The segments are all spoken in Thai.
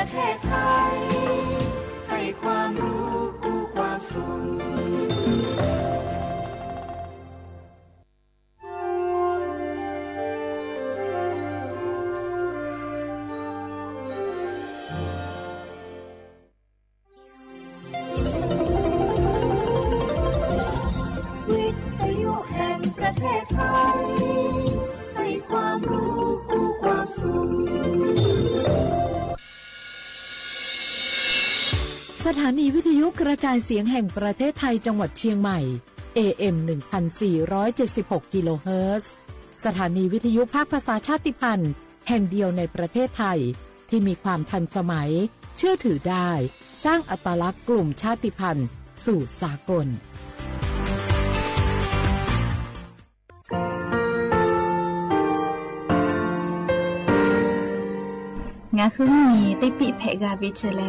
ประเทศไทยให้ความรู้กู้ความสุขวิทยุแห่งประเทศไทยให้ความรู้กู้ความสุขสถานีวิทยุกระจายเสียงแห่งประเทศไทยจังหวัดเชียงใหม่ AM 1476 กิโลเฮิรตซ์สถานีวิทยุภาคภาษาชาติพันธุ์แห่งเดียวในประเทศไทยที่มีความทันสมัยเชื่อถือได้สร้างอัตลักษณ์กลุ่มชาติพันธุ์สู่สากลงาคือมีติปิเพกาวิเชล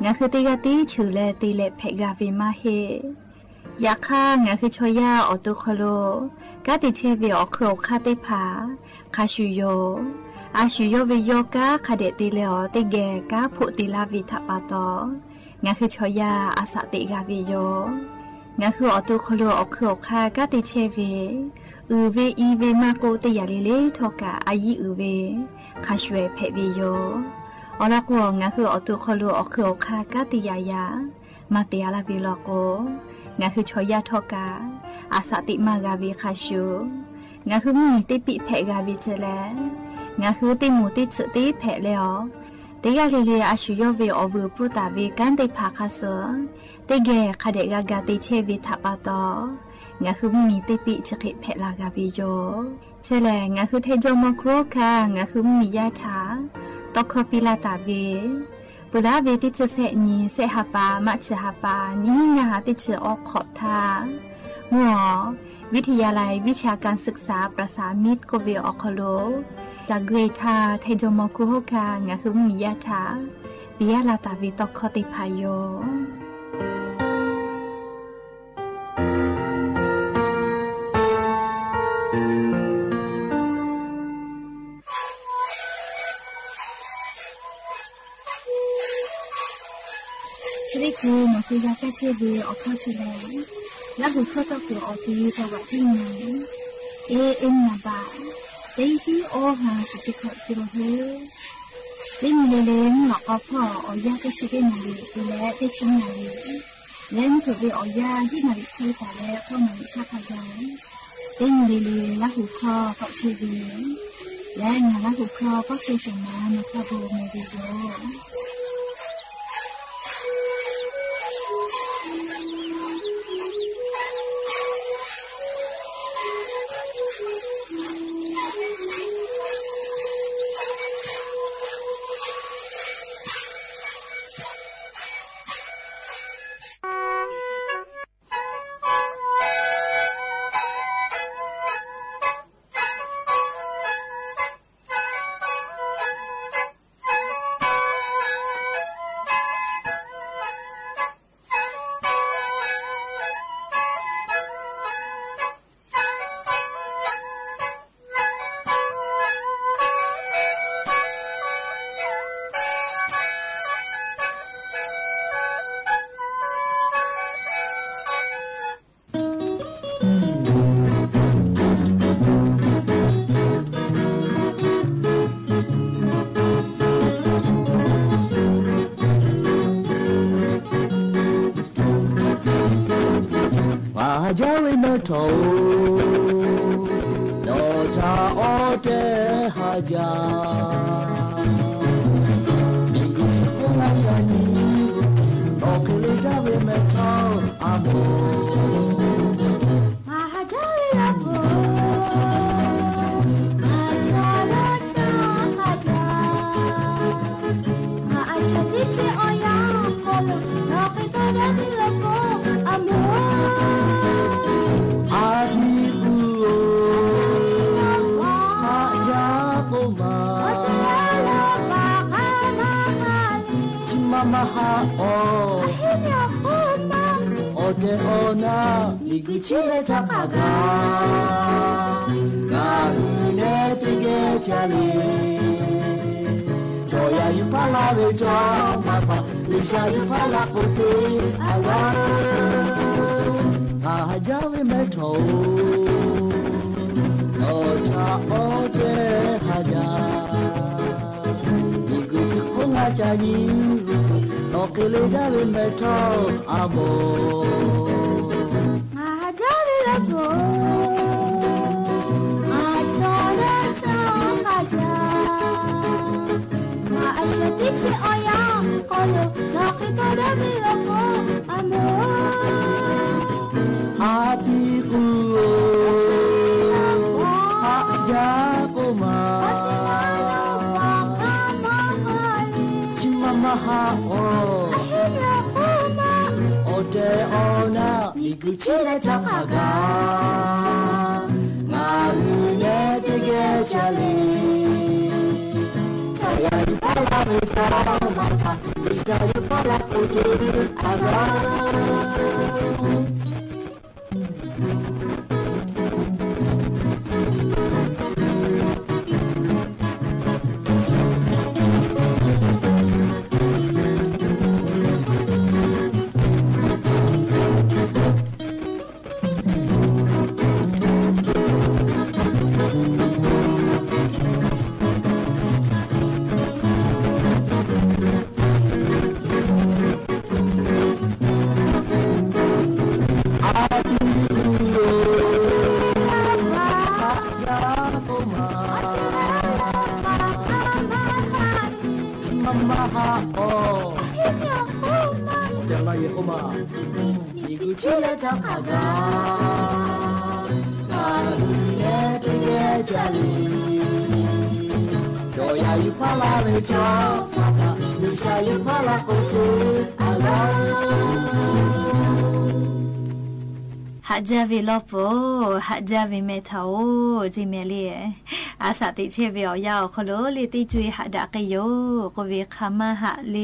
งาคือติกาติชูเลติเลเพกาวิมาเฮยาค่างาคือชอยาออตุคโลกาติเชวิออคโรคาติผาคาชูโยอาชูโยวิโยกาคาเดติเลอติเกกาพุติลาวิทัปาโตงาคือชอยาอาสติกาวิโยงาคือออตุคโลออคโรคากาติเชวิอือเวอีเวมาโกติยาลิเลทอกาอายิอือเวคาชเวเพวิโยอลักวงาคืออตุคลูอคืออคากาติยายามาเตียลาวิลโกงาคือชอยาทอกาอาสติมากาวิคาชูงาคือมีติปิเพกาวิเจเลงาคือติมูติสติเพเลอติกาลิเลอาชุโยเวอวูปุตาวิกันติภาคาเสติเกคาเดกากาติเชวิทัปาโตงาคือมีติปิจกิเพลากาวิโยเชเลงาคือเทโจโมโคคางาคือมียาถาตอกปิลาตาเวปุระเวติเชเสนีเสหปามัชหปานิงาติเชออกขอบทาหัววิทยาลัยวิชาการศึกษาประสานมิตรโกเวออคโลจากเกรธาเทโจโมคุโฮคางาคือมียาถาปิยาลาตาเวตอกติพายโยกูมันคือยาแก้เชื้อเบื่อออกเข้าเชื้อแล้วกูเข้าตัวกูออกที่จังหวัดที่ไหนเอ็มนาบาเตที่โอหาสุจิขอจิโรเฮเล่นเล่นหลอกเอาพ่อเอายาแก้เชื้อได้มาเลยกูแล้วได้ชิ้นมาเลยเล่นถือไปเอายาที่มาเลยที่แต่แล้วพ่อมาเลยชาพยาเล่นเล่นแล้วหูคอก็เชื้อเบื่อและงานแล้วหูคอก็เชื้อสมามาข้าวโบมาดีโยthầu đồ cha ô tê hà gia đi có ngang nhà nhí đồ cứ lấy ra về mẹ thao amo mà hà gia là bố mà cha là cha hà gia mà ai sẽ đi chơi ở nhà cô lúc nó cái ta đã đi là bố amo maha o ahinya kumang ode ona niguchile takaga garune tige chali toya yu pala ve cha ma pa ni sha yu pala ko te ala ha ja ve me tho no cha o te ha ja ni gu ko nga cha ni no ke le ja ve me tho abo ha ja ve la bo ha cha la cha ha ja ma a cha ti che oya ko lo na ke ta da ve la bo amo api ku ha ja ko ma chimama ha o o te ona ni ku chile takaga ma ne te ge chale chaya yu pala ve cha ma pa isha yu pala ko te agaหาจาวิลปอหาจาวิเมทาโอจิเมลีอาสาติเชเวียวยาวคโลลิติจุยหาดากโยกเวคามาหะเล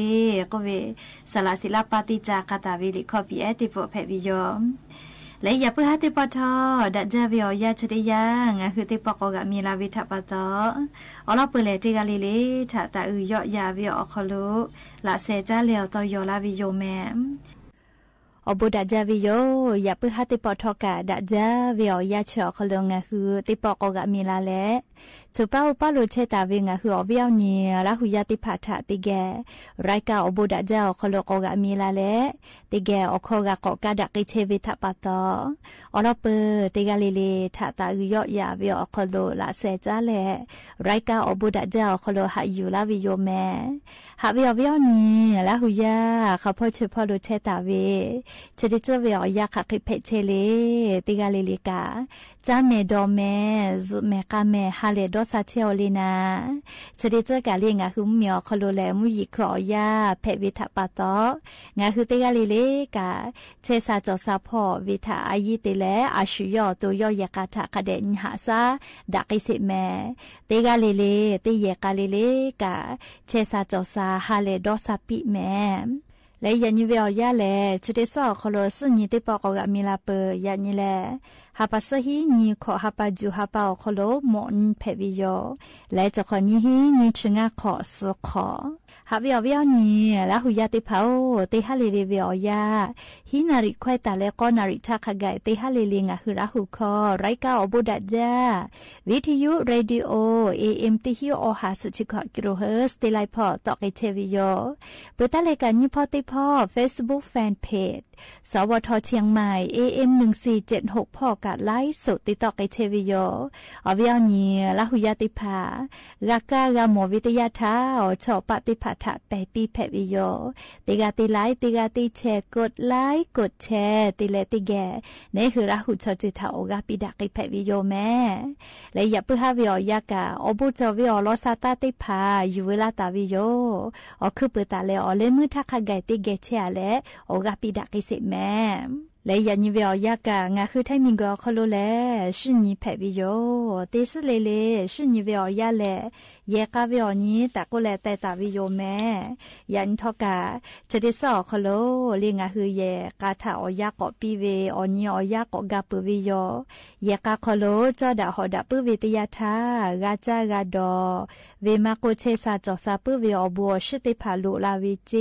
กเวสลาศิลปติจากาตาวิลิคอปีเอติโปเพวิโยและอย่าเพื่อให้ติปทอดัจจาวิโอยาชดิยังคือติปกกะมีลาวิทปตออลอเปเลติกาลิเลถาตาอือยอยาวิโอคโลละเซจาเลวตอยอลาวิโยแมอบุดาจาวิโยอย่าเพื่อให้ติปทอกะดัจจาวิโอยาชอคโลงคือติปกกะมีลาเลจูป้าอุปาลุเชตาวิงคืออวิโอเนียละหุยาติพัทะติแกไรกาอบุดาจาคโลกกะมีลาเลติแกอโคกะกกะดักกิเชวิทปตออลอเปติกาลิเลถาตาอือยอยาวิโอคโลละเซจาเลไรกาอบุดาจาคโลหะอยู่ลาวิโยแมหะวิโอวิโอเนียละหุยาเขาพอเฉพาะลุเชตาวิชดิจวิโอยาคะคิเพเชเลติกาลิลิกาจาเมดอเมซุเมกาเมฮาเลดอซาเทโอลินาชดิจกาลิงาหุมเมียวคโลแลมุยิขอยาเพวิทปะตองาหุติกาลิเลกาเชซาจอซาพอวิทาอายิติเลอาชุยอตัวยอยากาทะคะเดญหาซาดักอิสิเมติกาลิเลติเยกาลิเลกาเชซาจอซาฮาเลดอซาปิเมและยันยิเวียวยาแลชดิซอคโลสุญิติปอกกะมีลาเปยันยิแลฮาปัสฮีนีขอฮาปาจูฮาปาคโลหมอนเพวิโยและจะขอนี้ฮีนีชงะขอสุขอฮาวิโอวิโอนีและหุยาติเผาติฮาลิลิวิโอยาฮีนาริควายตาและก็นาริทักไกติฮาลิลิงะฮืราหุคอไรกาอบุดัจจาวิทยุเรดิโอ AM ติฮิโอ50กิโลเฮิรตซ์ติไลพอตอกไอเทวิโยเปิดตาเลกันยุพอติพอ Facebook Fanpage สวทเชียงใหม่ AM 1476พอกาไลฟ์สดติดต่อไอเทวิโยอวิโอนีละหุยาติภากากากาโมวิทยาทาชอปฏิภาทะไปปีเพวิโยติกาติไลค์ติกาติแชร์กดไลค์กดแชร์ติเลติแกนี่คือละหุชจิตาโอกาปิดักไอเพวิโยแม่และอย่าเพื่อหาวิโอยากาอบุจวิโอลอซาตาติภาอยู่เวลาตาวิโยอคือเปิดตาเลอเลมือทักไกติเกเชอาเลโอกาปิดักไอสิแม่และยันยิเวียยากางาคือไทมิงก็คโลแลชื่อนี้เพวิโยเตสเลเลชื่อนี้เวียยาแล เยกาวิอนี้แต่ก็แลแต่ตาวิโยแม่ยันทอกาจะได้สอคโลเลียงาฮือเยกาถาอยากอปีเวอนี้อยากอกาปุวิโยเยกาคโลจอดาหอดาปุวิตยาทากาจากาดอเวมาโกเชซาจอซาปุวิอบัวชิติพาลุลาวิเจ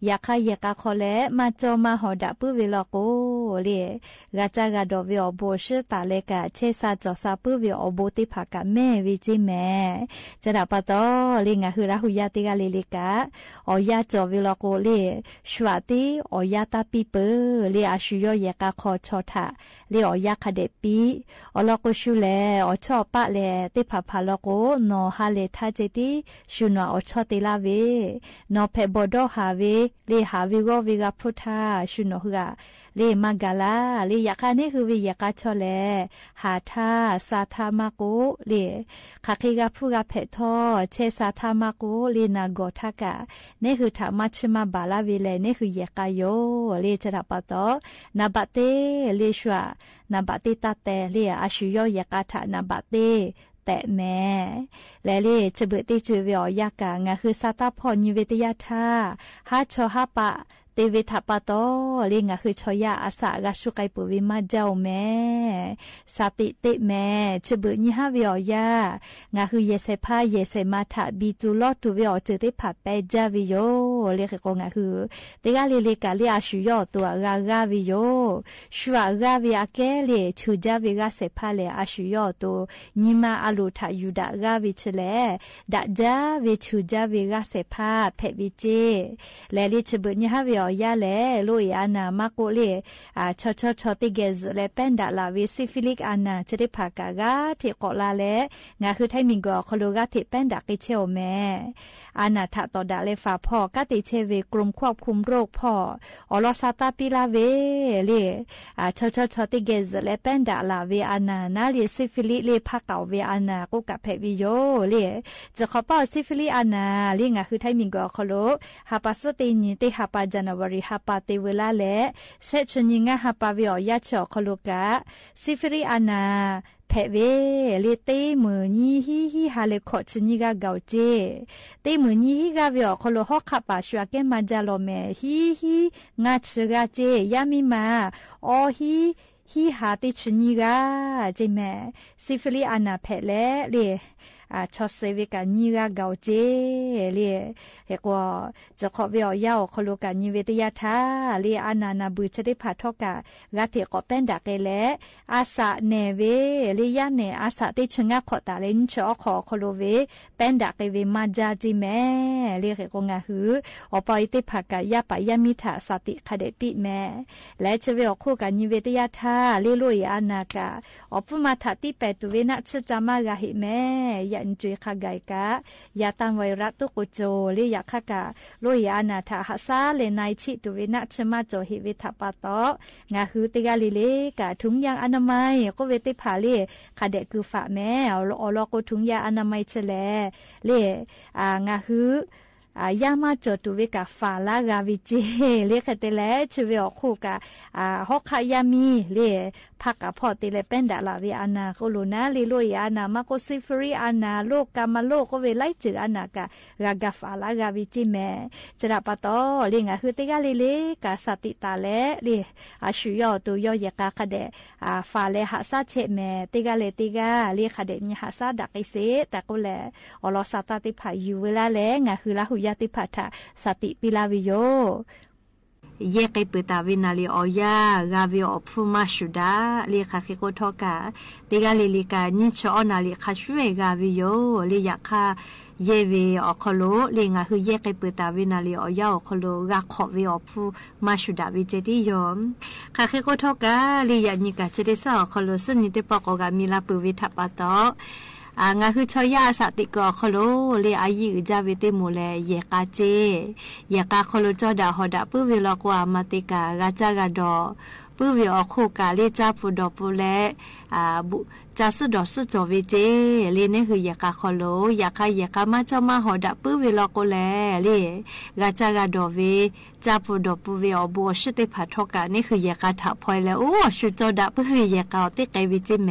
ยาคาเยกาคอเลมาจอมาหอดาปุวิลอโกเลกาจากาดอวิอบัวชิตาเลกาเชซาจอซาปุวิอบัวติพากาแม่วิจิแม่จะดาปะตอเลงาฮือราหุยาติกาเลเลกาอยาจอวิลอโกเลชวาติอยาตาปิเปเลอาชุยอยากาคอชอทาเลอยาคาเดปีอลอโกชุเลอชอปะเลติพาพาลอโกนอฮาเลทาเจติชุนออชอติลาเวนอเพบดอฮาเวเลฮาวิโกวิกาพุทาชุนอฮะเลมากาลาเลยาคาเนคือวิยากาชอเลหาทาสาธามาโกเลคาคิกาพูกาเพทอเชสาธามาโกเลนาโกทากาเนคือธรรมชมาบาลาวิเลเนคือยากาโยเลจราปะตอนาบะเตเลชัวนาบะเตตาเตเลอาชุยอยากาทานาบะเตแต่แม่และเลจะเบิดติจูวิอยากางาคือซาตาพอนิเวตยาทาฮาชอฮาปะเตวิทัปะโตเลงาคือชอยาอาสากาชุไกปุวิมาเจ้าแม่สติเตแม่จะเบิดนิฮาวิอยางาคือเยเซพาเยเซมาทาบิตุลอตุวิอเจติผัดไปจาวิโยเลขกงาคือเตกาเลกาเลอาชุยอตัวกาวิโยชัวกาวิอาเกเลชูจาวิกาเซพาเลอาชุยอตัวนิมาอาลูทายูดากาวิเชเลดาจาวิชูจาวิกาเซพาเพวิเจและเลจะเบิดนิฮาวิยาเลลุยอานามาโกเลชอติเกซเลเป็นดาลาวิซิฟิลิกอานาจะได้พากากาเทกอลาเลงาคือไทมิงกอคโลกาเทเป็นดากิเชโอแม่อานาทะตอดาเลฟาพ่อกาติเชเวกรมควบคุมโรคพ่ออลอซาตาปิลาเวเลชอติเกซเลเป็นดาลาเวอานานาเลซิฟิลิเลพาเกาเวอานาโกกะเพวิโยเลจะขอป้าซิฟิลิอานาเลงาคือไทมิงกอคโลฮาปัสตินีเตฮาปาจานวริฮาปาเตเวลาเลเซชนิงาฮาปาวิอยาชอคโลกาซิฟริอานาเพเวเลเตมือนีฮีฮาเลขอชนิกาเกาเจเตมือนีฮีกาวิอคโลฮอกขับปาชัวเกมาจาโลเมฮีงาชกาเจยามิมาออฮีฮาติชนิกาเจแมซิฟริอานาเพเลชอเซเวกานีกาเกาเจเลเฮกว่าจะขอเวียวยาวคโลกานิเวตยาทาเลอานานาบุจะได้พาทอกากาเทก็เป็นดักเกเลอาสะเนเวเลยาเนอาสะติชงะขอตาเลนชอขอคโลเวเป็นดักเกเวมาจาจิแม่เลเฮกงาหืออปอยติภากายาปายามิถาสติคเดปิแม่และจะเวียคู่กานิเวตยาทาเลลุยานากาอปุมาถาติเปตุเวนะชจามากาหิแม่ยันจุยขากายกะยาตังไวรัสตุกุโจเลยาขากะโลยานาทาหาซาเลนายชิตุเวนะชมาโจหิเวทัปะโตงาคือติกาลิเลกะถุงยางอนามัยก็เวติภาเลคาเดคือฝาแม่อลอก็ถุงยางอนามัยเฉลเลงาคือยามาจอตุเวกาฟาลากาวิเจเลคเตเลชเวอคูกาฮอกขายามีเลพักกะพอติเลเป็นดาลาเวอานาโคโลนาเลโลยานามาโกซิฟรีอานาโลกามาโลก็เวไลจืออานากากาฟาลากาวิจิแมจระปะตอเลงะคือติกาเลกาสติตาเลเลอาชุยอตุยอยกาคเดฟาเลหาซาเชแมติกาเลติกาเลคเดญหาซาดักอิเซตะโกเลอลอซาตาติภายูเวลาเลงะคือลาหุยาติภาทาสติปิลาวิโยเยกไปตาวินาลีออยากาวิออฟูมาชุดาเลียคาคิโกทอกาติกาลิลิกานิชอนาลิคาช่วยกาวิโยลียาคาเยเวอคโลเลงาคือเยกไปตาวินาลีออยาอคโลกาขอวิออฟูมาชุดาวิเจติยอมคาคิโกทอกาลียานิกาเจเดซาอคโลสนิเตปอกกามิลาปุวิทัปะตองาคือชอยาสติกอคโลเลอายิจาเวเตโมเลเยกาเจเยกาคโลจอดาฮอดาปุเวลกวามาติกากาจากาดอปุเวอโคกาเลจาปุดอปุเลบุจาสุดอสุจอเวเจเลเนคือเยกาคโลยาคาเยกามาจอมาฮอดาปุเวลกเลเลกาจากาดอเวจาปุดอปุเวอบัวชิเตพาทอกานี่คือเยกาถาพอยแล้วโอ้ชุจอดาปุเวเยกาติไกวิเจแม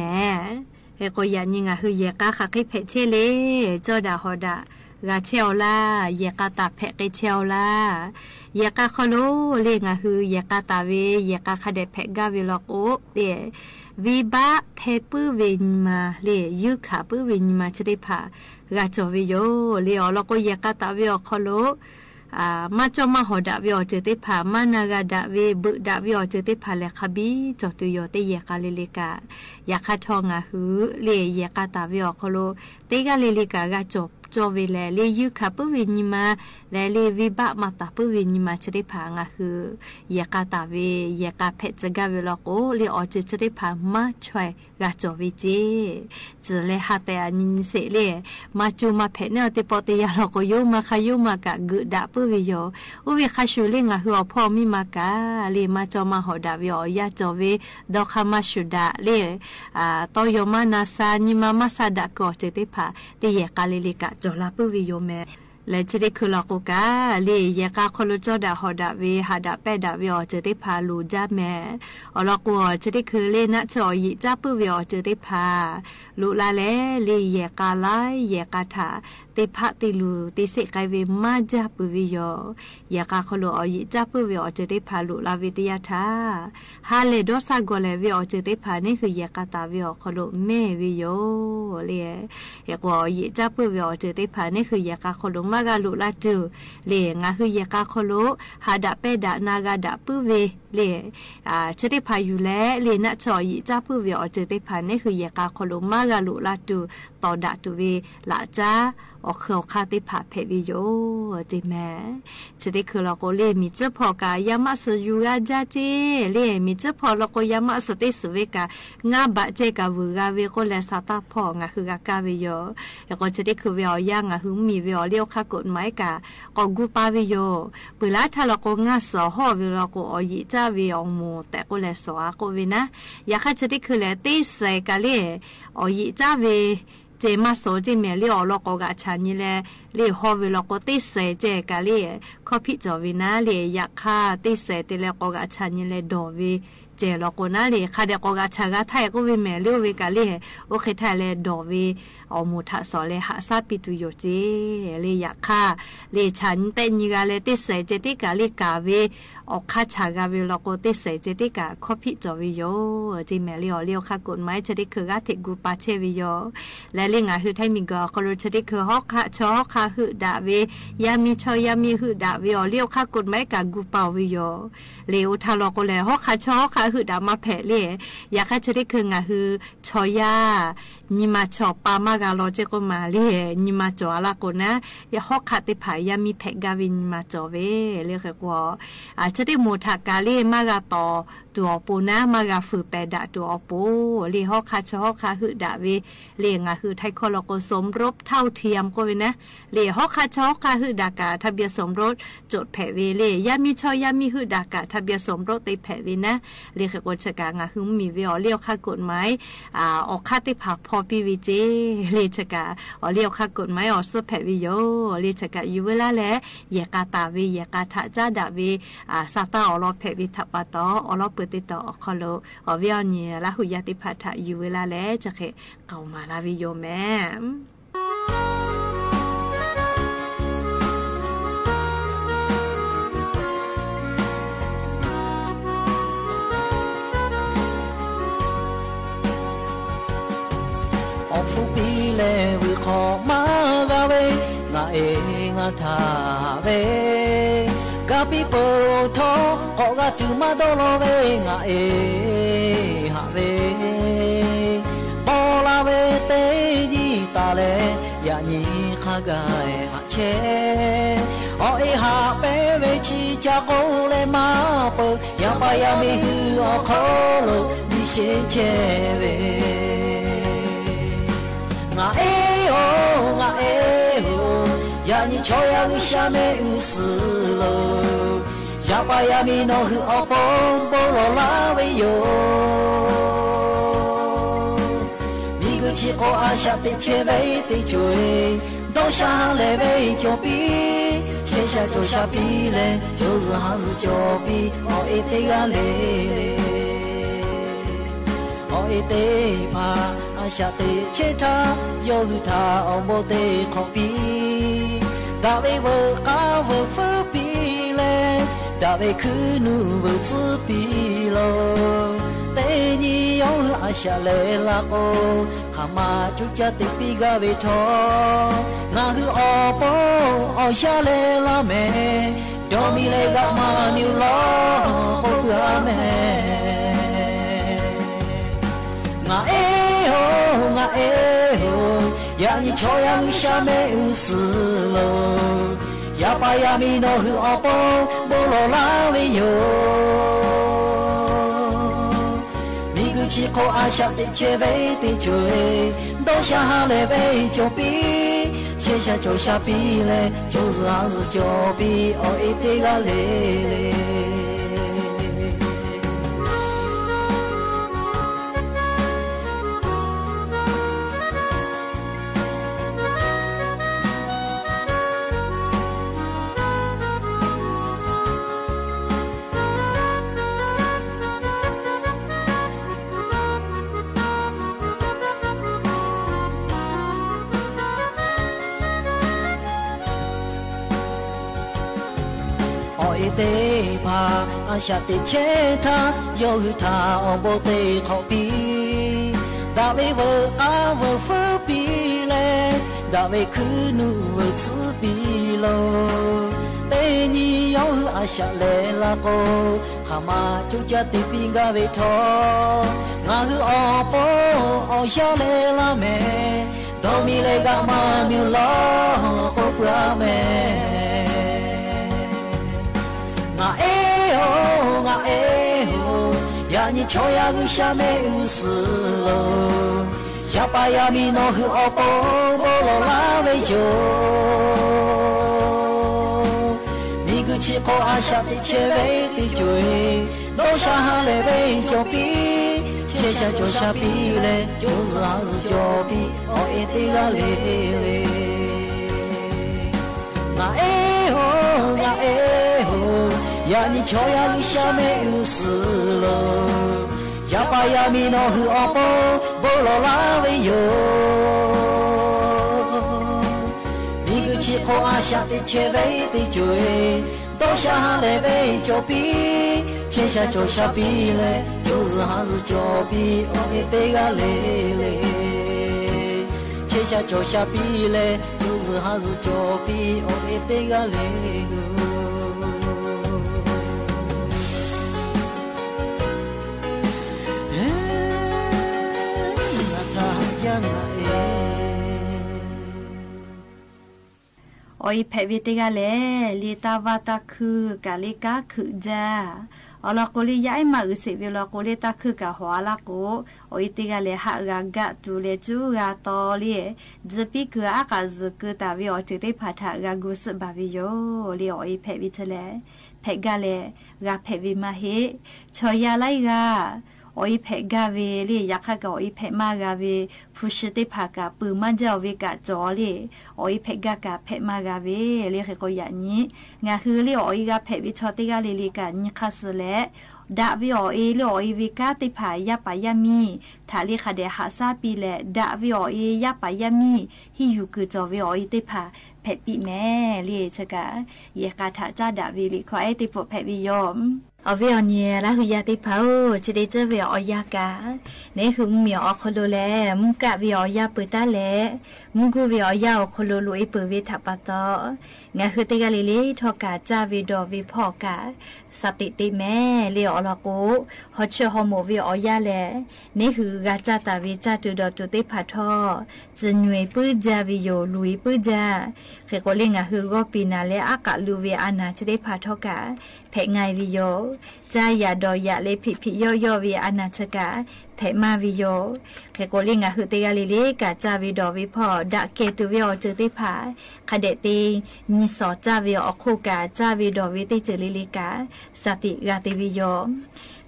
ก็ยันยังคือเยกาค่ะให้เพเชเลเจ้าดาฮอดากาเชลล่าเยกาตาเพกเชลล่าเยกาคโลเลงคือเยกาตาเวเยกาคเดเพกาเวลอกโอเดวิบะเพปื้อเวนิมาเลยุขาปื้อเวนิมาจะได้ผ่ากาจวิโยเลอแล้วก็เยกาตาเวอคโลมาจอมาหอดาวิอเจติผามานากาดาเวบึดาวิอเจติผาเลคบีจอตุโยเตเยกาเลเลกายาคาทองะหือเลเยกาตาวิอคโลเตกาเลเลกากาจอเวเลเลยุคาปุเวนิมาและเลวิบะมาตาปุเวนิมาจะได้ผางะหือเยกาตาเวเยกาเพจกาเวลโกเลอเจจะได้ผามาช่วยกาจอวิเจจะเลหาแต่อันนี้เสเลมาจูมาเพเนอเตปอเตยาลโกโยมาคาโยมากะกึดาปุเวโยอุเวคาชูเลงะหือพ่อมิมากาเลมาจอมาหอดาวิอยาจอเวดอคามาชุดาเลตอยมานาซานิมามาซาดะกอเจติผาเตเยกาเลเลกะจอลาปุเวโยเมและจะได้คือลอกกาเลเยกาคนรู้จอดาหอดาเวหาดาแปดาวิอจะได้พาลูจ้าแม่อลอกจะได้คือเลนะจอยิจ้าปุวิอจะได้พาลูลาเลเลเยกาไลเยกาถาเตพะติลูติเสกไกเวมาจ้าปุวิโยเยกาคนรู้อยิจ้าปุวิอจะได้พาลูลาวิทยาถาฮาเลดอซากอเลวิอจะได้พานี่คือเยกาตาวิอคนรู้แม่วิโยเลเยกว่าอยิจ้าปุวิอจะได้พานี่คือเยกาคนรู้มากาลุลาจูเลงาคือเยกาโคโลหาดาเปดานากาดาปุเวเลจะได้พาอยู่แล้วเลนะจอยิจ้าปุเวอจะได้พานี่คือเยกาโคโลมากาลุลาจูต่อดาตุเวละจ้าออกเขาคาติผาเพวิโยจิแม่จะได้คือเราก็เลมีเจ้าพอกายามาสยูกาจ้าเจเลมีเจ้าพอเราก็ยามาสติสเวกางาบะเจกาวูกาเวก็แลสาตาพองาคือกากาเวโยแล้วก็จะได้คือเวอย่างาคือมีเวเลี้ยวคากฎหมายกาก็กูปาเวโยเวลาถ้าเราก็งาสอห่อเวลาก็อยิจ้าเวอองมูแต่ก็แลสอก็เวนะอยากจะได้คือแลติใส่กาเลอยิจ้าเวเจมาโซเจเมลีอลอกกะชานี่แลเลฮอเวลอกติเสเจกะเลขอพิจอวินาเลยักค่าติเสติเลกกะชานี่แลดอเวเจลอกนาเลคาเดกกะชากะไทก็เวเมลีเวกะเลโอเคไทเลดอเวอมูทะสอเลหะซาปิตุโยเจเลยักค่าเลฉันเตนิกาเลติเสเจติกะเลกาเวออกค่าชากาเวลอกติเสเจติกะขอพิจอวิโยเจเมลีอเลียวคากฎหมายจะได้คือกะเทกูปาเชวิโยและเลงาคือไทมิกก็รู้จะได้คือฮอกคาชอคาหือดาเวยามีชอยามีหือดาเวอเลียวคากฎหมายกะกูปาวิโยเลวทาลอกแลฮอกคาชอคาหือดามาแผเลอยากจะได้คืองาคือชอยานิมาชอปามากาโลเจก็มาเลนิมาจอละกนะยาฮอกคาติผายามีแผกาวินิมาจอเวเรียกว่าจะได้โมทากาเลมากาต่อตัวปูนะมากาฝือแปดะตัวปูเลฮอกคาชอคาหือดาเวเลงาคือไทคอลโกสมรบเท่าเทียมก็เวนะเลฮอกคาชอคาหือดากาทะเบียนสมรสจดแผเวเลยามีชอยามีหือดากาทะเบียนสมรสติแผเวนะเลขกฎชกางาคือมีเวอเลี้ยวค่ากฎหมายออกค่าติผักพอปีวิเจเลชกาเลี้ยวค่ากฎหมายออกสุแผวิโยเลชกาอยู่เวลาแลเยกาตาเวเยกาทะจ้าดาเวซาตาอลอแผวิทัปปะตออลอเปติตอคอโลเวียเนียละหุยาติพัทะอยู่เวลาแลจะเคเก่ามาลาวิโยแม่ฟูปีเลวิขอมากาเวงาเองาทาเวกาปิโปโทขอกาจูมาโดโลเวงาเอฮาเวปอลาเวเตยีตาเลยานีขากายฮาเชโอเอฮาเปเวชิจากโกเลมาเปยาปายามิฮืออคอโลดิเชเชเวงาเอโองาเอโอยานิชอยาวิชาเมอุสโลยาปายามิโนฮืออปองโปโลลาเวโยมีกุชิโกอาชาติเชเวติจวยดอชาเลเวจอปีเชชาจอชาปีเลจอซฮาซจอปีโอเอเตกาเลโอเอเตพา อาชาติเชตายอหุทาอมโบเตขอปีดาเวเวกาเวเฟปีเลดาเวคือนูเวซปีโลเตนียออาชาเลลาโอหามาจุจติปีกาเวทองาฮืออปออชาเลลาเมดอมิเลกามานิวลอโอกาเมงาเอโฮงาเอโฮยานิชอยามิชาเมอุสโลยาปายามิโนฮืออปอโบโลลาเวโยมิกุชิโคอาชาติเชเวติจวย都下了杯酒杯切下就下笔嘞就是还是酒笔哦一点个嘞嘞เตพาอาชาติเชตายอหุทาอมโบเตขอปีดาเวเวอาเวเฟปีเลดาเวคือนูเวซปีโลเตนียอหุอาชาเลลาโกหามาจุจติปีกาเวทองาฮืออปออชาเลลาเมดอมิเลกามามิลอโอปราเมงาเอโฮงาเอโฮยานิชอยากุชาเมอุสโลยาปายามิโนฮืออปอโบโลลาเวโยมิกุชิโคอาชาติเชเวติจวยโดชาฮาเลเวโจปีเชชาโจชาปีเลโจซาซโจปีโอเอติกาเลเลงาเอโฮงาเอโฮยานิชอยาลิชาเมอุสโลยาปายามิโนฮืออปอโบโลลาเวโยมิกุชิโคอาชาติเชเวติจวยโตชาฮาเลเวโจปีเชชาโจชาปีเลโจซฮาซโจปีโอเอเตกาเลเลเชชาโจชาปีเลโจซฮาซโจปีโอเอเตกาเลโอ้ยเพวิติกาเลลิตาวาตาคือกาลิกาคือจ้าอลาโกลิย้ายมาอุสิวิลาโกลิตาคือกะหัวลาโกโอ้ยติกาเลหากากะตูเลจูกาตอลีจะปีกืออากาซกือตาวิอจิติพัทกากุสบาวิโยลีโอ้ยเพวิทะเลเพกาเลกาเพวิมาเฮชอยาไลกาโอ้ยเพกาเวลียักขะกะโอ้ยเพมากาเวผู้ชติภากะปืมันเจ้าเวกะจอลีโอ้ยเพกากะเพมากาเวลีเขก็อย่างนี้งาคือลีโอ้ยกะเพวิชอติกาลีกะนิคัสแลดาวิโอเอลีโอ้ยวิกาติภายะปายามีทาลีคาเดหาซาปีแลดาวิโอเอยะปายามีฮิยูกุจอวิโอติภาเพปิแม่ลีชะกะเยกาทาจาดาวิลิขอไอติโปเพวิยมเอาเวียเนี่ยละหุยาติเผาจะได้เจอเวียออยากาเนี่ยคือมึงมีออกคนโลแลมึงกะเวียออยาเปิดตาแลมึงกูเวียออยาคนโลลุยเปิดวิทับปะตองาคือติกาลิลิทอกาจาวิดอวิพ่อกาสติติแม่เลียอลโกฮอเชฮอโมเวียออยาแลนี่คือกาจาตาวิจาตุดอตุติพัทอจะหน่วยปื้จาวิโยลุยปื้จาเขก็เลี้ยงคือก็ปีนาเลอากาลูเวียอานาจะได้พัทอกาเพไงวิโยจายาดอยาเลพิพิโยโยวิอานาชกาเพมาวิโยเขก็เลี้ยงคือติกาลิลิกาจาวิดอวิพ่อดะเกตุเวียจุติภาคเดตินิสอจาวิออคูกาจาวิดอวิติเจลิลิกาสติกาติวิโย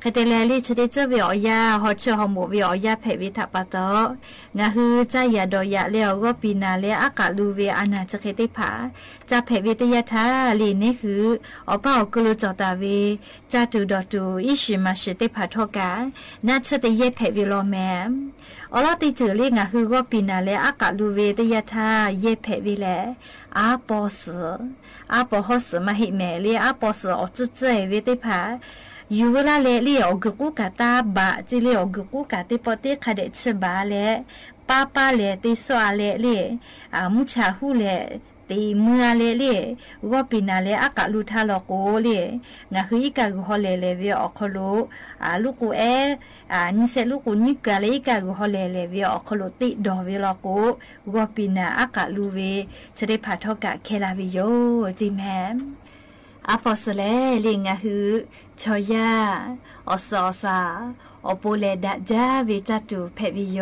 คเตเลลี่ชดิเจวิออยาฮอเชอฮอมูวิออยาเพวิทัปะตองาฮือใจยาดอยาเลวก็ปีนาเลอากาลูเวอานาจะเคติผาจะเพวิตยาทาลีนี่คืออป้ากลูจอตาเวจะตูดอตูอิชิมาชิติผาทอกานาชติเยเพวิโลแมมอลาติเจอเลงาฮือก็ปีนาเลอากาลูเวตยาทาเยเพวิเลอาปอสอาปอฮอสมาหิเมเลอาปอสอจุเจเวติผาอยู่เวลาเลี้ยงกูกาตาบะจิเลี้ยงกูกาติปอติขัดเชบาเล่ป้าเล่ติสวาเล่มุชาหูเล่ตีเมื่อเล่ว่าปีนาเล่อากาลูทาลโกเล่งาคืออีกากูฮอเล่เวียอคโลลูกกูนี่เสลูกกูนี่กาเล่อีกากูฮอเล่เวียอคโลติดอเวลโกว่าปีนาอากาลูเวจะได้ผ่าทอกะเคลาวิโยจิแมมอาพอสเลลิงาฮือชอยาอสอซาอโปเลดะจาเวจัตุเพวิโย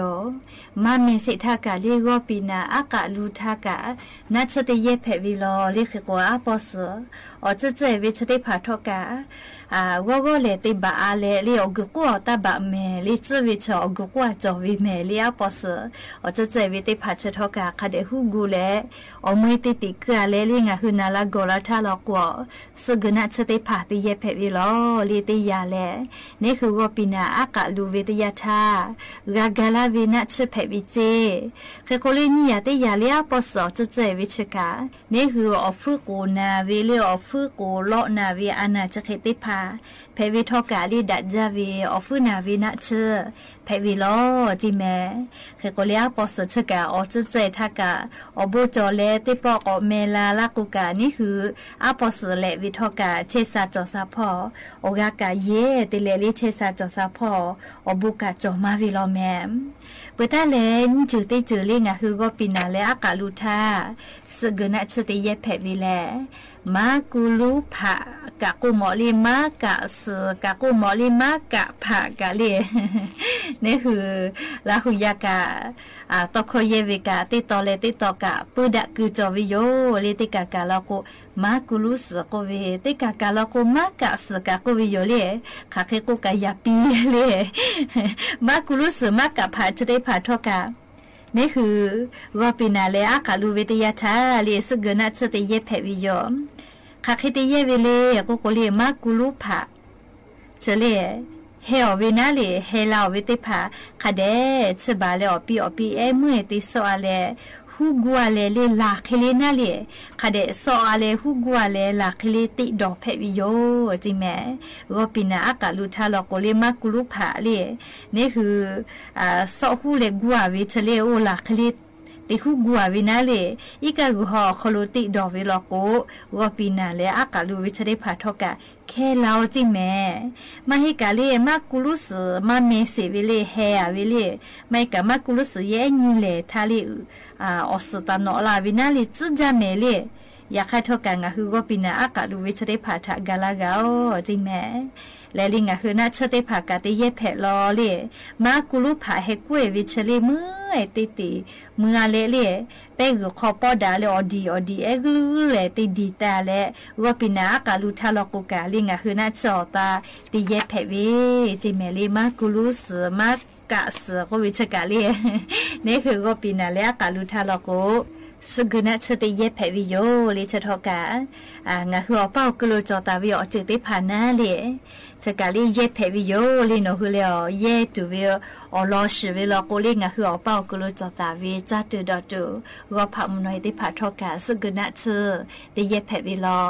มาเมสิทากาเลโกปีนาอากาลูทากานัชติเยเพวิโลเลขโกอาพอสอจะเจเวชติผาทอกาวะเลติบาอาเลลิอกุกัวตาบะเมลิจวิชอกุกัวจอวิเมลิอาปอสอจะเจวิติผาชทอกาคาเดฮูกูเลอมวยติติกาเลลิงาหุนาลาโกลาทาลกัวสกนะชติผาติเยเพวิโลลิติยาเลนี่คือว่าปีนาอากาลูเวติยาทากากาลาวินะชเพวิเจเคโคเลนียติยาเลอาปอสจะเจวิชกานี่คืออฟุกูนาเวลิอฟุกูโลนาเวอานาจะเคติผาเพวิทอกาลีดัดจาวีอฟุนาวินะเชเพวิโลจิเมเคโกเลียปอสชกาอจุเจทากาอบูจอเลติปอกอเมลาลากุกานี่คืออาปอสเลวิทอกาเชซาจอซาพอโอกากาเยติเลลิเชซาจอซาพออบุกาจอมาวิโลแมมเปตาเลนจุติจุลิงาคือก็ปินาเลอากาลูทาสกนะชติเยเพวิเลมากุลูผากะกุมอลิมากะสกะกุมอลิมากะผากะเลนี่คือลาหุยากะตอคเยวิกะติตอเลติตอกะปุดะกุจอวิโยเลติกะกะลาโกมากุลูสโกเวติกะกะลาโกมากะสกะโกวิโยเลคาเคโกกะยาปีเลมากุลูสมากะผาจะได้ผาทอกะนี่คือว่าปีนาเลอากาลูเวติยาทาเลสกนะชติเยเพวิโยคาคิติเยเวเลโกโกเลมากุลูผาเจเลเฮอเวนาเลเฮลาเวติผาคาเดชบาเลอปีเอมือติโซอาเลฮูกัวเลเลลาเคเลนาเลคาเดโซอาเลฮูกัวเลลาเคเลติดอเพวิโยจิแมโรปินาอากาลูทาลโกเลมากุลูผาเลนี่คือโซฮูเลกัวเวเชเลโอลาเคเลติคูกัววินาเลอีกากูฮอคโลติดอเวลโกวอปีนาเลอากาลูวิชเดผาทอกะแค่ลาวจิแม่มาให้กาเลมากุลุสมาเมเสวิเลเฮอวิเลไม่กะมากุลุสเยนูเลทาลีออสตานอลาวินาเลจุจาเมเลอยากให้ทอกะงะคือวอปีนาอากาลูวิชเดผาทะกาลากาโอจิแม่และลิงะคือนาชเตผากาติเยเพลอเลมากุลุผาเฮกวยวิชเลมือติมือเลเลเปกขอปอดาเลอดีเอกลูเลติดีตาเลวปินากาลูทาลกุกาลิงะคือนาชอตาติเยเพเวจิเมลีมากุลุสมากะสก็วิชกาเลนี่คือวปินาเลกาลูทาลกุสกุณะชติเยเพวิโยลิชทอกางะหัวเป้ากลูจอตาวิอจิติผานาเลชกาลิเยเพวิโยลิโนหุเลอเยตุวิอลอชิวิลโกลิงะหัวเป้ากลูจอตาวิจัตุดอตุวะพะมนอยติผาทอกาสกุณะชติเยเพวิลอ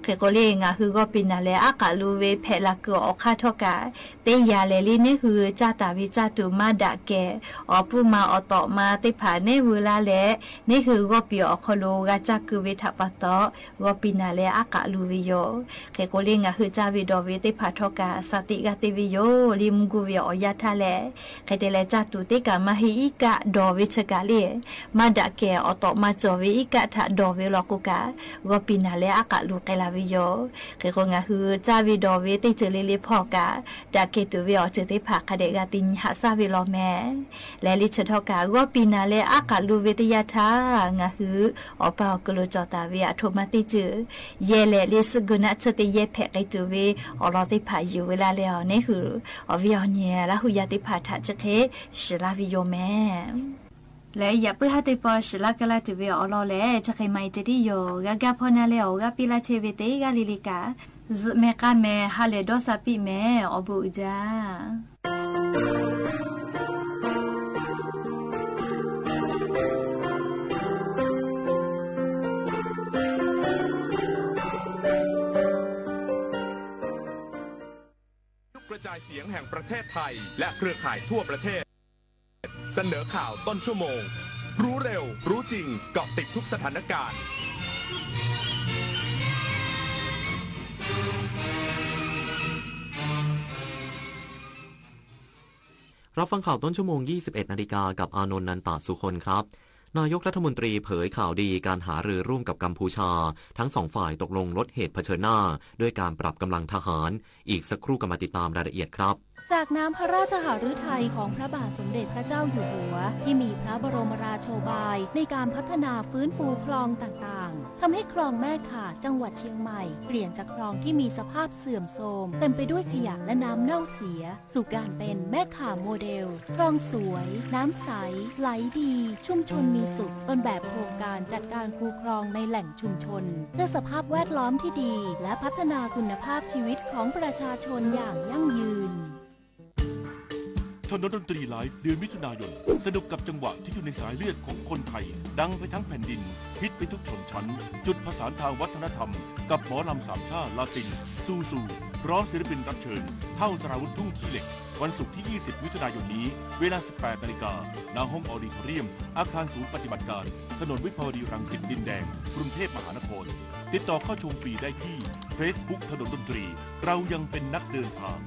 เคโกลิงะหือก็ปินาเลอากาลูเวเพลากออคาทอกาเตยาเลลินี่คือจาตาวิจัตุมาดะเกอปุมาอตอมาติผาเนเวลาเลนี่คือก็ปีอคโลกาจักกุเวทปะตอวปินาเลอากาลูวิโยเคโกลิงะหือจาวิดอเวติผาทอกาสติกาติวิโยลิมกุวิอยาทาเลเคเตเลจัตุติกามาหิอิกะดอวิชกาเลมาดะเกอตอมาจอวิอิกะทะดอเวลกุกาวปินาเลอากาลูเกลาวิโยเคโกงะหือจาวิดอเวติเจเลเลพอกาดะเกตุวิอเจติผาคเดกาติญหะซาวิโลแมและลิชทอกาวปินาเลอากาลูเวติยาทางะ คืออปากโลจอตาเวอโทมาติจือเยเลลิสกุนะชติเยเพไกตูเวอลอติพาอยู่เวลาแล้วนี่คืออวิอเนียละหุยาติพาทัชเทชิลาวิโยแม่และอย่าเพื่อให้ติปอชิลากะลาติเวอลอเลจะใครไม่จะดีโยกะกะพอนาเลอกะปิลาเชเวเตกะลิลิกาเมกาเมฮาเลโดซาปิเมอบูจากระจายเสียงแห่งประเทศไทยและเครือข่ายทั่วประเทศเสนอข่าวต้นชั่วโมงรู้เร็วรู้จริงเกาะติดทุกสถานการณ์รับฟังข่าวต้นชั่วโมง 21 นาฬิกากับอานนท์ นันตสุคนครับนายกรัฐมนตรีเผยข่าวดีการหารือร่วมกับกัมพูชาทั้งสองฝ่ายตกลงลดเหตุเผชิญหน้าด้วยการปรับกำลังทหารอีกสักครู่กลับมาติดตามรายละเอียดครับจากน้ำพระราชหฤทัยของพระบาทสมเด็จพระเจ้าอยู่หัวที่มีพระบรมราโชบายในการพัฒนาฟื้นฟูคลองต่างๆทำให้คลองแม่ข่าจังหวัดเชียงใหม่เปลี่ยนจากคลองที่มีสภาพเสื่อมโทรมเต็มไปด้วยขยะและน้ำเน่าเสียสู่การเป็นแม่ข่าโมเดลคลองสวยน้ำใสไหลดีชุมชนมีสุขต้นแบบโครงการจัดการคูคลองในแหล่งชุมชนเพื่อสภาพแวดล้อมที่ดีและพัฒนาคุณภาพชีวิตของประชาชนอย่างยั่งยืนถนนดนตรีไลฟ์เดือนมิถุนายนสนุกกับจังหวะที่อยู่ในสายเลือดของคนไทยดังไปทั้งแผ่นดินฮิตไปทุกชนชั้นจุดผสานทางวัฒนธรรมกับหมอลำสามชาติลาตินซูพร้อมศิลปินรับเชิญเท่าสราวุธทุ่งขี้เหล็กวันศุกร์ที่ 20 มิถุนายนนี้เวลา 18 นาฬิกาณห้องออดิทอเรียมอาคารศูนย์ปฏิบัติการถนนวิภาวดีรังสิตดินแดงกรุงเทพมหานครติดต่อเข้าชมฟรีได้ที่ Facebook ถนนดนตรีเรายังเป็นนักเดินทาง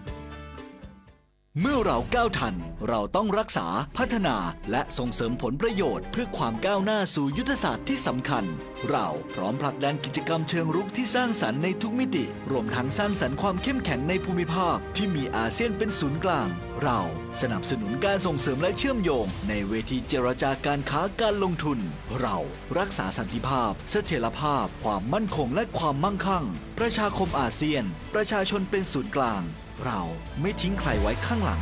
เมื่อเราก้าวทันเราต้องรักษาพัฒนาและส่งเสริมผลประโยชน์เพื่อความก้าวหน้าสู่ยุทธศาสตร์ที่สำคัญเราพร้อมผลักดันกิจกรรมเชิงรุกที่สร้างสรรค์ในทุกมิติรวมทั้งสร้างสรรค์ความเข้มแข็งในภูมิภาคที่มีอาเซียนเป็นศูนย์กลางเราสนับสนุนการส่งเสริมและเชื่อมโยงในเวทีเจรจาการค้าการลงทุนเรารักษาสันติภาพเสถียรภาพความมั่นคงและความมั่งคั่งประชาคมอาเซียนประชาชนเป็นศูนย์กลางเราไม่ทิ้งใครไว้ข้างหลัง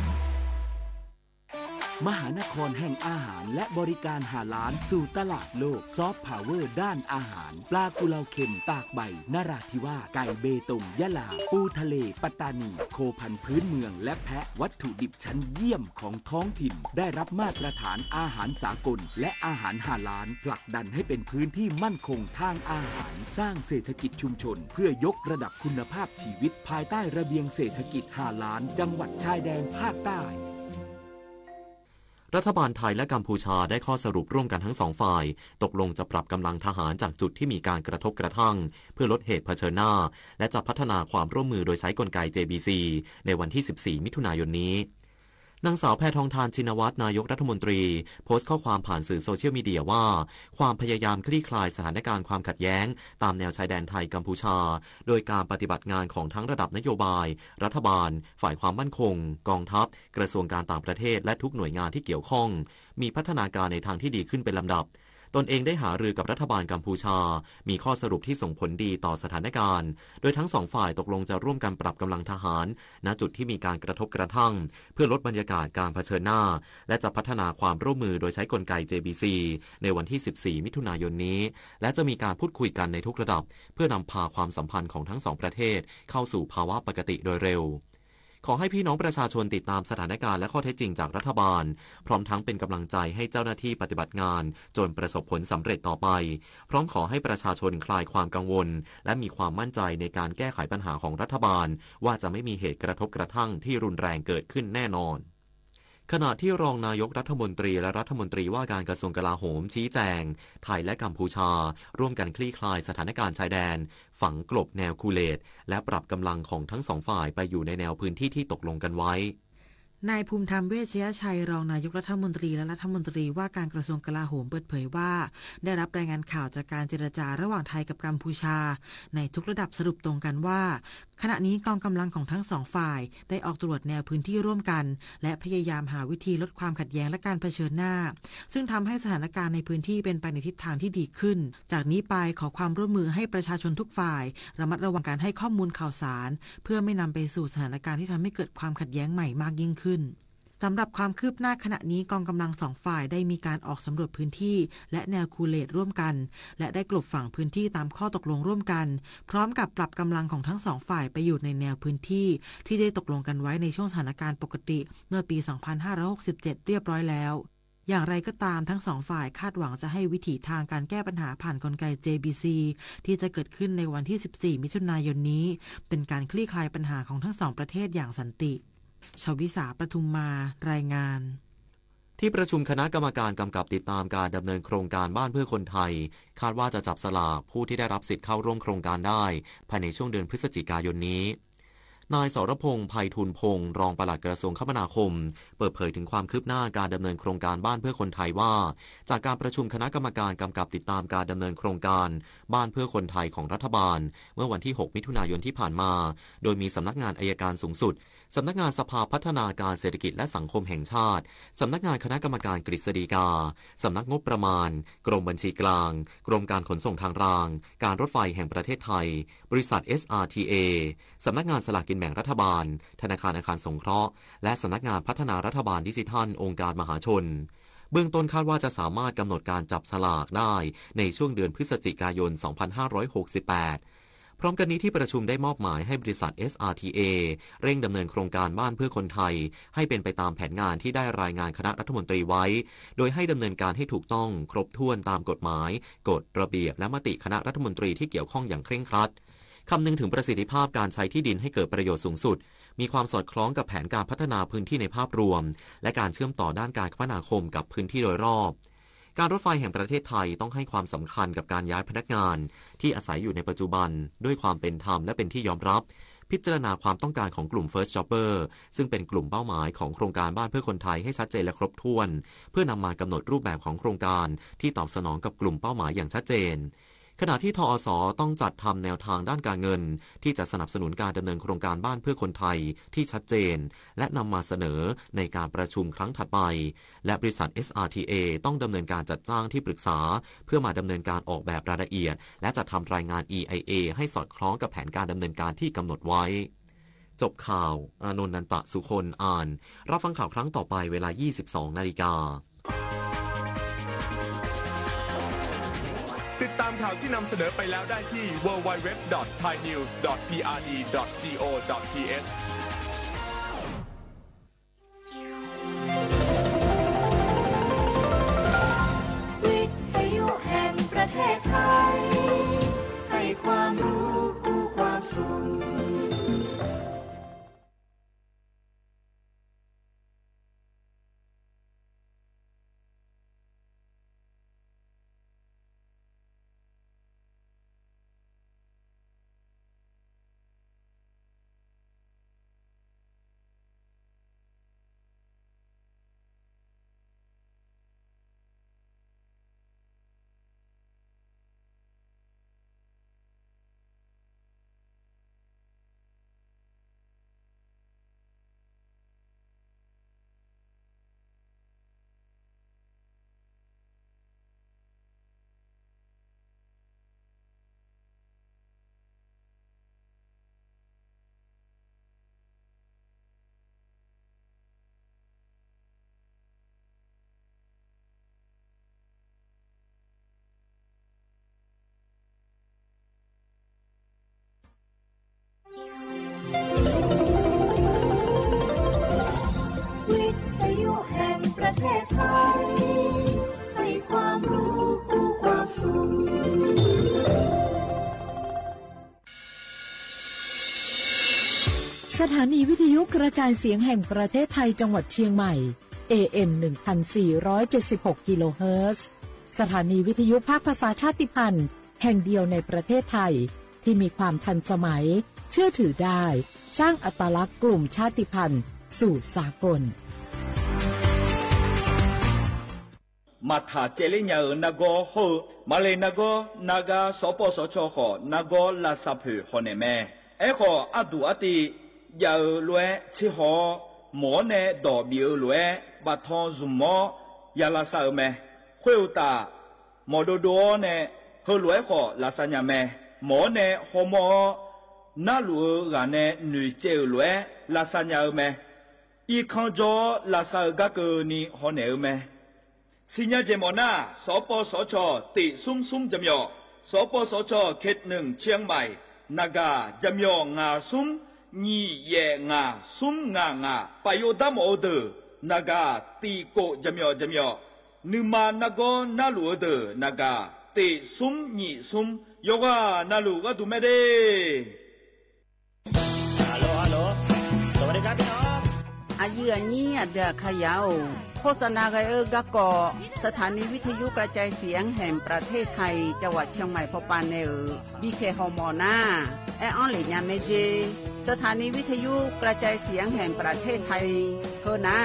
มหานครแห่งอาหารและบริการหาล้านสู่ตลาดโลกซอฟต์พาวเวอร์ด้านอาหารปลากุเลาเค็มตากใบนราธิวาสไก่เบตงยะลาปูทะเลปัตตานีโคพันธุ์พื้นเมืองและแพะวัตถุดิบชั้นเยี่ยมของท้องถิ่นได้รับมาตรฐานอาหารสากลและอาหารหาล้านผลักดันให้เป็นพื้นที่มั่นคงทางอาหารสร้างเศรษฐกิจชุมชนเพื่อยกระดับคุณภาพชีวิตภายใต้ระเบียงเศรษฐกิจหาล้านจังหวัดชายแดนภาคใต้รัฐบาลไทยและกัมพูชาได้ข้อสรุปร่วมกันทั้งสองฝ่ายตกลงจะปรับกำลังทหารจากจุดที่มีการกระทบกระทั่งเพื่อลดเหตุเผชิญหน้าและจะพัฒนาความร่วมมือโดยใช้กลไก JBC ในวันที่ 14 มิถุนายนนี้นางสาวแพทองธารชินวัตรนายกรัฐมนตรีโพสต์ข้อความผ่านสื่อโซเชียลมีเดียว่าความพยายามคลี่คลายสถานการณ์ความขัดแย้งตามแนวชายแดนไทยกัมพูชาโดยการปฏิบัติงานของทั้งระดับนโยบายรัฐบาลฝ่ายความมั่นคงกองทัพกระทรวงการต่างประเทศและทุกหน่วยงานที่เกี่ยวข้องมีพัฒนาการในทางที่ดีขึ้นเป็นลำดับตนเองได้หารือกับรัฐบาลกัมพูชามีข้อสรุปที่ส่งผลดีต่อสถานการณ์โดยทั้งสองฝ่ายตกลงจะร่วมกันปรับกำลังทหารณจุดที่มีการกระทบกระทั่งเพื่อลดบรรยากาศการเผชิญหน้าและจะพัฒนาความร่วมมือโดยใช้กลไก JBC ในวันที่ 14 มิถุนายนนี้และจะมีการพูดคุยกันในทุกระดับเพื่อนำพาความสัมพันธ์ของทั้งสองประเทศเข้าสู่ภาวะปกติโดยเร็วขอให้พี่น้องประชาชนติดตามสถานการณ์และข้อเท็จจริงจากรัฐบาลพร้อมทั้งเป็นกำลังใจให้เจ้าหน้าที่ปฏิบัติงานจนประสบผลสำเร็จต่อไปพร้อมขอให้ประชาชนคลายความกังวลและมีความมั่นใจในการแก้ไขปัญหาของรัฐบาลว่าจะไม่มีเหตุกระทบกระทั่งที่รุนแรงเกิดขึ้นแน่นอนขณะที่รองนายกรัฐมนตรีและรัฐมนตรีว่าการกระทรวงกลาโหมชี้แจงไทยและกัมพูชาร่วมกันคลี่คลายสถานการณ์ชายแดนฝังกลบแนวคูเลตและปรับกำลังของทั้งสองฝ่ายไปอยู่ในแนวพื้นที่ที่ตกลงกันไว้ นายภูมิธรรมเวชยชัยรองนายกรัฐมนตรีและรัฐมนตรีว่าการกระทรวงกลาโหมเปิดเผยว่าได้รับรายงานข่าวจากการเจรจาระหว่างไทยกับกัมพูชาในทุกระดับสรุปตรงกันว่าขณะนี้กองกำลังของทั้งสองฝ่ายได้ออกตรวจแนวพื้นที่ร่วมกันและพยายามหาวิธีลดความขัดแย้งและการเผชิญหน้าซึ่งทำให้สถานการณ์ในพื้นที่เป็นไปในทิศทางที่ดีขึ้นจากนี้ไปขอความร่วมมือให้ประชาชนทุกฝ่ายระมัดระวังการให้ข้อมูลข่าวสารเพื่อไม่นำไปสู่สถานการณ์ที่ทำให้เกิดความขัดแย้งใหม่มากยิ่งขึ้นสำหรับความคืบหน้าขณะนี้กองกำลังสองฝ่ายได้มีการออกสำรวจพื้นที่และแนวคูเลตร่วมกันและได้กลบฝังพื้นที่ตามข้อตกลงร่วมกันพร้อมกับปรับกำลังของทั้งสองฝ่ายไปอยู่ในแนวพื้นที่ที่ได้ตกลงกันไว้ในช่วงสถานการณ์ปกติเมื่อปี 2567 เรียบร้อยแล้วอย่างไรก็ตามทั้งสองฝ่ายคาดหวังจะให้วิถีทางการแก้ปัญหาผ่านกลไก JBC ที่จะเกิดขึ้นในวันที่ 14 มิถุนายนนี้เป็นการคลี่คลายปัญหาของทั้งสองประเทศอย่างสันติชวิสาประทุมมารายงานที่ประชุมคณะกรรมการกำกับติดตามการดำเนินโครงการบ้านเพื่อคนไทยคาดว่าจะจับสลากผู้ที่ได้รับสิทธิ์เข้าร่วมโครงการได้ภายในช่วงเดือนพฤศจิกายนนี้นายสรพงษ์ไพฑูรย์พงษ์รองปลัดกระทรวงคมนาคมเปิดเผยถึงความคืบหน้าการดำเนินโครงการบ้านเพื่อคนไทยว่าจากการประชุมคณะกรรมการกำกับติดตามการดำเนินโครงการบ้านเพื่อคนไทยของรัฐบาลเมื่อวันที่ 6 มิถุนายนที่ผ่านมาโดยมีสำนักงานอัยการสูงสุดสำนักงานสภาพัฒนาการเศรษฐกิจและสังคมแห่งชาติสำนักงานคณะกรรมการกฤษฎีกาสำนักงบประมาณกรมบัญชีกลางกรมการขนส่งทางรางการรถไฟแห่งประเทศไทยบริษัท SRTA สำนักงานสลากกินแบ่งรัฐบาลธนาคารอาคารสงเคราะห์และสำนักงานพัฒนารัฐบาลดิจิทัลองค์การมหาชนเบื้องต้นคาดว่าจะสามารถกำหนดการจับสลากได้ในช่วงเดือนพฤศจิกายน 2568 พร้อมกันนี้ที่ประชุมได้มอบหมายให้บริษัท SRTA เร่งดำเนินโครงการบ้านเพื่อคนไทยให้เป็นไปตามแผนงานที่ได้รายงานคณะรัฐมนตรีไว้โดยให้ดำเนินการให้ถูกต้องครบถ้วนตามกฎหมายกฎระเบียบและมติคณะรัฐมนตรีที่เกี่ยวข้องอย่างเคร่งครัดคำนึงถึงประสิทธิภาพการใช้ที่ดินให้เกิดประโยชน์สูงสุดมีความสอดคล้องกับแผนการพัฒนาพื้นที่ในภาพรวมและการเชื่อมต่อด้านการคมนาคมกับพื้นที่โดยรอบการรถไฟแห่งประเทศไทยต้องให้ความสำคัญกับการย้ายพนักงานที่อาศัยอยู่ในปัจจุบันด้วยความเป็นธรรมและเป็นที่ยอมรับพิจารณาความต้องการของกลุ่ม First Jobber ซึ่งเป็นกลุ่มเป้าหมายของโครงการบ้านเพื่อคนไทยให้ชัดเจนและครบถ้วนเพื่อนำมากำหนดรูปแบบของโครงการที่ตอบสนองกับกลุ่มเป้าหมายอย่างชัดเจนขณะที่ทอส.ต้องจัดทำแนวทางด้านการเงินที่จะสนับสนุนการดำเนินโครงการบ้านเพื่อคนไทยที่ชัดเจนและนำมาเสนอในการประชุมครั้งถัดไปและบริษัท SRTA ต้องดำเนินการจัดจ้างที่ปรึกษาเพื่อมาดำเนินการออกแบบรายละเอียดและจัดทำรายงาน EIA ให้สอดคล้องกับแผนการดำเนินการที่กำหนดไว้จบข่าวอานนท์ นันตะสุคนอ่านรับฟังข่าวครั้งต่อไปเวลา 22:00 น.ติดตามข่าวที่นำเสนอไปแล้วได้ที่ www.thainews.prd.go.th วิทยุแห่งประเทศไทยให้ความรู้กู้ความสุขวิทยุแห่งประเทศไทยให้ความรู้กู้ความสุขสถานีวิทยุกระจายเสียงแห่งประเทศไทยจังหวัดเชียงใหม่ AM 1476 กิโลเฮิรตซ์สถานีวิทยุภาคภาษาชาติพันธุ์แห่งเดียวในประเทศไทยที่มีความทันสมัยเชื่อถือได้สร้างอัตลักษณ์กลุ่มชาติพันธุ์ สู่สากลมาถาเจริญยนากโฮมาเลยนากนากาสปสชขอนากลาซาผือฮอนเมเอขออดูอติยาลวยชิฮอหมอเนดอบิลวยบาทอนซุมอยาลาซาเมคุยตามอดโดเนเฮลวยขอลาซาญาเมหมอเนฮอมนาลูกาเนนุเจลวยลาซาญาเมอีคังจอลาซากะเกนีฮอนเนเมสิญญาเจมอนาสปสชติซุมจำยอสปสชเขต1เชียงใหม่นากาจำยองาซุมညီရဲ့ငါซุมငါปะโยดามอเดนากาตีโกจำยอนึมานาโกนาลูเดนากาติซุมညီซุมโยกานาลูกะตุเมเดฮัลโหลสวัสดีครับพี่น้องอายุอันนี้เดือขยาวโฆษณาไกกะกอสถานีวิทยุกระจายเสียงแห่งประเทศไทยจังหวัดเชียงใหม่พอปานเนบีเคฮอมอนาแอออนหลีญาเมเจสถานีวิทยุกระจายเสียงแห่งประเทศไทยเฮนา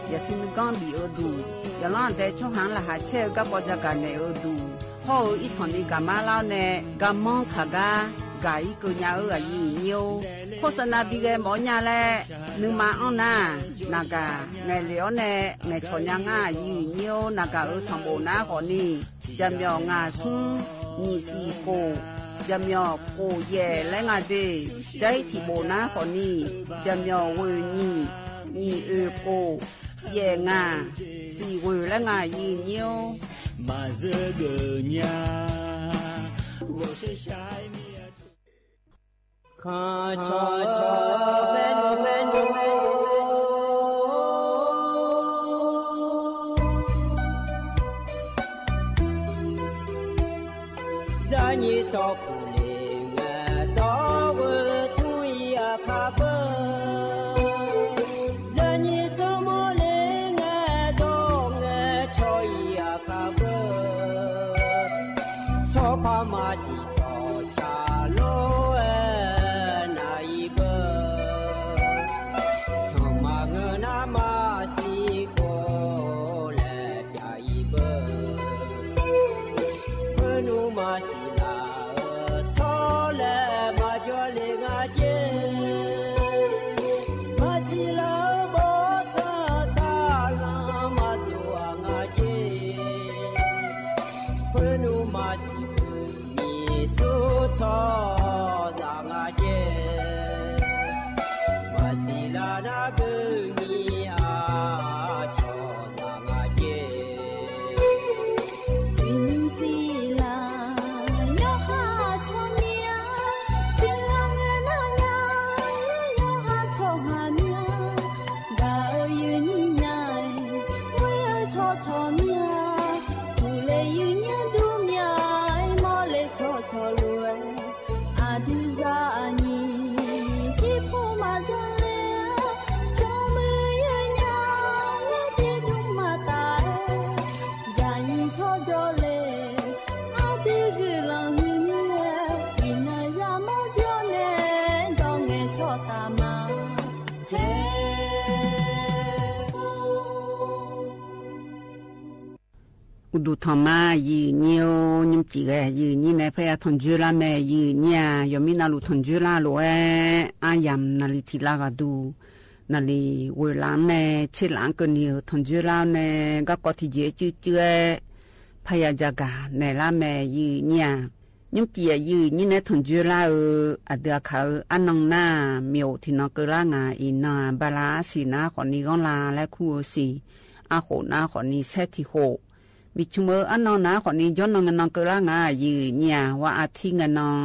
อย่าซิมกอนบีอดูอย่าล้อนแต่ช่วงหังละหาเชกะปอจักะเนอดูฮออีสอนนี่กะมาลาวเนกะมองขากากาอีกุญาอายุเนียวโฆษณาบีเกหมอญาแลนึมาออนนานากาในเหลียวเนในชนยังอายุเนียวนากาสัมโบนาขอนี่จำยองาซุงมีสีโกจำยอโกเย่และงาเดใจที่โบนาขอนี่จำยอเวนี่โกเย่งาสีเวและงายีเนียวมาเจอเกญา我是下面ขอชอเมนูza ni cho ku le nga do wo tu ya kha ba za ni cho mo le nga do nga cho ya kha ba cho pa ma si cho cha loอุดุธรรมายีเนียวนิมจีแกยีนี่ในพยาทนจุลาแม่ยีเนี่ยยมินาลุทนจุลาโลเออายามนาลิทิลากาดูนาลีเวลาแม่เชลังกันเนียวทนจุลาแม่ก็กอที่เจจื้อพยาจากาในละแม่ยีเนี่ยนิมจียีนี่ในทนจุลาอเดือเขาอันนองหน้าเมียวที่นอกกระงาอินาบาลาสีนาขอนี้ก็ลาและคู่สีอาโขนาขอนี้เซติโหบิชเมออันนองนาขอนี้ย้อนนองนองกระงายืเนี่ยว่าอาทิงนอง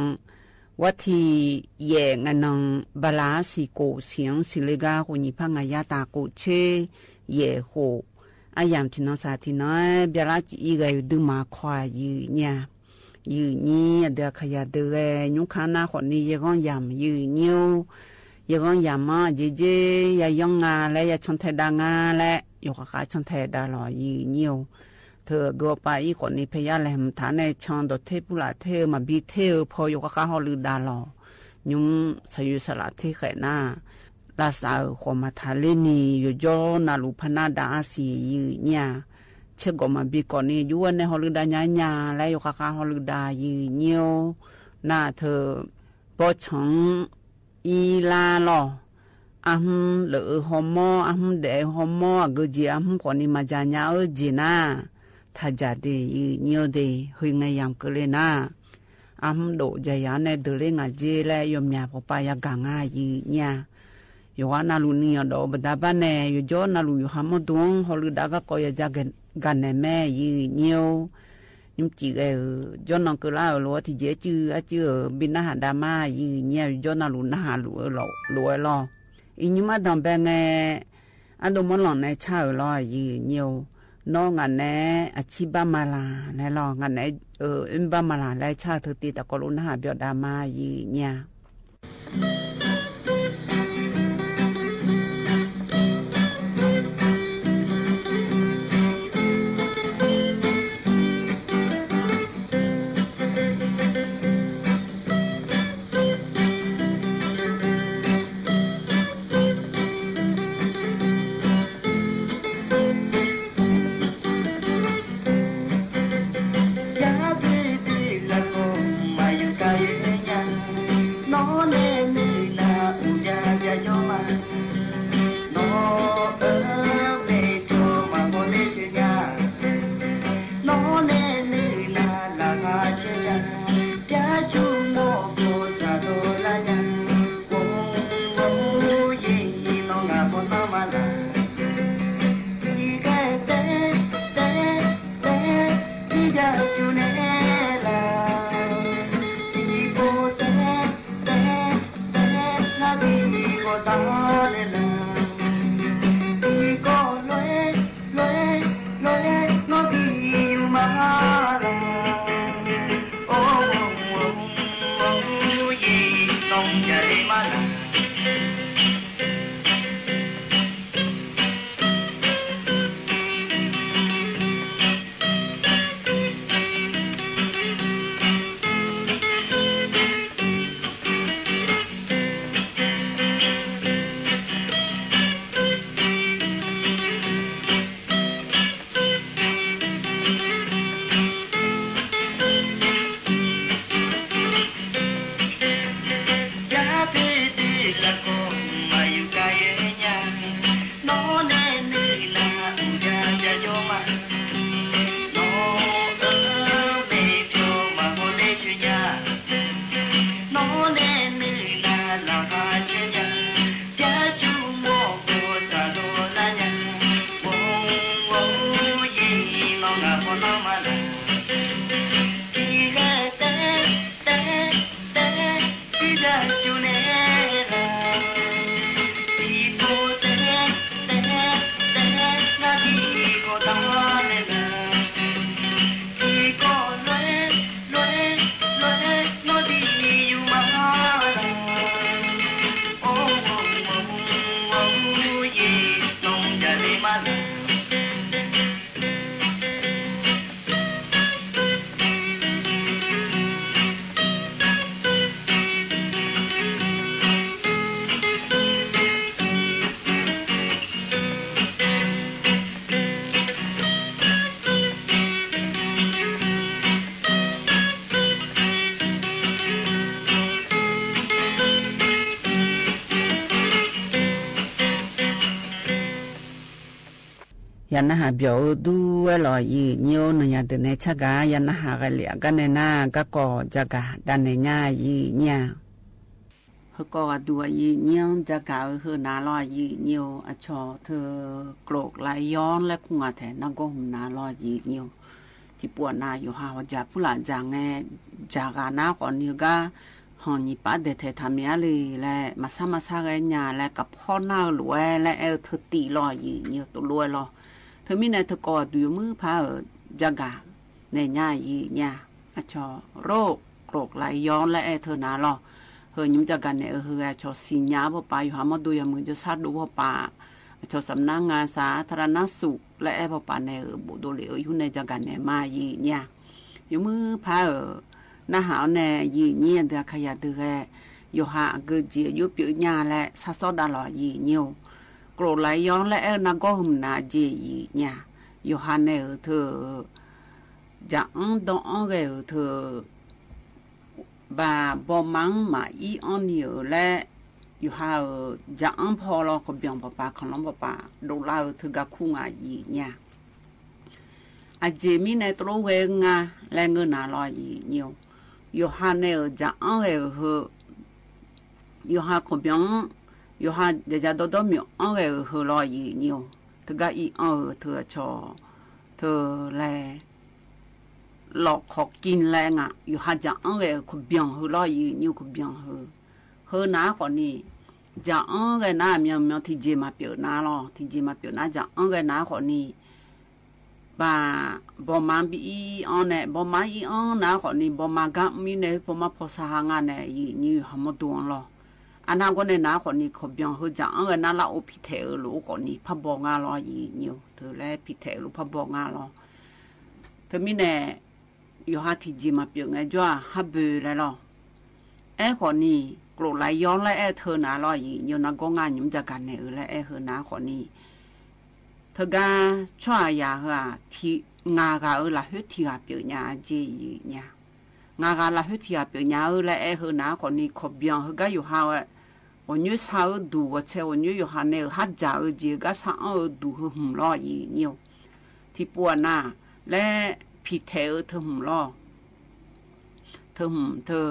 ว่าที่แย่งนองบาลาสิโกเสียงสิเลกาคนนี้พังยาตาโกเชแย่โหอายามที่น้องสาที่น้อยเบลาจีอีกอยู่ดูมาควายยืเนี่ยยืนี่เดือขยะเดือยุคานาขอนี้ยังก้อนยำยืนิ้วยังก้อนยำมาเจเจยายองงาและยาชนไทยดางาและอยู่กับการชนไทยดาหล่อยืนิ้วเธอกัวไปอีคนนี้พยาแหลมฐานในชอนดเทปุระเทมาบีเทพออยู่กับข้าฮอลือดาลอยุงสยุสละเทแขน่า ลาสาวขอมาทะเลนี่อยู่จอนาลูพนาดาสียืเนี่ยเชื่อก็มาบีก่อนนี่อยู่ในฮอลิดาญาญาและอยู่ข้างฮอลิดายืเนียวหน้าเธอปอชังอีลาลอเหลือฮอมอเดฮอมกจีก่อนนี่มาจาญาจีน่าถ้าจะได้ยืเนียวได้เฮงไงยามก็เลยนะโดใจยาในเดลงาเจและยมยาพปายากางายืเนี่ยอยู่ว่านาลูนี่ดอกบดาบ้านเนี่ยอยู่จอนาลูอยู่หามดวงฮอลิดาก็คอยจะกันในแม่ยืเนียวยิ่งจีจอนน้องก็ล่าลัวที่เจจือจือบินนาหาดามายืเนี่ยอยู่จอนาลูนาหาลัวลัวล้ออีนี่มาดำเป็นไงอันดูมันหล่อนในเช้าล้อยืเนียวน้องงานเนี่ยอาชีพบ้ามาลาในล้องานเนี่ยบ้ามาลาและชาติตีตะกรุณหาเบียดามายืเนี่ยยันนาหาเบียวดูเวลายีเนียวหนึ่งยันเดินในชักกายันนาหากันเหลียกันในหน้าก็ก่อจักกาดันในง่ายยีเนี่ยเขาก็ดูยีเนียวจักกาคือนาลอยยีเนียวอชอเธอโกรกไหลย้อนและคุงอาแทนนักก็หุ่นนาลอยยีเนียวที่ปวดนาอยู่หาวจากผู้หลานจางไงจากการน้าก่อนนี้ก็หอนี่ป้าเด็ดเธอทำยาเลยและมาซาไงญาและกับพ่อหน้าหลวยและเธอตีลอยยีเนียวตัวรวยรอเธอมีในเธอกอดอยู่มือพาจักาในง่ายยีเนี่ยอชอโรคโกรกไหลย้อนและเธอนาลอเฮยยุ่งจักกันเนี่ยเฮยชอสิญญาพ่อปาอยู่หามาดูยามือจะซัดดูพ่อปาชอสำนักงานสาธารณสุขและพ่อปาในบุตรเหลวอยู่ในจักกันเนี่ยมายีเนี่ยอยู่มือพาหน้าหาวเนี่ยยีเนี่ยเดือขยะเดือ อยู่หาเกจีอยู่เปียญาและซาซอดาลอยีเนียวโกรไหลย้อนและนักก็หุ่มนาเจยีเนี่ยอยู่หาในเธอจะดองเกเธอบาบอมังมาอีอันนี้และอยู่หาจะพอเราก็เบียงปะขนมปะดูลาเธอกะคู่งายีเนี่ยอาเจมีในตัวเวงาและเงินนาลอยีเนียวอยู่หาในจะเกเธออยู่หาก็เบียงอยู่หาจะโดดมีอังเกเธอลอยีเนียวเธอกะอีอังเธอชอเธอแลหลอกขอกินแรงอ่ะอยู่หาจะอังเกก็เบียงเธอลอยีเนียวก็เบียงเธอหน้าคนนี้จะอังเกหน้ามีที่เจมาเปียหน้าลอที่เจมาเปียหน้าจะอังเกหน้าคนนี้บาบอมาบีอันเนี่ยบอมาอีอันหน้าคนนี้บอมากะมีเนี่ยบอมาพอสหางานเนี่ยยีนี่หามตัวลออันนั้นก็เนี่ยหน้าคนนี้เขาเบียงเธอจะอังเกหน้าละอุพิเทอลูคนนี้พับบอกงาลอยีนี่เธอแลพิเทอลูพับบอกงาลอเธอมีเนี่ยอยู่หาที่เจมาเปียไงจ้าฮับเบอเลยลอคนนี้โกรธไหลย้อนและเธอหนาลอยอยู่นักก็งานยุ่งจากกันเนี่ยและเธอหนาคนนี้เธอก็ช่วยยาที่งากาละหุที่อาเปียญาจีเนี่ยงากาละหุที่อาเปียญาและเธอหนาคนนี้ขบเบียงเธอก็อยู่หาวันนี้สาวดูว่าเช้าวันนี้อยู่หาเนี่ยฮัดจ่าจีก็สาวดูหุ่มลอยเนี่ยที่ปวดหน้าและพิเทอเธอหุ่มลอเธอหุ่มเธอ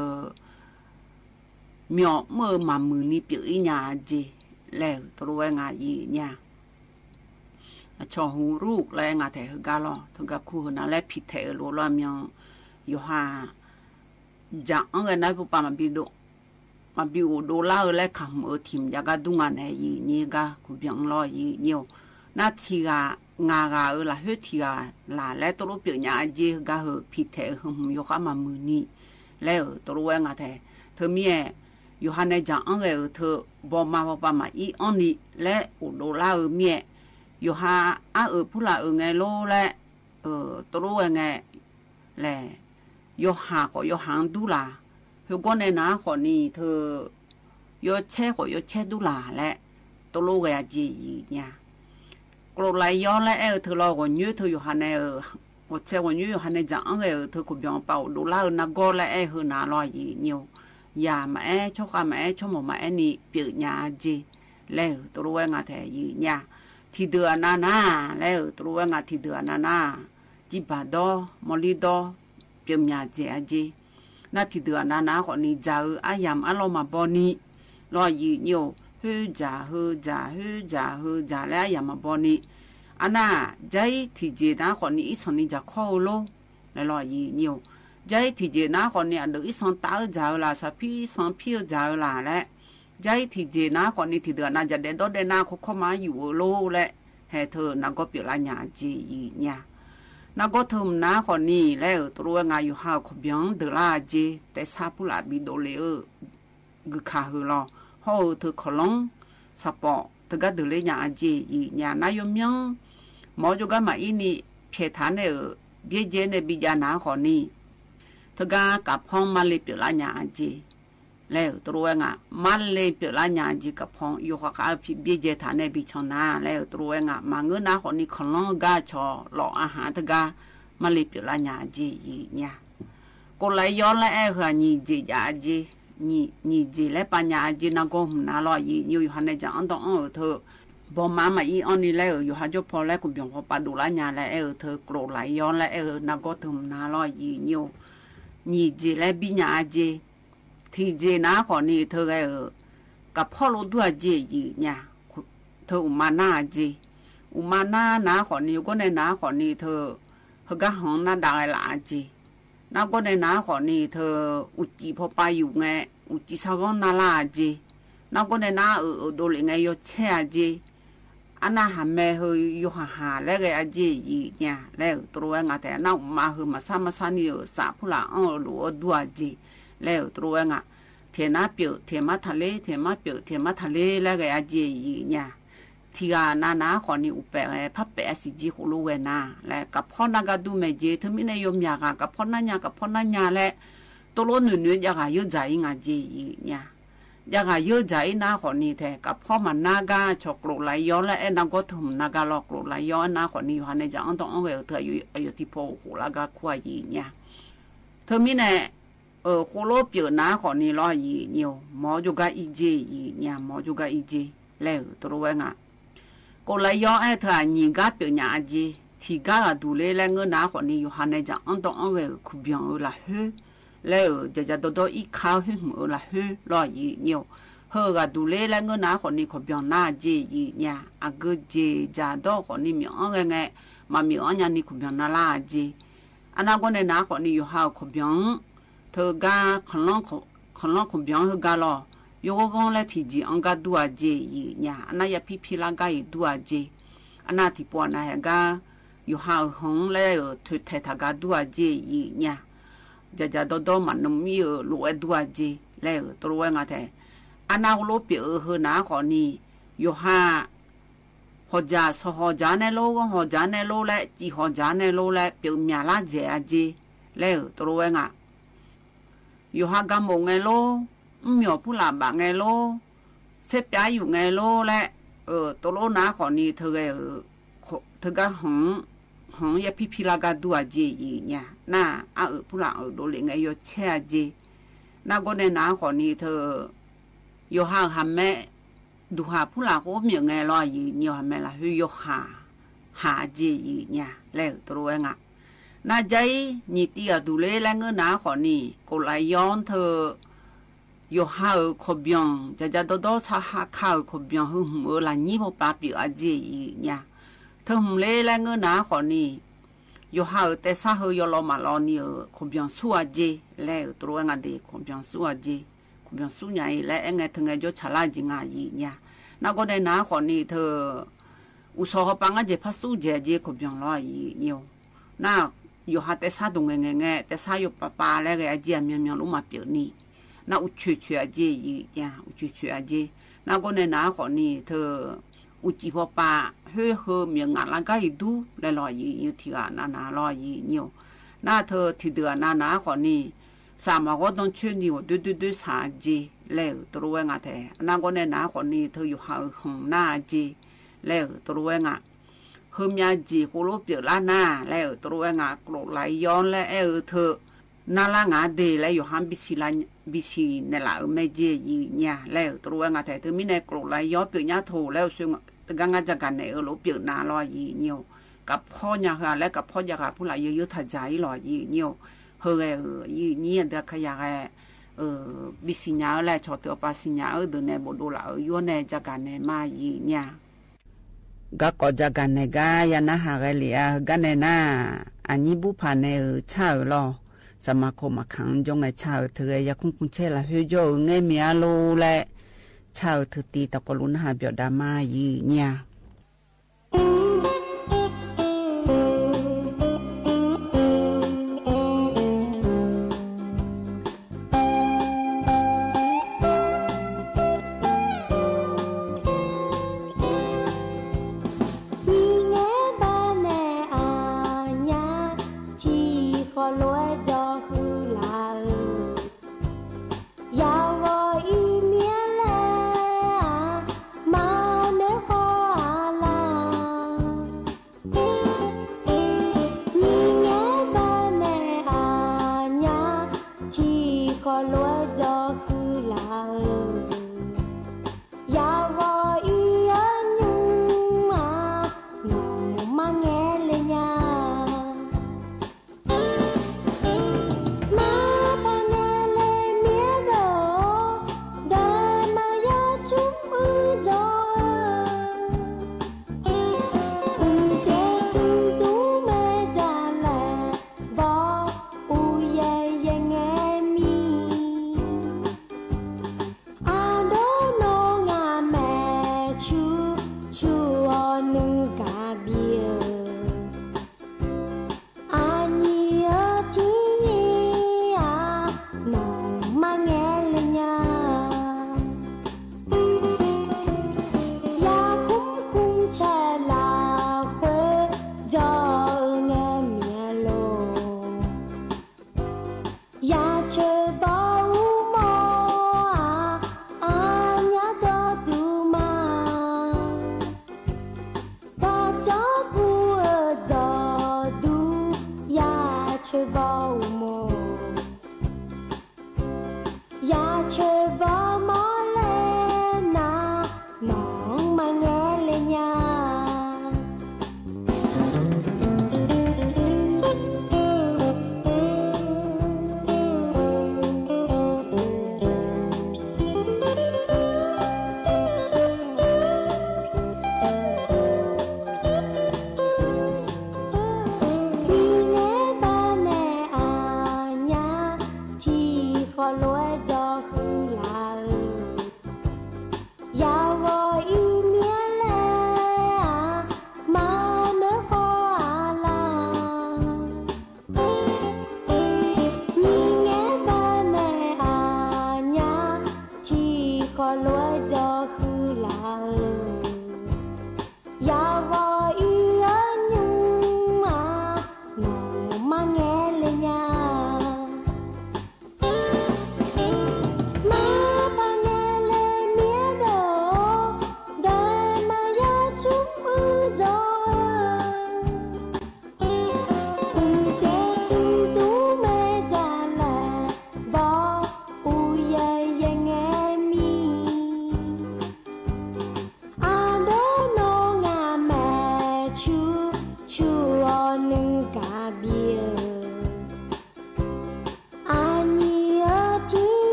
มีเมื่อมามือนี้เปียอีญาจีแล้วตัวงายีเนี่ยชอหูลูกแล้วงาแต่กาลอถึงกับคู่นั่นแหละผิดเถอะรู้ละมีอยู่หาจะอังเงินนั้นปุ๊บมาบิวดูล่าแล้วขำทีมยากาดุงานเนี่ยยีนี่ก็กูเบียงรอยีเนี่ยนาทีกางากาละเฮทีกาลาแล้วตัวเปียญาจีก็เหอผิดเถอะหอยู่ข้ามามือนี้แล้วตัวงาแต่เธอมีอยู่หันในจังอังเกเธอบอมามาอีอันนี้และอุดลาเมียอยู่หาผู้ละไงโลและตัวไงแหละอยู่หาก็อยู่หางดูละคือก็ในน้าคนนี้เธออยู่แช่ก็อยู่แช่ดูละและตัวไงจีเนี่ยกลัวไหลย้อนและเธอเราก็ยืดเธออยู่หันในว่าเช้าวันยืดอยู่หันในจังอังเกเธอก็เบียงเป่าดูละนักก็และเฮนาลอยเนี่วยามาชกมาชมมานี่เปียญาจีแล้วตัวงาแทยีเนี่ยที่เดือนนาแล้วตัวงาที่เดือนนาจิบาดอมอลิดอเปียญาจีนาที่เดือนนาคนนี้จ่าอายามอารมณ์มาบอนี่รอยีเนี่ยฮือจ่าแล้วอายามมาบอนี่อันน่ะใจที่เจนาคนนี้สนิจะเข้าโลแล้วรอยีเนี่ยใจที่เจนาคนนี้ดูอีสันตาจ่าละสับสันพี่จ่าละและใจที่เจนาคนนี้ที่เดือนน่าจะเดินโดดนาเขามาอยู่โลและให้เธอนักก็เปลี่ยนญาจีเนี่ยนักก็ทำนาคนนี้แล้วตัวงานอยู่หาขบยังเดลาจีแต่ซาปุลาบิโดเลกุขาหือรอเขาเธอขลงสปอเธอก็เดลญาจีเนี่ยนายมยังหมอจุกมาอินี่เพทานเนี่ยเบี้ยเจนเนี่ยบิจานาคนนี้เธอก็กับห้องมาเลยเปลี่ยนญาจีแล้วตัวงามาเลยเปลี่ยนญาจีกับห้องอยู่ข้างเบี้ยเจทานเนี่ยบิชนาแล้วตัวงามาเงินนาคนนี้ขลงกาชอหล่ออาหารเธอก็มาเลยเปลี่ยนญาจีเนี่ยก็เลยย้อนแล้วเหรอนี่จีญาจีนี่จีแล้วปัญญาจีนักก็น่าลอยอยู่หันในจังอันต้องเธอบอมาอีอันนี้แล้วอยู่หาจพอแล้วคุณเบียงพอปาดูละญาแล้วเธอโกรธไหลย้อนแล้วนักก็ทำน่าลอยอยู่นี่จีและบิญญาจีที่จีน่าคนนี้เธอกับพ่อรู้ด้วยจีเนี่ยเธออุมานาจีอุมานาคนนี้ก็ในนาคนนี้เธอก็ห้องน่าได้ละจีนักก็ในนาคนนี้เธออุจิพอไปอยู่ไงอุจิสาวนาลาจีนักก็ในนาโดนไงยเช่จีอันนั้นหาแม่เฮยอยู่หาแล้วก็จีเนี่ยแล้วตัวงาแต่น่ามาเฮมาซานี่สาพุละหลัวดัวจีแล้วตัวงาเทียนาเปียวเทียมาทะเลเทียมาเปียวเทียมาทะเลแล้วก็จีเนี่ยที่นาคนนี้อุปเพับเปสิจีหูลูเวนาแล้วกับพ่อนากาดูเมจีถึงมีนายมยากกับพ่อนั่นยาและตัวล้นหนุ่ยยากยืดใจงาจีเนี่ย ยังหาเยอะใจนะขอนี้แท้กับพ่อมันนากาชกโลไหลย้อนและนางก็ถึงนากาหลอกโลไหลย้อนนะขอนี้หันในจังต้องเอาเธออยู่ที่โพหูแล้วก็ควายเนี่ยเธอมีแน่โคโลเปียนะขอนี้รอยีเนียวหมอจูกาอีเจยีเนี่ยหมอจูกาอีเจแล้วตัวเวงอ่ะก็ไหลย้อนเธอหญิงกาเปียเนี่ยเจที่กาดูเลยแล้วเงินนะขอนี้อยู่หันในจังต้องเอาคุบยังละเฮแล้วจะตัวอีกข้าวให้มือละเฮรอยีเนียวเฮก็ดูเลยแล้วเงินนะคนนี้ขบยองหน้าเจยีเนี่ยอากูเจจ่าดอกคนนี้มีอันไงมามีอันยันนี่ขบยองหน้าลาเจอันนั้นคนนี้นะคนนี้อยู่หาขบยองเธอก็คนล้องขบยองเฮก็รอยกกงแล้วที่จีอันก็ดูอาเจยีเนี่ยอันนั้นอย่าพี่ละก็อีดูอาเจอันนั้นที่ปวดนะเฮก็อยู่หาหงแล้วถือเทถก็ดูอาเจยีเนี่ยจะโดมันมีลูกดูอาเจแล้วตัวเองอ่ะอันนั้นโลเปียนะขอนี้อยู่ห้าหัวจ่าสหัวจ่าในโลก็หัวจ่าในโลและจีหัวจ่าในโลและเปียมีอะไรเจ้าเจแล้วตัวเองอ่ะอยู่ห้ากำมงไงโลมีผู้หลับบางไงโลเสพยาอยู่ไงโลและตัวโลนะขอนี้เธอก็หงอย่าพี่ละก็ดูอาเจอีเนี่ยน่าผู้หลับโดนเลยไงอยู่แช่เจน่าก็ในนะขอนี้เธออยู่ห่างหาแม่ดูหาผู้หลักก็มีไงรอยีเนี่ยหาแม่ละอยู่หาเจยีเนี่ยแล้วตัวเองอ่ะน่าใจนี่ตีดูเลยแล้วเงินนะขอนี่ก็ไหลย้อนเธออยู่หาขบยองจะโดชาหาข้าวขบยองหึมละนี่พอปลาปีอาเจยีเนี่ยเธอหึมเลยแล้วเงินนะขอนี่อยู่หาแต่ซาเฮยอลมาลอนี่ขบยองสู้อาเจแล้วตัวเองอ่ะเด็กขบยองสู้อาเจคุณยังสู้ใหญ่และเองถึงไงจะฉลาดจริงอ่ะยี่เนี่ยนักก็ได้นะคนนี้เธออุตสาหปังจะพัสู้เจเจคุณยังรอยี่เนี่ยน่าอยู่หาแต่ซาตรงไงแต่ซาอยู่ป้าแล้วไอ้เจียมีรู้มาเปลี่ยนนี่น่าอุจฉาเจยี่เนี่ยอุจฉาเจนักก็ได้นะคนนี้เธออุจิพป้าเฮ้มีงานละก็อีดูแล้วรอยี่อยู่ที่อ่ะน่ารอยี่เนี่ยน่าเธอที่เดือนน่าคนนี้สามก็ต้องช่วยนี่ว่าดูสาจีแล้วตัวเองอ่ะแต่นั่นก็เนี่ยนะคนนี้เธออยู่หาของหน้าจีแล้วตัวเองอ่ะเฮิมยาจีกูรู้เปลี่ยนละหน้าแล้วตัวเองอ่ะกรดไหลย้อนแล้วเธอน่าละงาเดแล้วอยู่หันบิชีเนี่ยละไม่เจียีเนี่ยแล้วตัวเองอ่ะแต่เธอมีในกรดไหลย้อนเปลี่ยนยาโถแล้วซึ่งกังจะกันเนี่ยรู้เปลี่ยนนาลอยยีเนี่ยกับพ่อยาค่ะและกับพ่อยาค่ะผู้หลายเยอะๆถัดใจลอยยีเนี่ยเฮ้ยนี่เด็กขยะบิสิญญาแหละชอบตัวปัสิญญาเดินในบดูละย้อนในจากการในมายีเนี่ยก็จากการในกายนะหาเกลียกันในหน้าอันนี้บุพานในชาวลอสมาคมขังจงไอชาวเธออยากคุ้นเชละเฮโยเงยเมียโลและชาวเธอตีตะกลุนหาเบียดามายีเนี่ย要我一面来，马内花。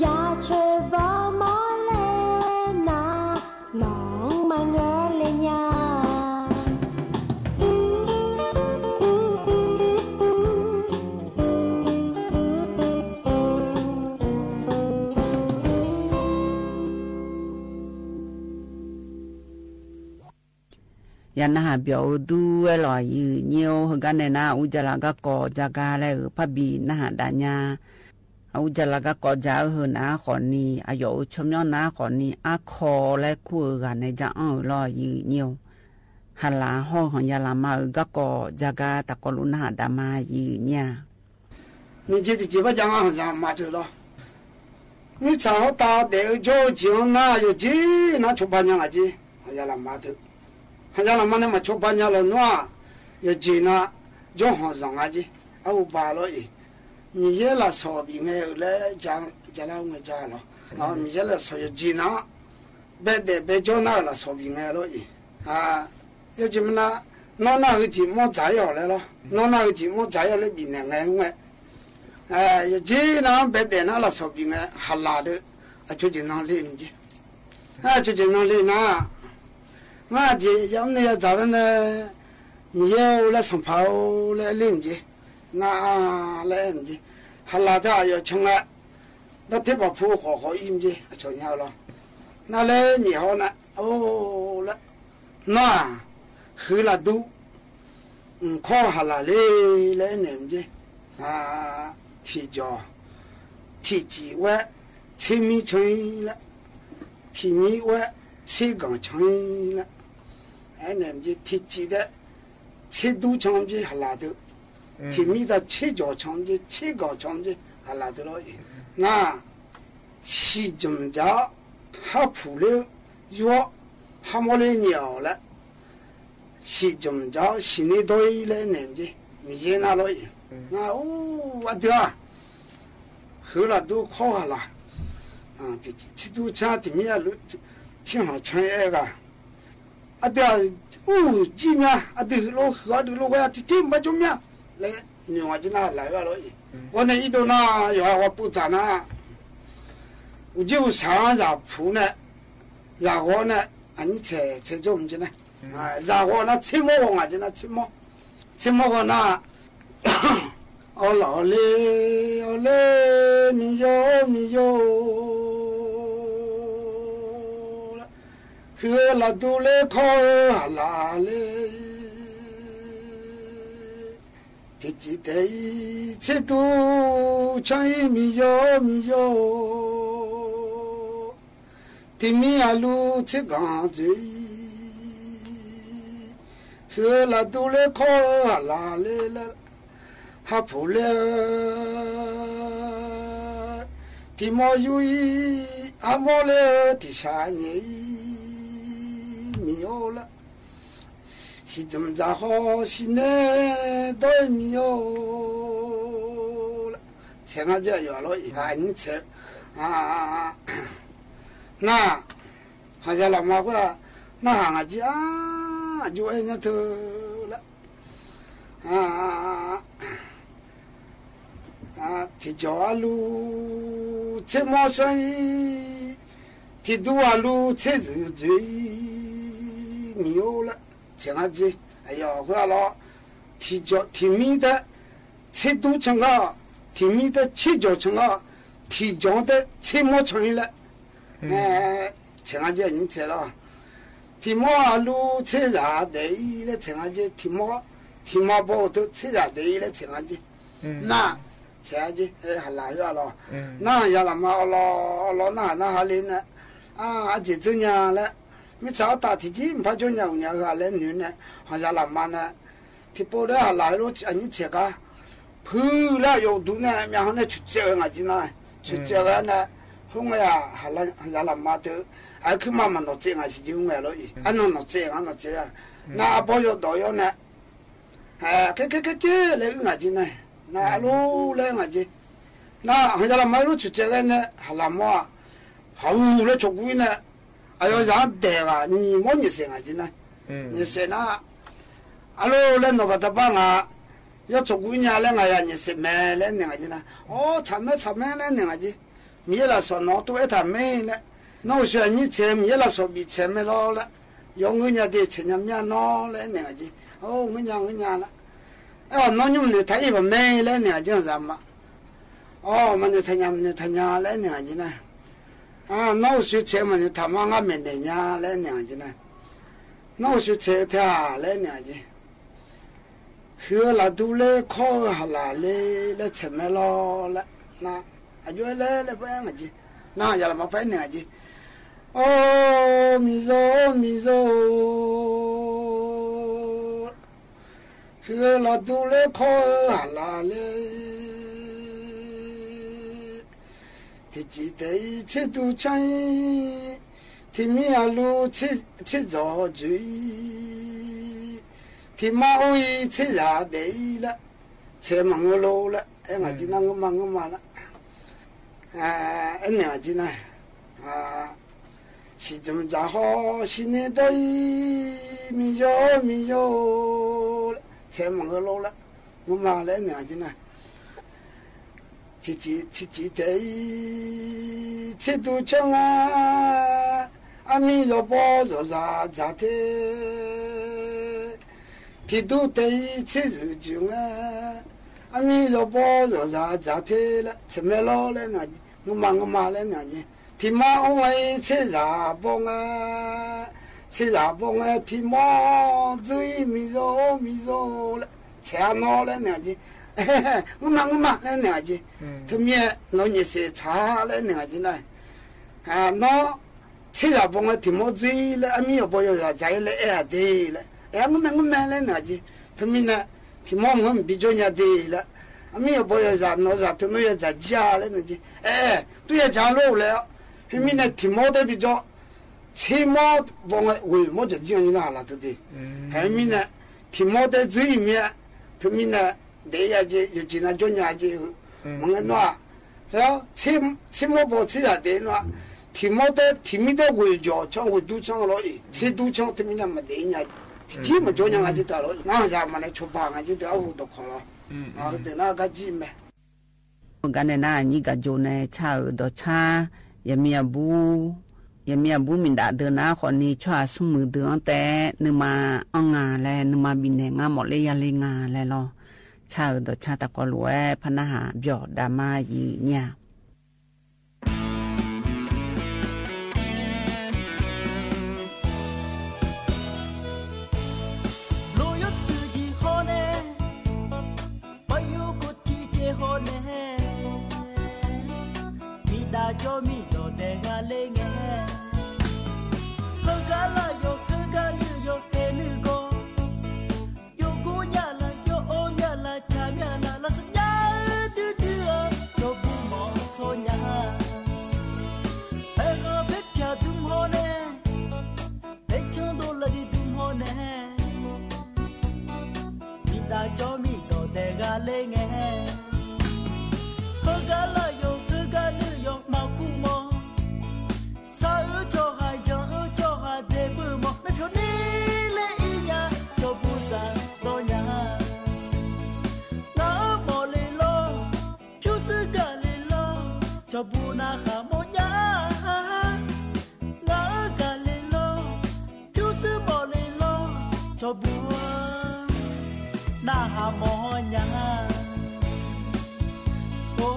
呀切巴马勒那啷嘛个勒呀。ยันหาเบียวดูอร่อยยืเนียวกันในนาอุจจาระก็กอจากาและพับบีนะหาดาญาอุจจาระก็กอจากนาขอนีอายุชมย้อนนาขอนีอาคอและคู่กันในจะอ้อรอยยืเนียวฮัลลาห้องของยาลามาก็กอจากาตะกลุนหาดามายืเนี่ย你这的几把讲好像马走了，你找到的就进那有几那出半年了几，好像那马头。好像那么那么出半年了，那有几呢？就好上啊去，啊我扒了伊，你也来烧饼哎，来讲了我家了，啊你也来烧有几呢？别叫那了烧饼哎了伊，啊有几么呢？那个几么摘要来了，那个几么摘要来饼哎我，哎有几呢？别的那了烧饼哎，还拉的，啊就经常领去，啊就经常领那。我这要那早上呢，你要来上跑来领去，那来领去，还拉到要穷了，那天把铺好饮去，就尿了。那来你好呢？哦了，那喝了都，靠下来来领去，啊，提脚，提几碗，吃米春了，提米碗，吃缸春了。哎，那么就提鸡的，吃肚肠子还拉头，提米的吃脚肠子，吃高肠子还拉头了。那吃中家还铺了药，还没来鸟了，吃中家心里多一来那么的，米拿了。那哦，我的啊，后来都考下了，这吃肚肠提米啊，挺好吃那个。啊对啊，哦，几面啊对，老喝的老外这没中面来，你话就那来了了，我那一到那要我不咋那，我就上下铺呢，然后呢，啊你才中去呢，啊，然后那吃么我就那吃么个那，哦老嘞，米哟。喝了都来靠拉嘞，提起的一切都唱一米哟，提米啊路吃刚嘴，喝了都来靠拉嘞了，还不了，提莫有一还莫了第三年。米有了，是怎么着好？是呢，都米有了。前个就有了，啊，你吃啊，那好像老妈个，那行子啊，就按那头了，提脚啊路，吃毛生意，提肚啊路，吃日嘴。米有了，前个子，哎呀，快了，提米的吃肚成个，提米的吃脚成个，提脚的吃毛成了，前个子你吃了，提毛路吃啥的了，前个子提毛包都吃啥的了，前个子，那前个子还来着了，那要了嘛了那还来呢，啊，这这样了。没找到提起，不就鸟个来女呢？好像老妈呢，提包的还来了，你这个，破了有毒呢，然后呢出这个进来，出这个呢，后面呀还来好像老妈都，还去慢慢弄这个是用来了，弄这个，那包有多有呢？哎，来个进来，那路来个进，那好像老妈路出这个呢，还老妈，好了出轨呢。哎呦，让得啊！你莫你生啊，进来，你生啊！阿罗来那个大班啊，要做姑娘来呀，你生咩来那个进来？哦，查咩来那个进？ มีละสอนตัวทำไม่ละน้องชวนนี่เชมีละสอบีเชไม่รอละยองเงินยาเดชยามยาน้อเลยเนี่ยจีโอ้เงินยาละน้องยุ่งเนี่ยไทยแบบไม่เลยเนี่ยจีจำมามันเนี่ยทยาเลยเนี่ยจีนะน้องชวนเชมันเนี่ยทำงานไม่ได้ยาเลยเนี่ยจีนะน้องชวนเชเท่าเลยเนี่ยจีคือเราดูเลยข้อหลาเลยเชไม่รอละนะอายุเลยไปงั้นจีน่าอย่าละมาไปเนี่ยจีโอ้มิโซคือเราดูเลยข้อหลาเลยที่จีเตยที่ดูใจที่มีอาลูที่รอจุยที่มาอุ้ยที่ยาเดยละเชื่อมังโลละงั้นจีนั่งมังมาละเนี่ยจีนะ是怎么着好？是那对米哟，才忙个老了，我妈来娘子呢，去对，去都讲米肉包肉咋的，去都对去日讲米肉包肉咋的了，才没老了娘子，我妈来娘子。ที่มาเอาไว้เชื่อราบงที่มาจุยมิโซละเชื่อนอเลยเนี่ยจีงุมาเลยเนี่ยจีที่มีน้องเนี่ยเสียชาเลยเนี่ยจีนะน้องเชื่อราบงที่มาจุยเลยมีอะไรอยู่ใจเลยดีเลยงุมาเลยเนี่ยจีที่มีเนี่ยที่มาเงินบิจญาดีเลยมีอะไรอยู่น้องจะที่น้องจะจ้าเลยเนี่ยจีตัวจะจ้ารู้แล้วพี่มีเนี่ยที่มอได้ไปจ่อเชื่อมอบอกว่าเว้ยมอจะจีนน่าละตัวดีพี่มีเนี่ยที่มอได้จุยมีที่มีเนี่ยเดียจีอยู่จีน่าจนยาจีมึงเห็นว่าแล้วเชื่อมอบอกเชื่อเดียว่าที่มอได้ที่มีได้เว้ยจ่อช่างเว้ยดูช่างเลยเชื่อดูช่างที่มีเนี่ยมาเดียที่มันจนยังไงจีตลอดน่าจะมันเนี่ยชุบางไงจีตัวเอาตัวคนละเดี๋ยวน่าก็จีนไหมกันเนี่ยนะนี่ก็โจเนี่ยชาดอชายามีบูมินดาเดินนะคนนี้ช่วยสมือเดือนแต่นึกมาอ่างาแลนึกมาบินเนี่ยงาหมดเลยยาเลยงาแลรอชาดอชาตะกอลวยพนาหาเบียดามายีเนี่ยจอมีโดเดงาเลงก็กาลาโยก็กาลือโยเอลือโกโยกูญาลาโยโอญาลาชามญาลาลาสัญญาตื้อโจบุมอโซญาเอก็เพ็ดยาตุมโหเนเอชงโดลาดิตุมโหเนมีตาจอมีโดเดงาเลงก็กาลาโยมาคูมอสาวจอหายองจอหาเดบุมอไม่เพียวนี้เลยอีญาจอบูซาโตญาน้าโมเลโลพิวซึกะเลโลจอบูนาหาโมญาน้ากะเลโลพิวซึโมเลโลจอบูนาหาโมญาโอ้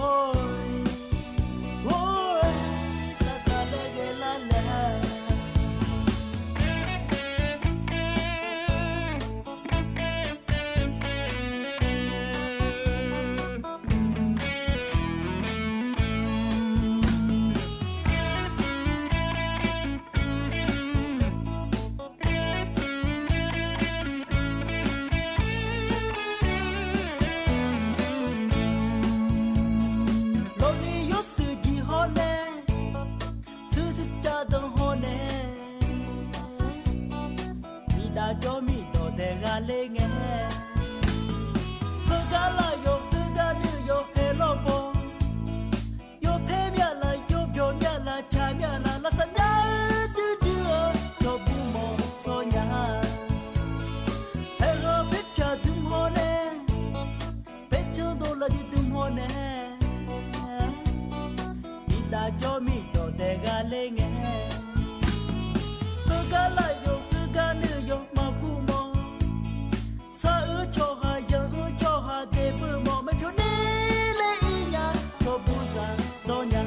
จอมีโตแต่กาเลงก็กาลายโยก็กาเนื้อยมากูมอซาชอหายชอหาเดบมอไม่พิวเนเลอีญาชอบูซาโตญา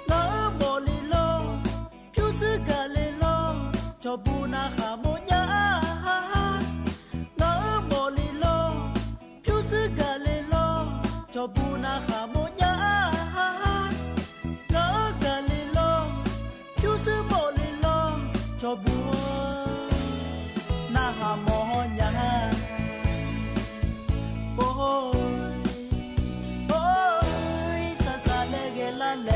นาโมลิโลพิวซึกาเลโลชอบูนาคาโมญานาโมลิโลพิวซึกาเลโลชอบูนาคาโมญานา cho bùa na hà mò nhà ôi ôi xa xa lê ghê la lê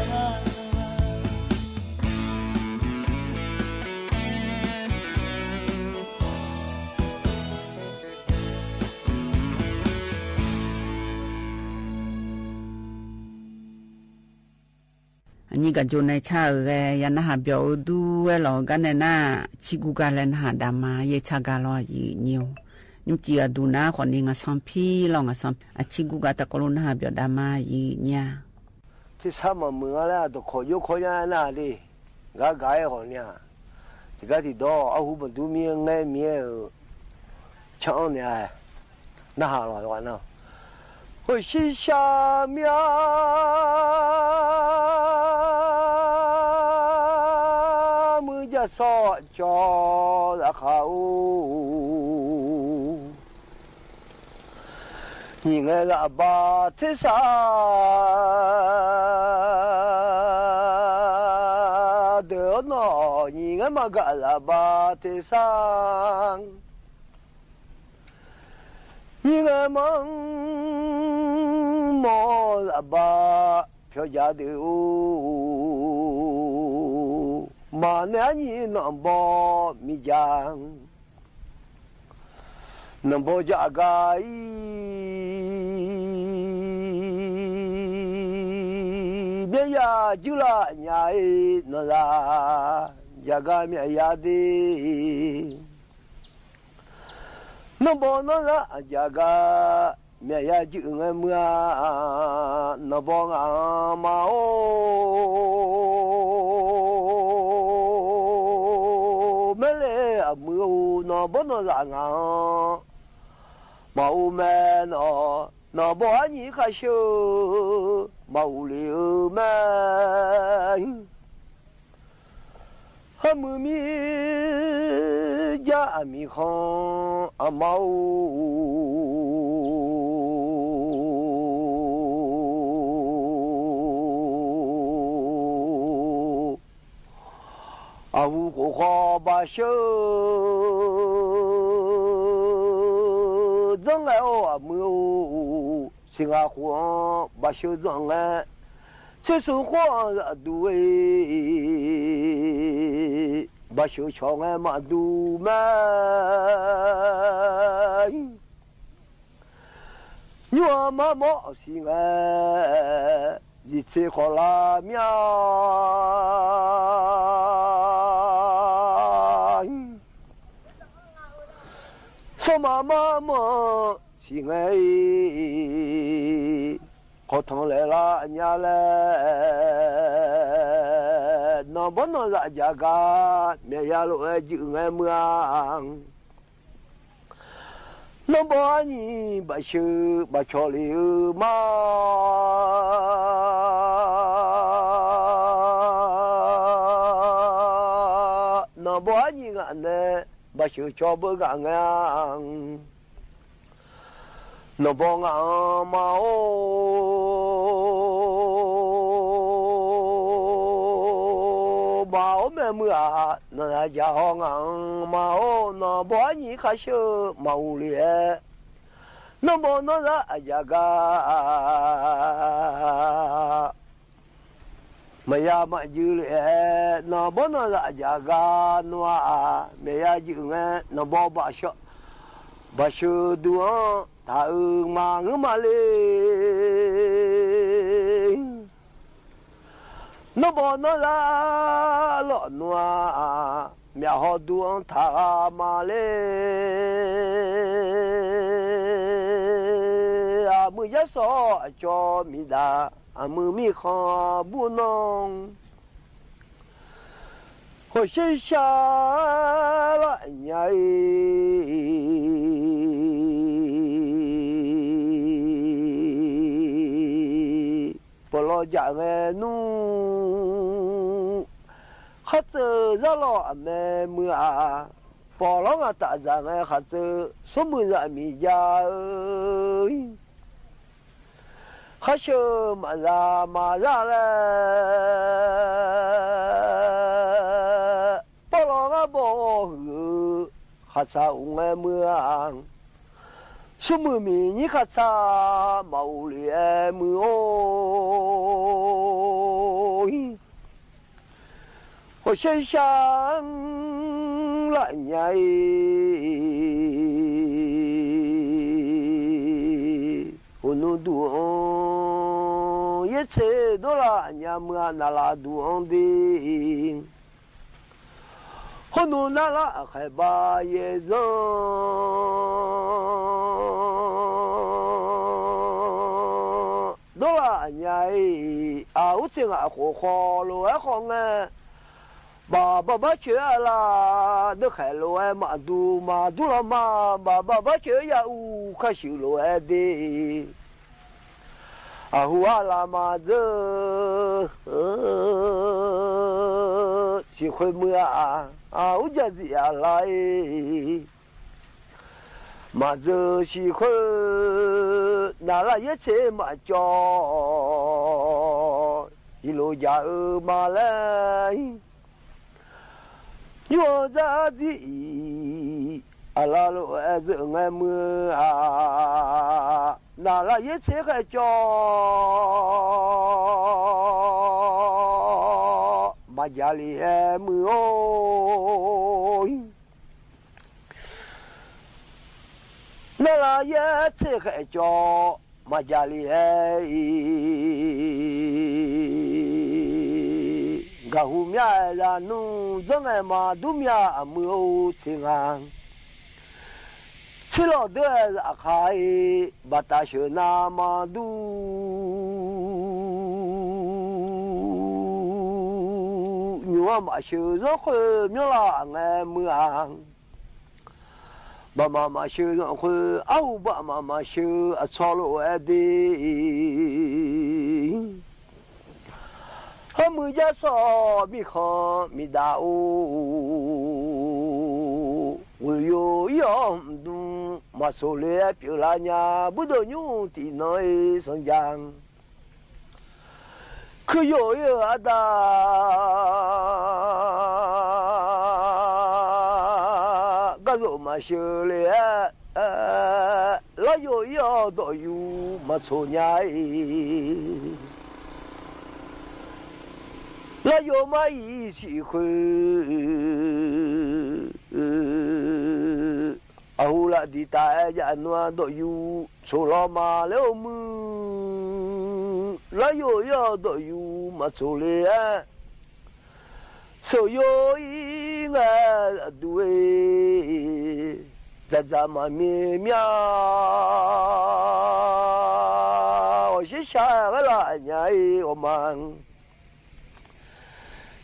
นี่ก็อยู่ในชาเรยันนะฮะเบียวดูเวลากันเนี่ยนะชิกุกาเลนหาดามาเยชากาลอยีนิวนิมจีอดูนะคนนี้งาสัมพีลองงาสัมชิกุกาตะกลุนหาเบียวดามายีเนี่ยที่สามมือแล้วตัวขอยุขอยานาดิกะกายคนเนี่ยที่กะที่ดอเอาหูมันดูมีไงมีช่องเนี่ยน่าหาหน่อยวันเนาะ我心下面มือจะสอจอละเขายิ่งไงละบาทสาเดินหน่อยยิ่งไงมากะละบาทสางยิ่งไงมังมอละบาเพียจาเดียวมาเนี่ยนี่น้ำบ่มีจางน้ำบ่จากายเบียจุลาใหญ่นลาจากายเมียดีน้ำบ่นละจากายเมียจึงเมื่อนบองอามาโอเมเลมือนบนหลังมาอุแมนบอนี่ข้าชื่อมาอุลิแมฮามือมียามีของอามาอาวุธขอบาชื่อจังไงอามือสิงห์ขวบาชื่อจังไงเชื่อสุขว่าด้วยบาชื่อชงไงมาดูแม่ยัวมาหมอสิงห์ยิเชขลาเมียสมามาสิงห์ขอทั้งเลละญาเลนบนละจากาเมียลุจึงเมืองนบอนี่บาชื่อบาชอลิมานบอนี่งานเนบาชื่อชอบกังยังนบองอามาโอมาโอแม่เมื่อนราจาห้องมาโอนบอนี่ข้าชื่อมาอุลีนบอนละจากามายามาจืเลนบอนละจากานัวเมียจืงนบอบาชื่อดัวถ้ามังมาเลยนบอนละลอนัวเมียหอดวงถ้ามาเลยมือยะสอจอมิดา มือมีข้าบุญน้องหัวเสียชาละใหญ่ปลอจากแม่นู้ข้าเจอจะรอแม่เมื่อปอร้องตาจากแม่ข้าเจอสมุนจะมียาข้าเชื่อมาแล้วปอร้องบอกข้าจะอุ้งเมื่อสมุนมีนี่ข้าจะมาเลี้ยมือ我身上来年，我努度一切都来年么那拉度的，我努那拉还把也扔，都来年啊，我这个火火路还好呢。爸觉啦，都海路爱马都了嘛，爸觉呀乌可修路爱的，啊呼啊啦嘛子，喜欢么啊我家子呀来，嘛子喜欢拿了一切嘛叫，一路家嘛来。我在的阿拉罗爱子爱么啊，拿了一切还叫马家里爱么哦，拿了一切还叫马家里爱。噶后面呀，农种爱嘛都面没有情啊，吃了的是开，把大学那嘛都，你话嘛修人会苗啦爱么啊，爸妈妈修人会，阿爸妈妈修操路爱的。他们家说米好米大哦，我有样东马手来表拉伢不得用的那生姜，可有阿达，个肉马手来那有样都有马手伢。那有嘛一起回，后来的大家暖都有，除了马了么，那有要都有嘛做了，所有一个对，在嘛面面，我是下个来年我们。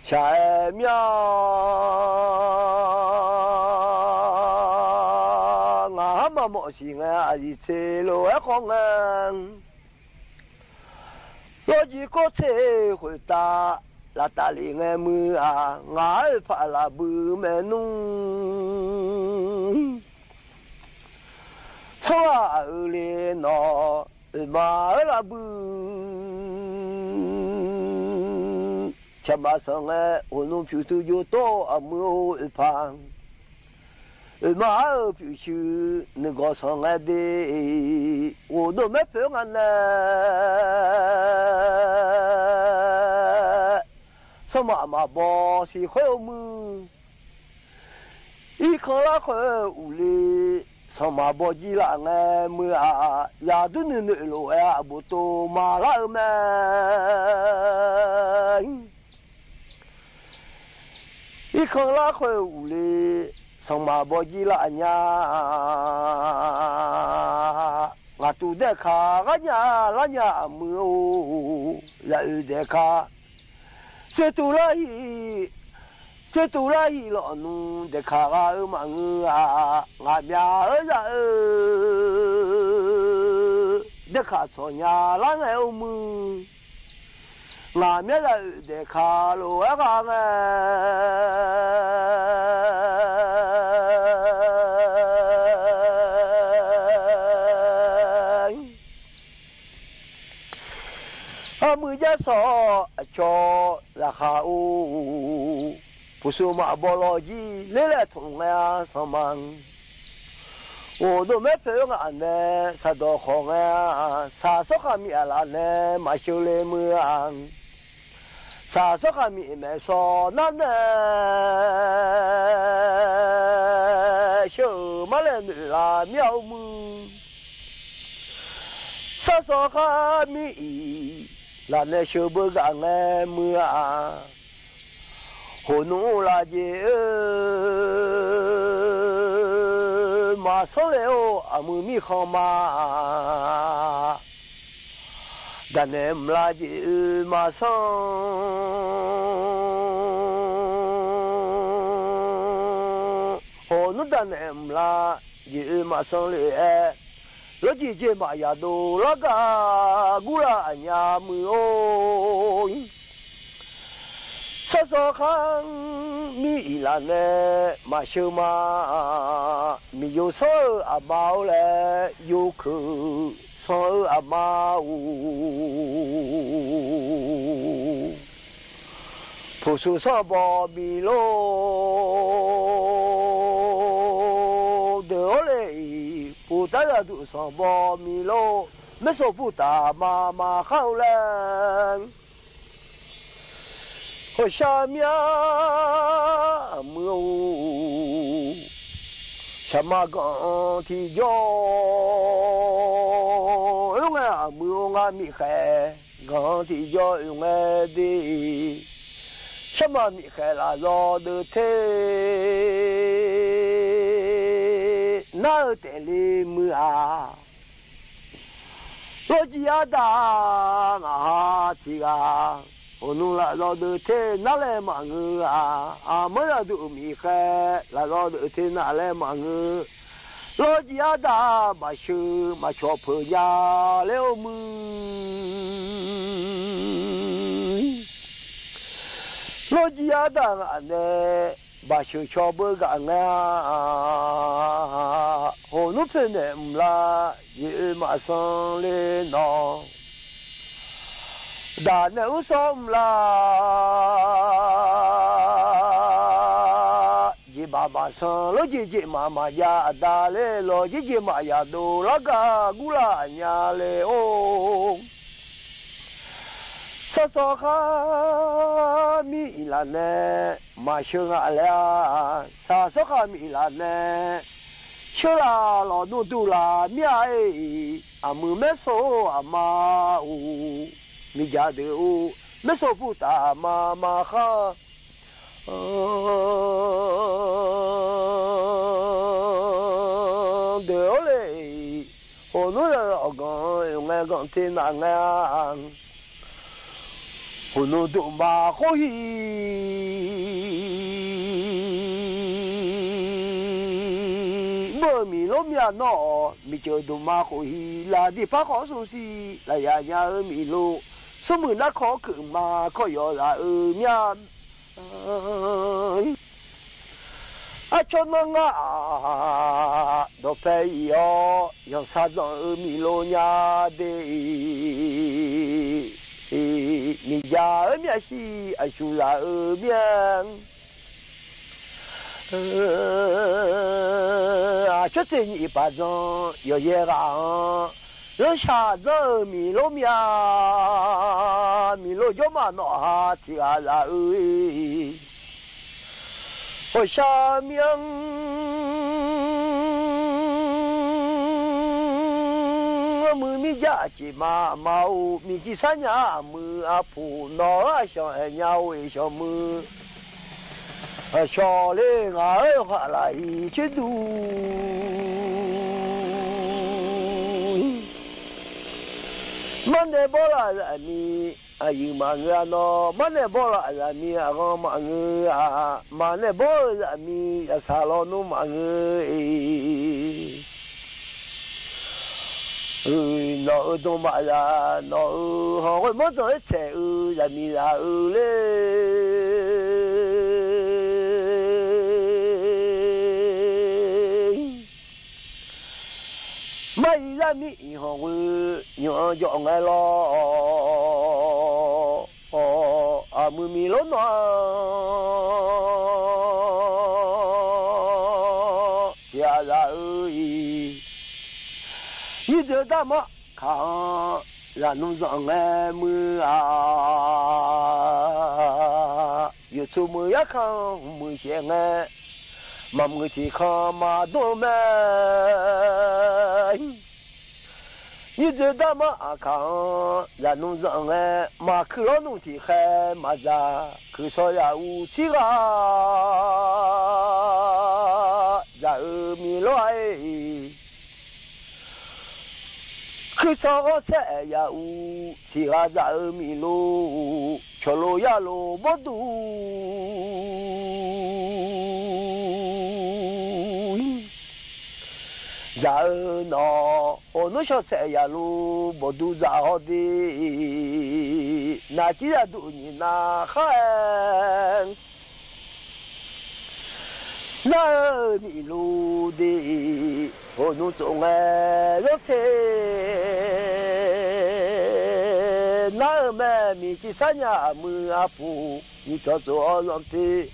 下面俺们莫是俺一切路还好俺，我一个车回答，那大里俺们啊，俺怕那不没弄，从俺里闹马那不。前马上哎，我弄皮头就到阿木一旁，马儿皮修那个上来的，我都没陪俺呢。什么嘛不是好么？一看那块屋里，什么不记了哎么啊？呀都那路哎不多马拉么？一看那块屋里，上马坡记了伢，我都得看，俺家没有人得看，最多了一老农得看俺嘛啊，俺家儿子得看错伢啷个有么？俺家人得看路啊个阿母家说叫那哈乌，不是嘛菠萝鸡，来来同呀上忙。我都没陪俺呢，啥都好呀，啥时候米了呢？马修来么样？啥时候米没说那呢？小马来女啦苗么？啥时候米？那那小不干哎么啊？我弄了就马上来哦，阿姆米好嘛？但那么了就马上，我弄但那么了就马上来。老姐姐嘛呀都那个古拉伢么哦，啥时候米拉呢嘛修嘛，米有少阿毛嘞有口少阿毛，朴树上包米喽，得嘞。不大家都上包米喽，没说不大妈妈好了。我下面没有什么讲提交，用啊没有啊米海讲提交用啊的，什么米海啦绕的太。那得里么啊？我家大啊，这个我弄了老多天拿来忙啊，啊没那都米海，那老多天拿来忙我家大把手把小婆家了么？我家大俺呢？把手敲不干啊！我弄出来唔啦，也马上来闹。大牛上唔啦，一爸爸上老姐姐妈妈呀，大嘞老姐姐妈呀都那个古拉伢嘞哦。啥时候米拉呢？马修阿了，啥时候米拉呢？修啦老奴都啦米哎，阿姆没说阿妈乌，米家的乌没说不打妈妈哈，对嘞，我弄了老公用来讲天南啊。我弄都马好伊，莫米罗米亚诺，米就都马好伊，拉的把好东西，来呀呀尔米罗，什么那可可嘛，可要来尔米亚，啊，叫那啊，都非要要啥子尔米罗呀的。你家儿面是啊，修啦儿面，啊，就这你把种要也讲，人下子米罗面，米罗叫嘛喏哈，提啊啦儿，我下面。我米家鸡妈妈乌，米鸡三娘么啊婆闹啊小孩娘为小么，小嘞俺话啦一起读， มันเดบลาอันนี้อายุมาเงาโนมันเดบลาอันนี้อากมาเงามันเดบลาอันนี้อาซาโลนุมาเงานอดมาลานอฮอมันต้องเชื่อจะมีลาเลยไม่ละมีหงยอยองไงลออามือมีล้นนอยาละ你这大妈看让农场哎么啊，有出门也看没闲哎，妈么去看马多么。你这大妈看让农场哎，马去了农地还马家去烧呀乌鸡啊，然后米来。去烧菜呀乌，吃下咱米路，吃路呀路不多。然后呢，我那小菜呀路不多咋好的，那几呀多你那还。那米路的，我弄种哎肉菜，那么米去三年没阿婆，你叫做肉菜，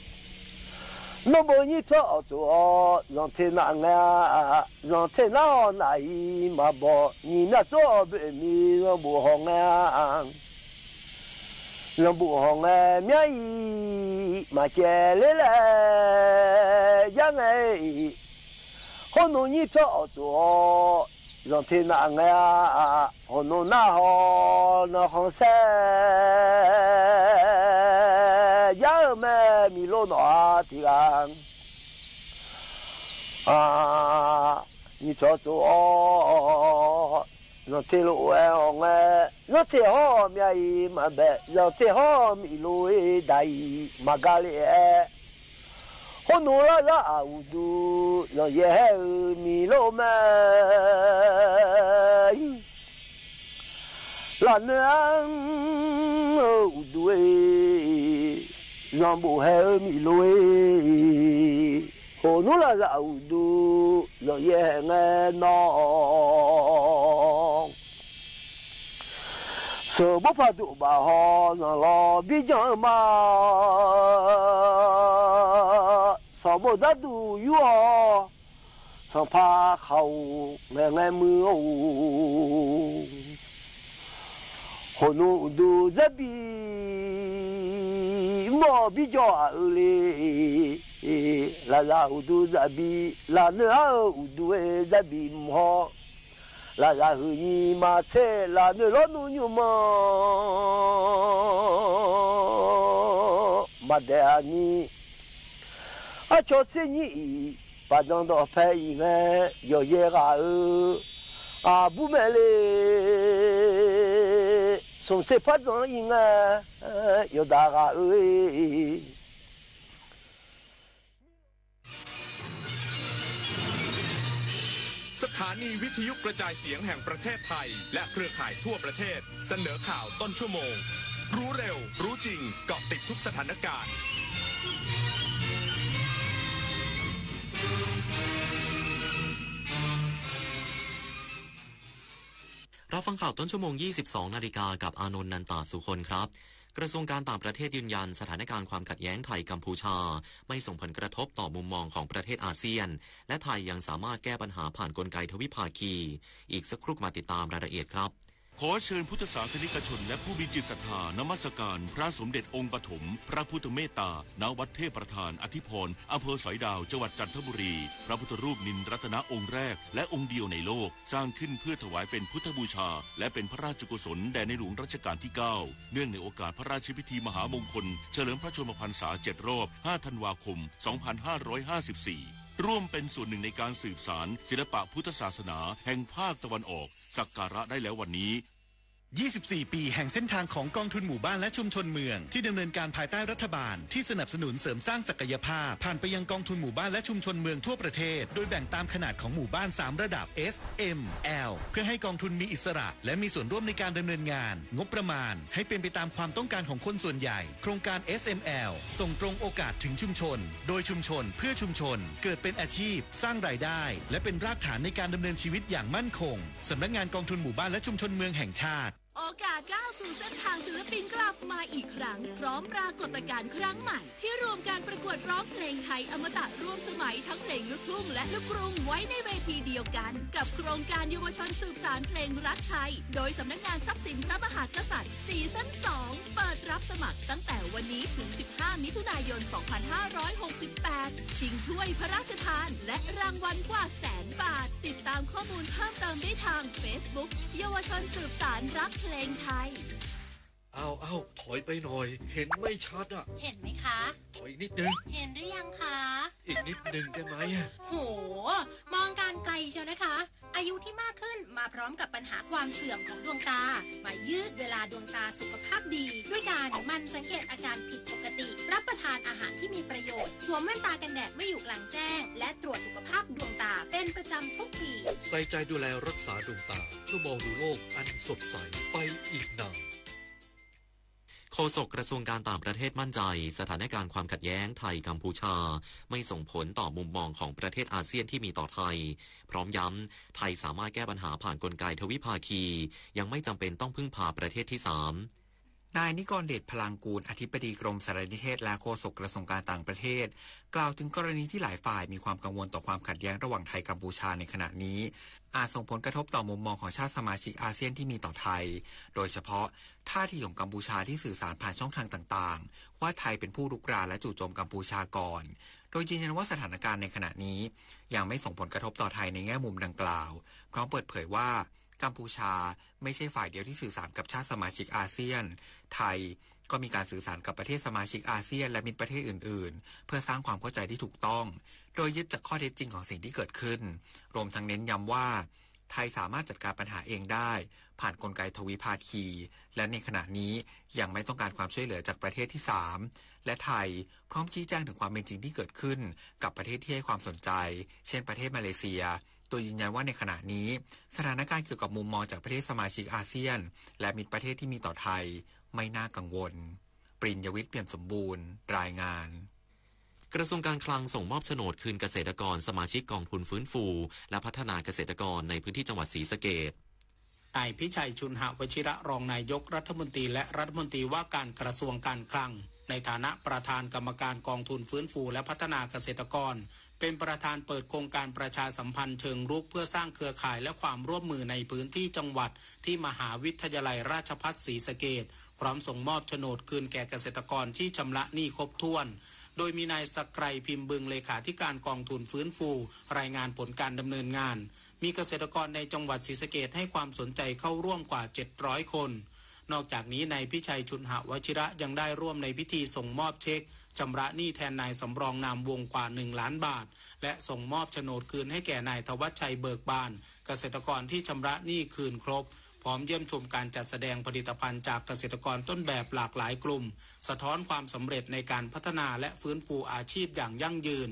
那么你叫做肉菜那个，肉菜那那一嘛不，你那做白米我不好啊。人不红哎，面衣嘛接来来，样哎，好弄你照做，让天那个呀，好弄那好那红色，样么米罗那地方啊，你照做。让铁路哎红哎，让铁好面伊嘛白，让铁好米路哎大伊嘛咖喱哎，我弄了那乌都，让也米路嘛，那那乌都哎，让不还米路哎。我弄了那乌都，让也哎孬。说不怕都把好，让老比较嘛，少不得都有，上怕好爱爱么哦，可能都这比莫比较嘞，那都这比那那都这比么好。La la hui ma te la ne lo nu nyu ma ma de ani a cho se ni pa dong do fa yi nge yo ye ga a bu me le son se pa dong yi nge yo da gaสถานีวิทยุกระจายเสียงแห่งประเทศไทยและเครือข่ายทั่วประเทศเสนอข่าวต้นชั่วโมงรู้เร็วรู้จริงเกาะติดทุกสถานการณ์รับฟังข่าวต้นชั่วโมง 22 นาฬิกากับอานนท์นันตาสุคนครับกระทรวงการต่างประเทศยืนยันสถานการณ์ความขัดแย้งไทยกัมพูชาไม่ส่งผลกระทบต่อมุมมองของประเทศอาเซียนและไทยยังสามารถแก้ปัญหาผ่านกลไกทวิภาคีอีกสักครู่มาติดตามรายละเอียดครับขอเชิญพุทธศาสนิกชนและผู้มีจิตศรัทธานมัสการพระสมเด็จองค์ปฐมพระพุทธเมตตาณวัดเทพประธานอธิพรอำเภอสอยดาวจังหวัดจันทบุรีพระพุทธรูปนินรัตนะองค์แรกและองค์เดียวในโลกสร้างขึ้นเพื่อถวายเป็นพุทธบูชาและเป็นพระราชกุศลแด่ในหลวงรัชกาลที่9เนื่องในโอกาสพระราชพิธีมหามงคลเฉลิมพระชนมพรรษา7 รอบ 5 ธันวาคม 2554ร่วมเป็นส่วนหนึ่งในการสืบสานศิลปะพุทธศาสนาแห่งภาคตะวันออกสักการะได้แล้ววันนี้ 24 ปีแห่งเส้นทางของกองทุนหมู่บ้านและชุมชนเมืองที่ดำเนินการภายใต้รัฐบาลที่สนับสนุนเสริมสร้างศักยภาพผ่านไปยังกองทุนหมู่บ้านและชุมชนเมืองทั่วประเทศโดยแบ่งตามขนาดของหมู่บ้าน3ระดับ S M L เพื่อให้กองทุนมีอิสระและมีส่วนร่วมในการดำเนินงานงบประมาณให้เป็นไปตามความต้องการของคนส่วนใหญ่โครงการ SML ส่งตรงโอกาสถึงชุมชนโดยชุมชนเพื่อชุมชนเกิดเป็นอาชีพสร้างรายได้และเป็นรากฐานในการดำเนินชีวิตอย่างมั่นคงสำนักงานกองทุนหมู่บ้านและชุมชนเมืองแห่งชาติโอกาสก้าวสู่เส้นทางศิลปินกลับมาอีกครั้งพร้อมปรากฏการณ์ครั้งใหม่ที่รวมการประกวดร้องเพลงไทยอมตะร่วมสมัยทั้งเพลงลูกทุ่งและลูกกรุงไว้ในเวทีเดียวกันกับโครงการเยาวชนสืบสานเพลงรักไทยโดยสำนักงานทรัพย์สินพระมหากษัตริย์ซีซั่น 2เปิดรับสมัครตั้งแต่วันนี้ถึง15มิถุนายน2568ชิงถ้วยพระราชทานและรางวัลกว่า100,000 บาทติดตามข้อมูลเพิ่มเติมได้ทาง Facebook เยาวชนสืบสานรักเพลงไทยเอาถอยไปหน่อยเห็นไม่ชัดอ่ะเห็นไหมคะ ถอยอีกนิดนึงเห็นหรือยังคะอีกนิดนึงได้ไหมโหมองการไกลเชียวนะคะอายุที่มากขึ้นมาพร้อมกับปัญหาความเสื่อมของดวงตามายืดเวลาดวงตาสุขภาพดีด้วยการมันสังเกตอาการผิดปกติรับประทานอาหารที่มีประโยชน์สวมแว่นตากันแดดไม่อยู่กลางแจ้งและตรวจสุขภาพดวงตาเป็นประจำทุกปีใส่ใจดูแลรักษาดวงตาเพื่อมองดูโลกอันสดใสไปอีกนานโฆษกกระทรวงการต่างประเทศมั่นใจสถานการณ์ความขัดแย้งไทยกัมพูชาไม่ส่งผลต่อมุมมองของประเทศอาเซียนที่มีต่อไทยพร้อมย้ำไทยสามารถแก้ปัญหาผ่านกลไกทวิภาคียังไม่จำเป็นต้องพึ่งพาประเทศที่3นายนิกรเดชพลังกูลอธิบดีกรมสารนิเทศและโฆษกกระทรวงการต่างประเทศกล่าวถึงกรณีที่หลายฝ่ายมีความกังวลต่อความขัดแย้งระหว่างไทยกัมพูชาในขณะนี้อาจส่งผลกระทบต่อมุมมองของชาติสมาชิกอาเซียนที่มีต่อไทยโดยเฉพาะท่าทีของกัมพูชาที่สื่อสารผ่านช่องทางต่างๆว่าไทยเป็นผู้รุกรานและจู่โจมกัมพูชาก่อนโดยยืนยันว่าสถานการณ์ในขณะนี้ยังไม่ส่งผลกระทบต่อไทยในแง่มุมดังกล่าวพร้อมเปิดเผยว่ากัมพูชาไม่ใช่ฝ่ายเดียวที่สื่อสารกับชาติสมาชิกอาเซียนไทยก็มีการสื่อสารกับประเทศสมาชิกอาเซียนและมิตรประเทศอื่นๆเพื่อสร้างความเข้าใจที่ถูกต้องโดยยึดจากข้อเท็จจริงของสิ่งที่เกิดขึ้นรวมทั้งเน้นย้ำว่าไทยสามารถจัดการปัญหาเองได้ผ่านกลไกทวิภาคีและในขณะนี้ยังไม่ต้องการความช่วยเหลือจากประเทศที่3และไทยพร้อมชี้แจงถึงความเป็นจริงที่เกิดขึ้นกับประเทศที่ให้ความสนใจเช่นประเทศมาเลเซียโดยยืนยันว่าในขณะนี้สถานการณ์เกี่ยวกับมุมมองจากประเทศสมาชิกอาเซียนและมิตรประเทศที่มีต่อไทยไม่น่ากังวลปริญญวิทย์เปี่ยมสมบูรณ์รายงานกระทรวงการคลังส่งมอบโฉนดคืนเกษตรกรสมาชิกกองทุนฟื้นฟูและพัฒนาเกษตรกรในพื้นที่จังหวัดศรีสะเกษนายพิชัยชุนหวชิระรองนายกรัฐมนตรีและรัฐมนตรีว่าการกระทรวงการคลังในฐานะประธานกรรมการกองทุนฟื้นฟูและพัฒนาเกษตรกรเป็นประธานเปิดโครงการประชาสัมพันธ์เชิงรุกเพื่อสร้างเครือข่ายและความร่วมมือในพื้นที่จังหวัดที่มหาวิทยาลัยราชภัฏศรีสะเกษพร้อมส่งมอบโฉนดคืนแก่เกษตรกรที่ชำระหนี้ครบถ้วนโดยมีนายศักดิ์ไกรพิมพ์บึงเลขาธิการกองทุนฟื้นฟูรายงานผลการดำเนินงานมีเกษตรกรในจังหวัดศรีสะเกษให้ความสนใจเข้าร่วมกว่า700คนนอกจากนี้นายพิชัยชุนหวชิระยังได้ร่วมในพิธีส่งมอบเช็คชำระหนี้แทนนายสำรองนามวงกว่า1 ล้านบาทและส่งมอบโฉนดคืนให้แก่นายธวัชชัยเบิกบานเกษตรกรที่ชำระหนี้คืนครบพร้อมเยี่ยมชมการจัดแสดงผลิตภัณฑ์จากเกษตรกรต้นแบบหลากหลายกลุ่มสะท้อนความสำเร็จในการพัฒนาและฟื้นฟูอาชีพอย่างยั่งยืน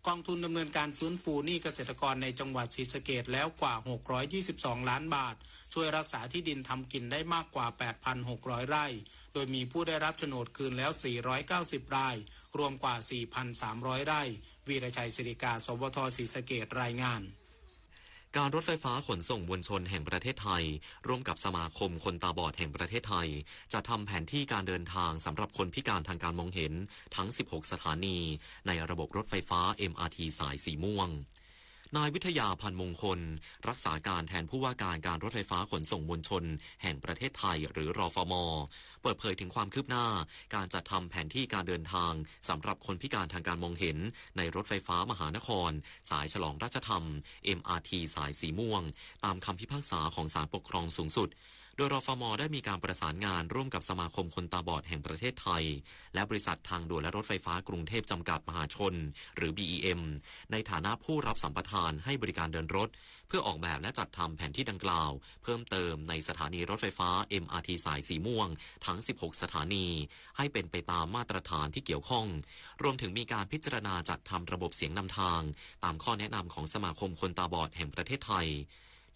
กองทุนดำเนินการฟื้นฟูหนี้เกษตรกรในจังหวัดศรีสะเกษแล้วกว่า622 ล้านบาทช่วยรักษาที่ดินทำกินได้มากกว่า 8,600 ไร่โดยมีผู้ได้รับโฉนดคืนแล้ว490รายรวมกว่า 4,300 ไร่วีรชัยศิริกาสวทศรีสะเกษรายงานการรถไฟฟ้าขนส่งมวลชนแห่งประเทศไทยร่วมกับสมาคมคนตาบอดแห่งประเทศไทยจะทำแผนที่การเดินทางสำหรับคนพิการทางการมองเห็นทั้ง16สถานีในระบบรถไฟฟ้า MRT สายสีม่วงนายวิทยาพันธ์มงคลรักษาการแทนผู้ว่าการรถไฟฟ้าขนส่งมวลชนแห่งประเทศไทยหรือรฟม.เปิดเผยถึงความคืบหน้าการจัดทำแผนที่การเดินทางสำหรับคนพิการทางการมองเห็นในรถไฟฟ้ามหานครสายฉลองราชธรรม MRT สายสีม่วงตามคำพิพากษาของศาลปกครองสูงสุด โดยรฟม.ได้มีการประสานงานร่วมกับสมาคมคนตาบอดแห่งประเทศไทยและบริษัททางด่วนและรถไฟฟ้ากรุงเทพจำกัดมหาชนหรือ BEM ในฐานะผู้รับสัมปทานให้บริการเดินรถเพื่อออกแบบและจัดทำแผนที่ดังกล่าวเพิ่มเติมในสถานีรถไฟฟ้า MRT สายสีม่วงทั้ง16สถานีให้เป็นไปตามมาตรฐานที่เกี่ยวข้องรวมถึงมีการพิจารณาจัดทำระบบเสียงนำทางตามข้อแนะนำของสมาคมคนตาบอดแห่งประเทศไทย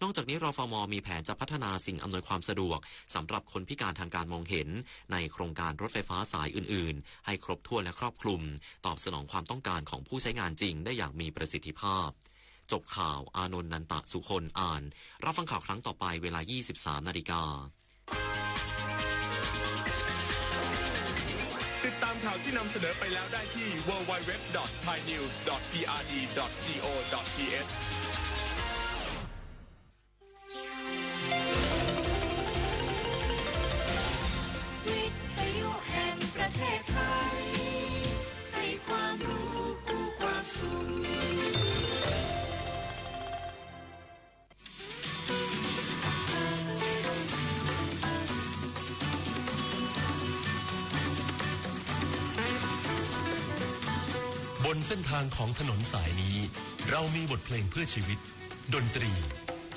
นอกจากนี้รฟม.มีแผนจะพัฒนาสิ่งอำนวยความสะดวกสำหรับคนพิการทางการมองเห็นในโครงการรถไฟฟ้าสายอื่นๆให้ครบถ้วนและครอบคลุมตอบสนองความต้องการของผู้ใช้งานจริงได้อย่างมีประสิทธิภาพจบข่าวอานนท์ นันตะสุคนอ่านรับฟังข่าวครั้งต่อไปเวลา 23:00 น.ติดตามข่าวที่นำเสนอไปแล้วได้ที่ www.thainews.prd.go.thวิทยุแห่งประเทศไทยให้ความรู้กู้ความสุขบนเส้นทางของถนนสายนี้เรามีบทเพลงเพื่อชีวิตดนตรี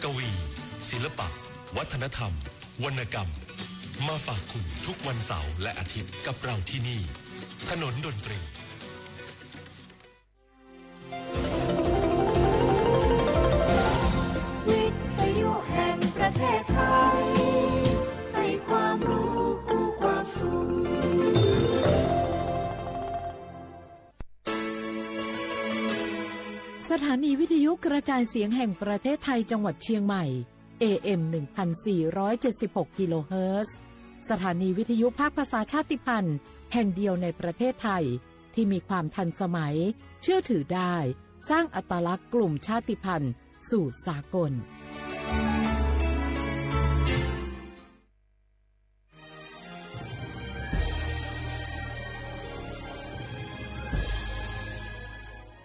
กวีศิลปะวัฒนธรรมวรรณกรรมมาฝากคุณทุกวันเสาร์และอาทิตย์กับเราที่นี่ถนนดนตรีวิทยุแห่งประเทศไทยให้ความรู้กู้ความสุขสถานีวิทยุกระจายเสียงแห่งประเทศไทยจังหวัดเชียงใหม่ AM 1476 กิโลเฮิรตซ์สถานีวิทยุภาคภาษาชาติพันธุ์แห่งเดียวในประเทศไทยที่มีความทันสมัยเชื่อถือได้สร้างอัตลักษณ์กลุ่มชาติพันธุ์สู่สากล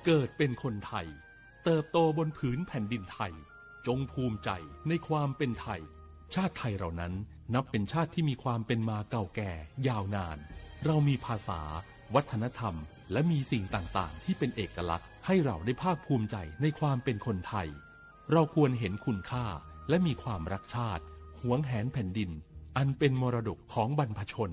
เกิดเป็นคนไทยเติบโตบนผืนแผ่นดินไทยจงภูมิใจในความเป็นไทยชาติไทยเรานั้นนับเป็นชาติที่มีความเป็นมาเก่าแก่ยาวนานเรามีภาษาวัฒนธรรมและมีสิ่งต่างๆที่เป็นเอกลักษณ์ให้เราได้ภาคภูมิใจในความเป็นคนไทยเราควรเห็นคุณค่าและมีความรักชาติหวงแหนแผ่นดินอันเป็นมรดกของบรรพชน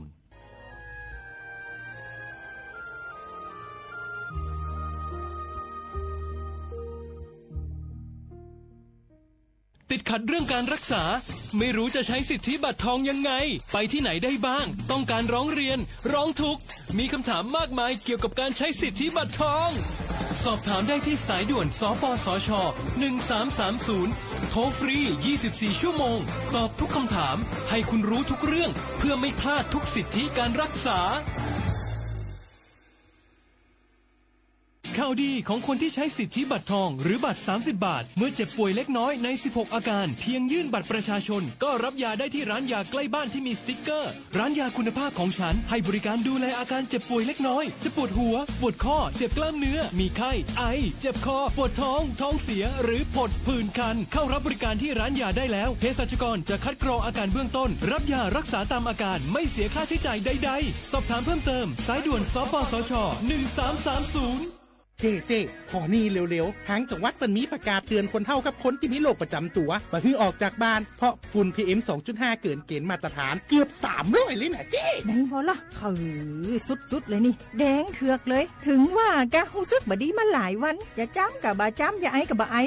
ติดขัดเรื่องการรักษาไม่รู้จะใช้สิทธิบัตรทองยังไงไปที่ไหนได้บ้างต้องการร้องเรียนร้องทุกข์มีคำถามมากมายเกี่ยวกับการใช้สิทธิบัตรทองสอบถามได้ที่สายด่วนสปสช1330โทรฟรี24ชั่วโมงตอบทุกคำถามให้คุณรู้ทุกเรื่องเพื่อไม่พลาดทุกสิทธิการรักษาข่าวดีของคนที่ใช้สิทธิบัตรทองหรือบัตร30 บาทเมื่อเจ็บป่วยเล็กน้อยใน16อาการเพียงยื่นบัตรประชาชนก็รับยาได้ที่ร้านยาใกล้บ้านที่มีสติ๊กเกอร์ร้านยาคุณภาพของฉันให้บริการดูแลอาการเจ็บป่วยเล็กน้อยจะปวดหัวปวดข้อเจ็บกล้ามเนื้อมีไข้ไอเจ็บคอปวดท้องท้องเสียหรือผดผื่นคันเข้ารับบริการที่ร้านยาได้แล้วเภสัชกรจะคัดกรองอาการเบื้องต้นรับยารักษาตามอาการไม่เสียค่าใช้จ่ายใดๆสอบถามเพิ่มเติมสายด่วนสปสช1330เจ๊ขอนี่เร็วๆทางจังหวัดมันมีประกาศเตือนคนเฒ่ากับคนที่มีโรคประจำตัวมาให้ออกจากบ้านเพราะฝุ่น PM 2.5 เกินเกณฑ์มาตรฐานเกือบ300เลยนะเจ๊ไหนบ่ล่ะสุดๆเลยนี่แดงเถือกเลยถึงว่ากะรู้สึกบ่ดีมาหลายวันอย่าจ้ำกับบ่จ้ำอย่าไอกับบ่ไอ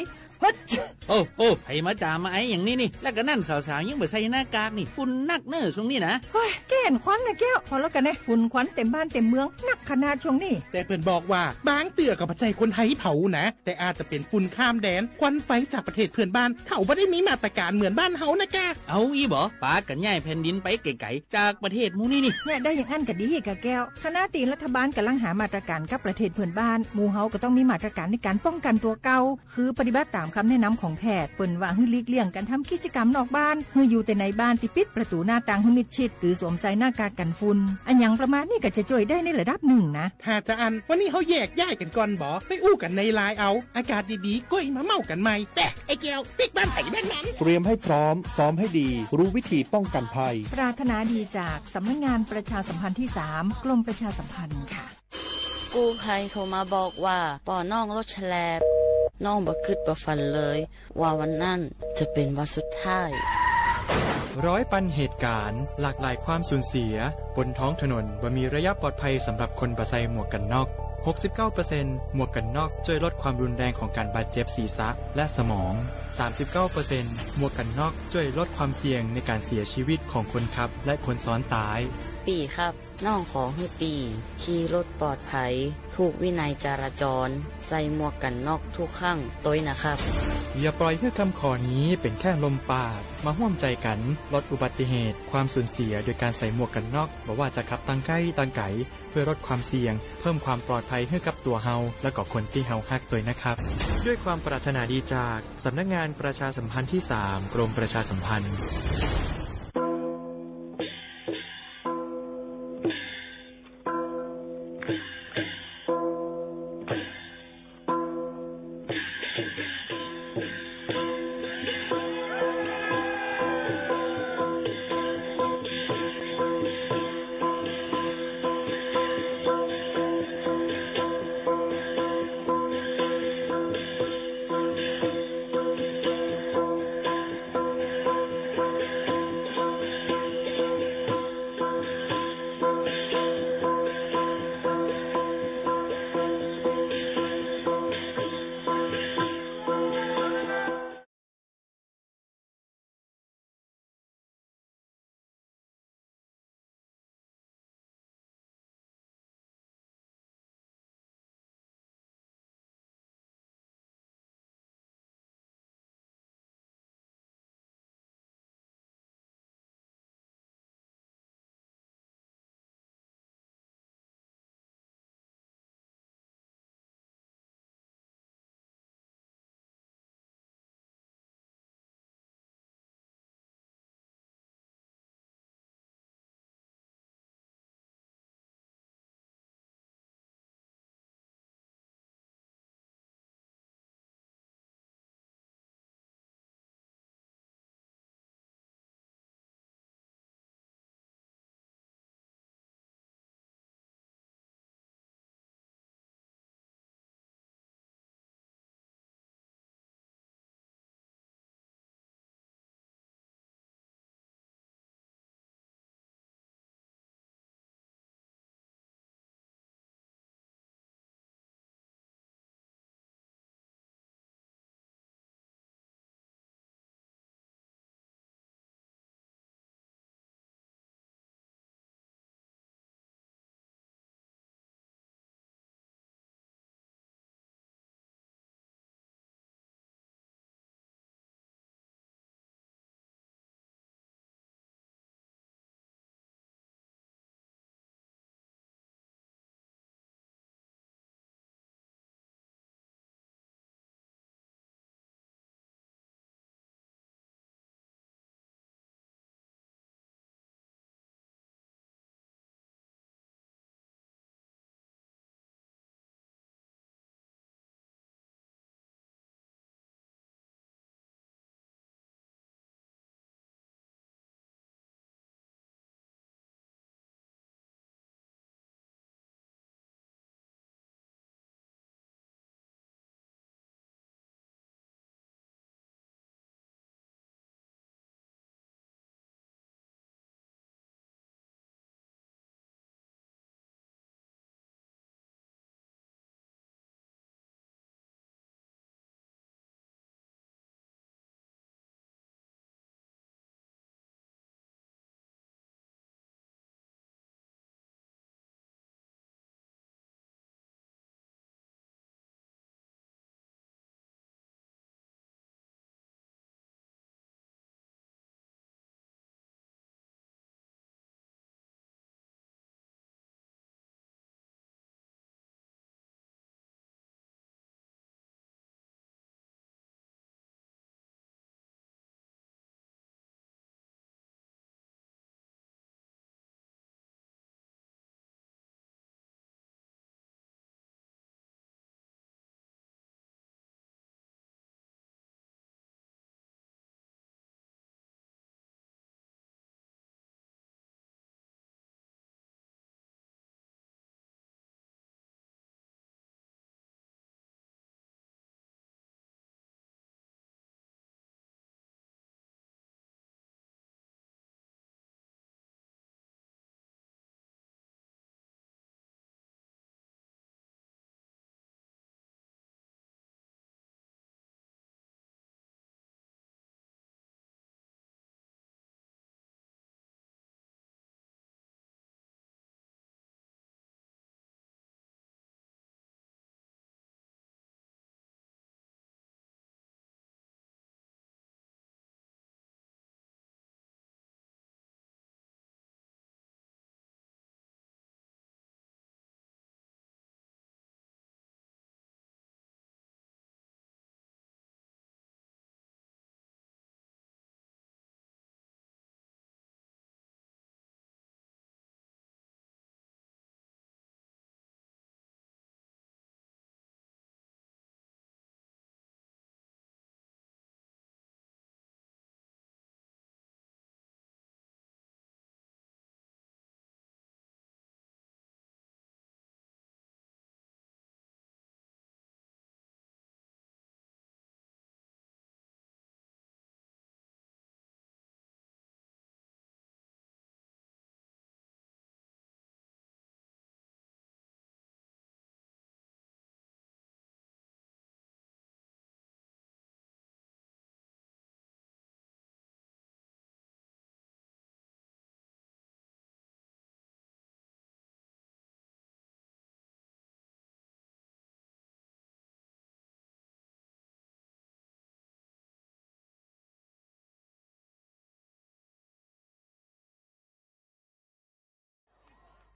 โอ้ให้มาจามาไออย่างนี้นี่แล้วก็นั่นสาวๆยังบ่ใส่หน้ากากนี่ฝุ่นนักเน้อช่วงนี้นะเฮ้ยแก่นควันนะแก้วพอแล้วกันนะฝุ่นควันเต็มบ้านเต็มเมืองนักขนาดช่วงนี้แต่เพิ่นบอกว่าบางเตือกับปัจจัยคนไทยเผานะแต่อาจจะเป็นฝุ่นข้ามแดนควันไฟจากประเทศเพื่อนบ้านเขาบ่ได้มีมาตรการเหมือนบ้านเฮานะแกเอาอีบ่ปากันย้ายแผ่นดินไปไกลๆจากประเทศหมู่นี้นี่เนี่ยได้อย่างอันก็ดีกะแก้วคณะตีรัฐบาลกำลังหามาตรการกับประเทศเพื่อนบ้านหมู่เฮาก็ต้องมีมาตรการในการป้องกันตัวเก่าคือปฏิบัติตาม คำแนะนำของแพทย์เปิ้นว่าให้หลีกเลี่ยงการทำกิจกรรมนอกบ้านให้อยู่แต่ในบ้านที่ปิดประตูหน้าต่างให้มิดชิดหรือสวมใส่หน้ากากกันฝุ่นอันอย่างประมาณนี้ก็จะช่วยได้ในระดับหนึ่งนะถ้าจะอันวันนี้เฮาแยกย้ายกันก่อนบ่ไปอู้กันในไลน์เอาอากาศดีๆก้อยมาเมากันใหม่แต่ไอ้แก้วติ๊กบ้านไผบ้านมันเตรียมให้พร้อมซ้อมให้ดีรู้วิธีป้องกันภัยปรารถนาดีจากสำนักงานประชาสัมพันธ์ที่3กรมประชาสัมพันธ์ค่ะกู้ภัยโทรมาบอกว่าป่อน้องรถแฉลบน้องบ่คิดบ่ฝันเลยว่าวันนั้นจะเป็นวันสุดท้ายร้อยปันเหตุการณ์หลากหลายความสูญเสียบนท้องถนนบ่มีระยะปลอดภัยสำหรับคนบ่ใส่หมวกกันน็อก 69% หมวกกันน็อกช่วยลดความรุนแรงของการบาดเจ็บศีรษะและสมอง 39% หมวกกันน็อกช่วยลดความเสี่ยงในการเสียชีวิตของคนขับและคนซ้อนท้ายปีครับน้องขอให้ปีขี่รถปลอดภัยถูกวินัยจราจรใส่หมวกกันน็อกทุกครั้งต้อยนะครับอย่าปล่อยให้คำขอนี้เป็นแค่ลมปากมาร่วมใจกันลดอุบัติเหตุความสูญเสียโดยการใส่หมวกกันน็อกบ่ว่าจะขับทางใกล้ทางไกลเพื่อลดความเสี่ยงเพิ่มความปลอดภัยให้กับตัวเฮาและก็คนที่เฮาฮักต้อยนะครับด้วยความปรารถนาดีจากสำนักงานประชาสัมพันธ์ที่3กรมประชาสัมพันธ์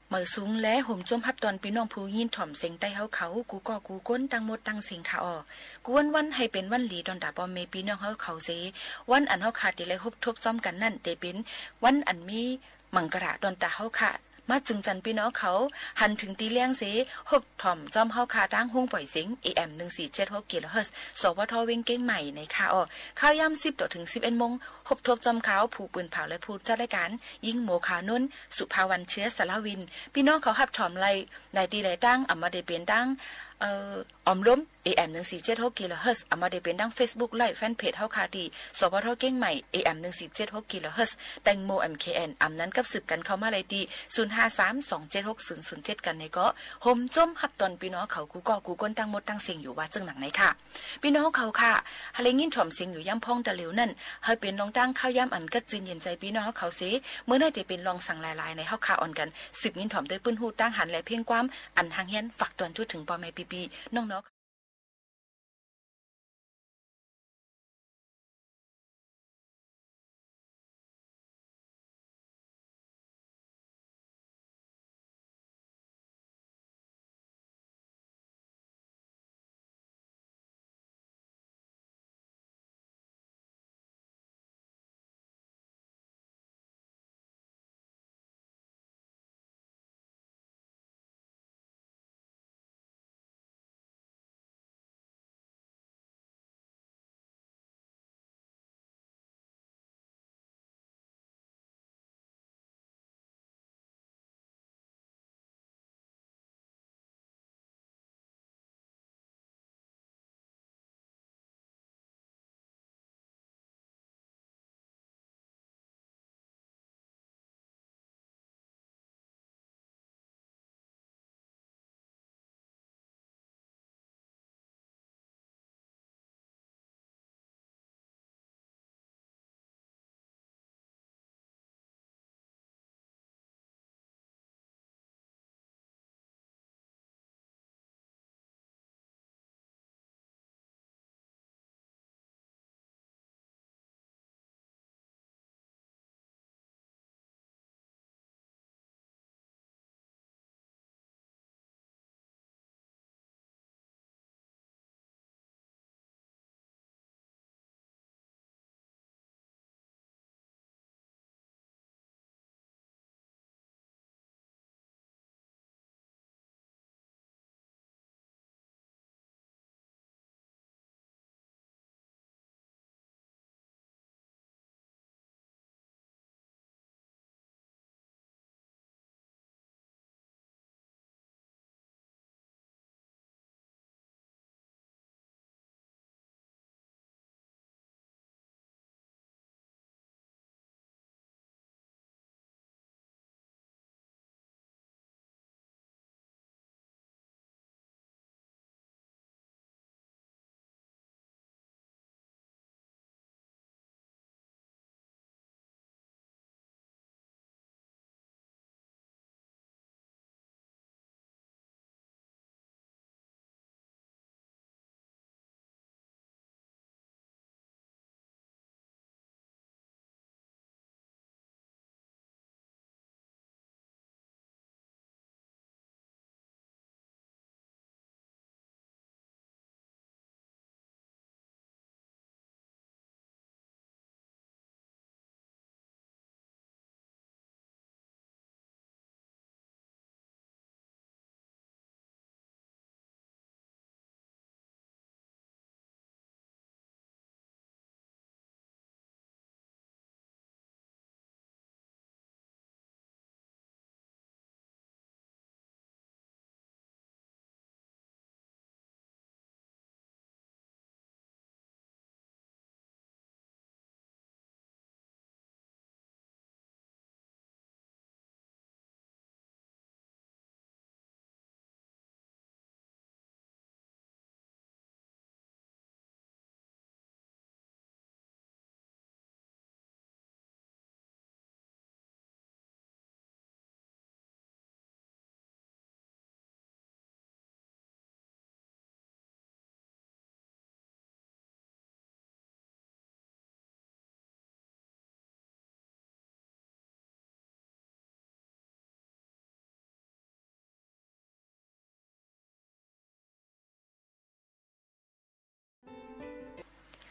เมื่อสูงและห่มจมพับตอนพี่น้องผู้ยินถ่อมเสียงใต้เฮาเขากูก็กูก้นตั้งหมดตั้งเสียงขาออกกูวันให้เป็นวันหลีดอนดาบอมเมพี่น้องเฮาเขาเสวันอันเฮาขาดที่เลยฮบทบซ้อมกันนั่นได้เป็นวันอันมีมังกระดอนตาเฮาขาดมาจึงจันพี่น้องเขาหันถึงตีเลี้ยงเสฮบถ่อมจอมเฮาคาตั้งห้องปล่อยเสียง AM 1476 กิโลเฮิรตซ์สวทเวงเก้งใหม่ในข่าวข้าวยาม10 ถึง 11 โมงฮบทบจอมเขาผู้ปืนเผาและผู้จัดรายการยิ่งโมขาวนุ่นสุภาวันเชื้อสารวินพี่น้องเขาหับถ่อมไล่ได้ตีได้ตั้งอำมาได้เปลี่ยนตั้งอมล้ม AM 1476 กิโลเฮิรตซ์อำมาได้เป็นดัง Facebook ไลฟ์แฟนเพจเฮาคาดีสวทเก้งใหม่ AM 1476 กิโลเฮิรตซ์แตงโม MKN อำนั้นกับสืบกันเข้ามาเลยดี0532760007กันในก็ห่มจมหับตอนพี่น้องเขากูก็กูก้นตั้งหมดตั้งเสียงอยู่ว่าจึงหนังไหนค่ะพี่น้องเขาค่ะฮะเลยงินถ่อมเสียงอยู่ย่ำพองตะเหลวนั่นเฮาเป็นลองตั้งข้าวย่ำอันก็จินเย็นใจพี่น้องเขาเสเมื่อได้ได้เป็นลองสั่งหลายๆในเฮาคาอ่อนกัน10งินถ่อมด้วยปืนฮู้ตั้งหันและเพียงความอันหางเฮียนฝากตอนจุดถึงปอแม่ปีๆน้องๆ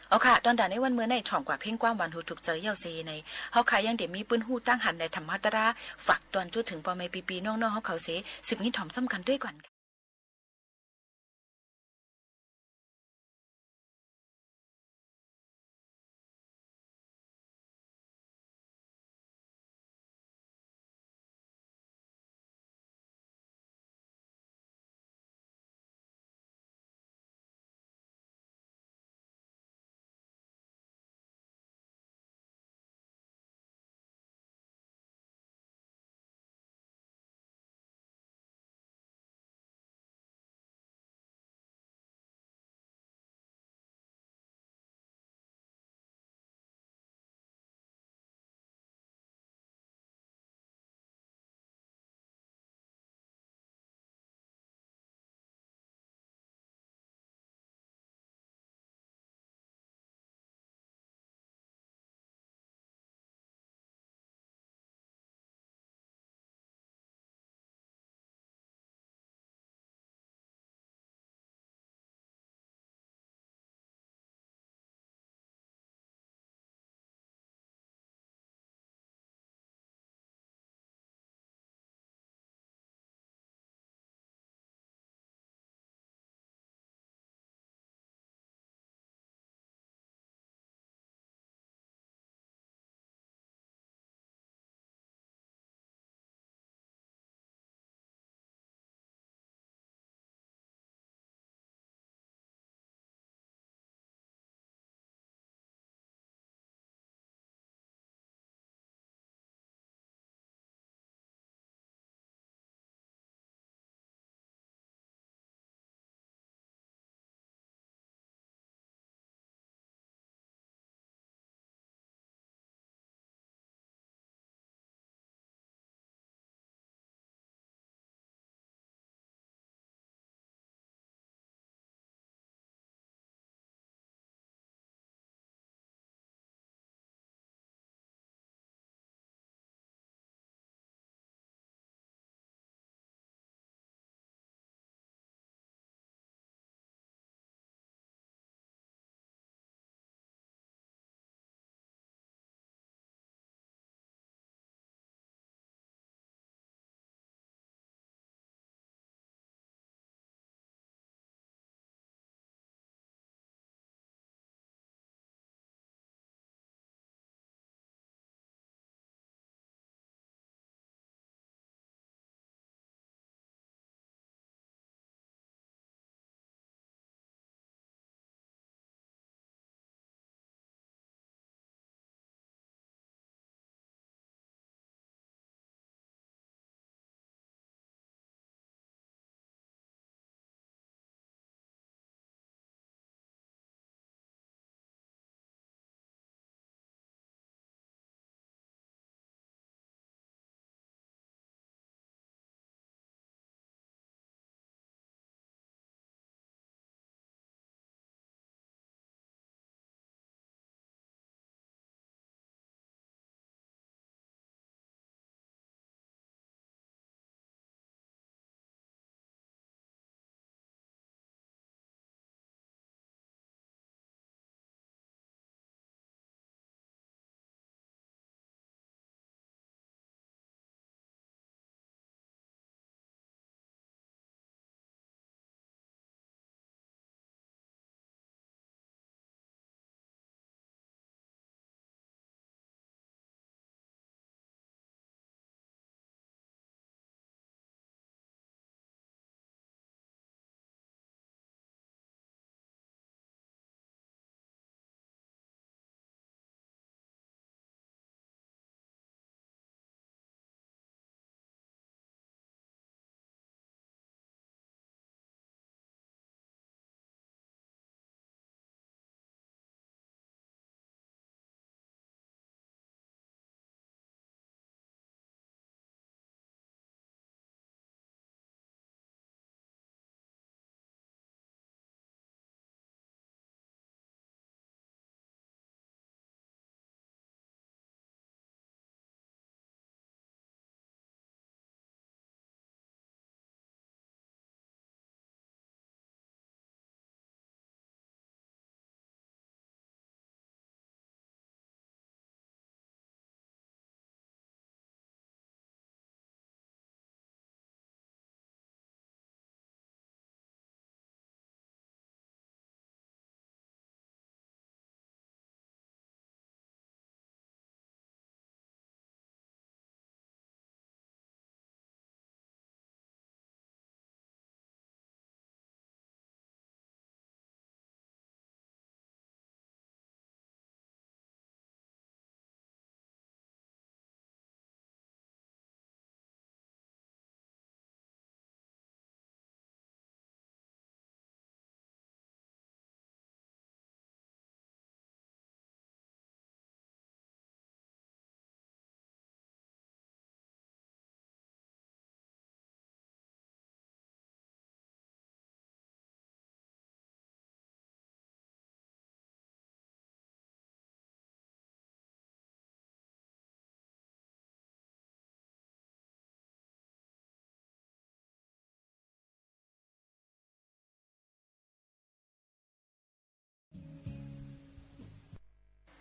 เอาค่ะตอนด่าในวันเมื่อในช่องกว่าเพ่งกว้างวันหูถูกเจอเย่าเซในเฮาขายยังเดี๋ยวมีปืนหูตั้งหันในธรรมะตราฝากตอนจุดถึงปอไม่ปีน้องๆเฮาเขาเส10นี้ถ่อมสำคัญด้วยก่อน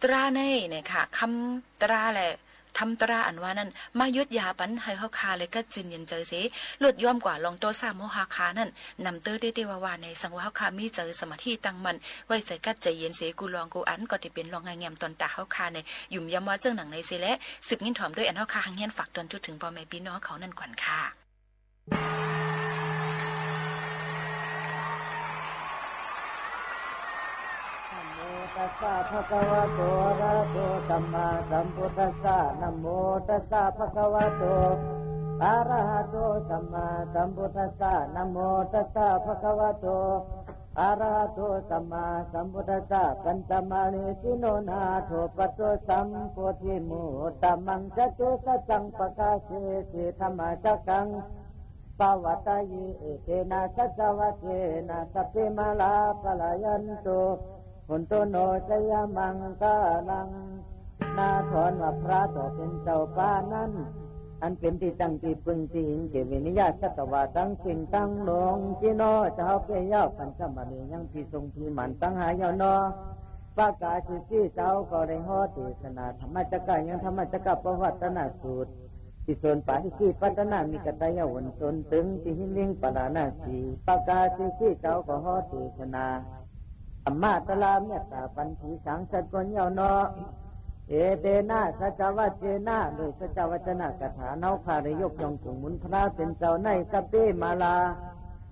ตราในเนี่ยค่ะคำตราแหละทำตราอันว่านั้นมายุดยาปันให้เฮาคาเลยก็จินยันเจอสิลดย่อมกว่าลองโตซาโมฮาคานั่นนำเตอเตเตวาในสังว่าเฮาคามีเจอสมาธิตั้งมันไว้ใจกัดใจเย็นเสกูลองกูอันก็ที่เป็นลองงายแงมตอนตาเฮาคาในยุ่มยำว่าเจ้าหนังในเสและสืบยินถ่อมด้วยอันเฮาคาหังเฮียนฝากตอนจุดถึงพ่อแม่พี่น้องเขานั่นก่อนค่ะตัสสะภะคะวะโตอะระหะโตสัมมาสัมพุทธัสสะนะโมตัสสะภะคะวะโตอะระหะโตสัมมาสัมพุทธัสสะนะโมตัสสะภะคะวะโตอะระหะโตสัมมาสัมพุทธัสสะปัญจมานิสิโนนาโถปัสสะสัมโพธิมุตตมังจะเจสัจังปะกาเสสิธรรมจักขังปวัตยิเอเตนะสัจวัตเตนะสัพเพมาลาปะลายันตุหุนโตโนจยมังกาลังนาถอนว่าพระต่อเป็นเจ้าป้านั้นอันเป็นที่ตั้งที่พึงที่หิงเกวินิยาสัตวาตั้งสิ่งตั้งหลงจิโนเจ้าเปียปัญจมานียังที่ทรงที่มันตั้งหายนอปากาสิที่เจ้าก็ได้ฮอดเทศนาธรรมจักรยังธรรมจักรปวัตนาสูตรที่ส่วนปาทิสีปัตนามีกตายาวนส่วนตึงที่หิลิงปราณาสีปากาสิที่เจ้าก็ฮอดเทศนาธรรมะตลาเมตตาปัญญีสังสัจกนยาวนอเอเตนะสัจวัจเจนะโดยสัจวัจนะกถาเนาคาได้ยกย่องถึงมุนพระเป็นเจ้าในสัพเพมาลา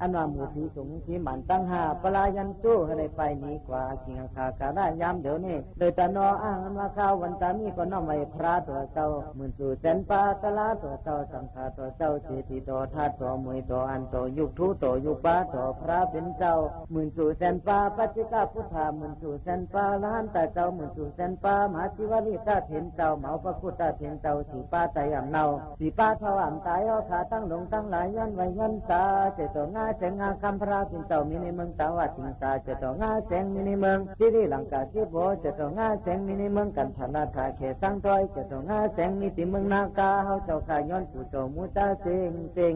อันว่ามือที่สูงที่มันตั้งหาปลายันตู้ให้ได้ไปนี้กว่ากิงคาการะยามเดี๋ยวนี้โดยตานออ้างว่าข้าววันตามีก็น้อมไว้พระตัวเจ้าหมื่นสู่แสนปาตลาตัวเจ้าสังฆาตัวเจ้าเจติตัวธาตุตัวมวยตัวอันตัวยุคทุตัวยุคปาตัวพระเป็นเจ้าหมื่นสู่แสนปาปัจจิกาพุทธาหมื่นสู่แสนปาล้านแต่เจ้าหมื่นสู่แสนปามหาศิวลิตาเถนเจ้าเหมาพระพุทธเถนเจ้าสีปาใจอ่ำเนาสีปาทวามตายเอาขาตั้งลงตั้งหลายยันไว้ยันตาเจตัวง่าเจงาคำพระเป็นเจ้ามีในเมืองตาวาสิงตาเจตัวง่าเจงมีในเมืองที่นี่หลังกาที่โบเจตัวง่าเจงมีในเมืองกันธนาถาเขสังถอยเจตัวง่าเจงมีที่เมืองนากาเฮาเจ้าขาย้อนผู้โจมุตาเจงเจง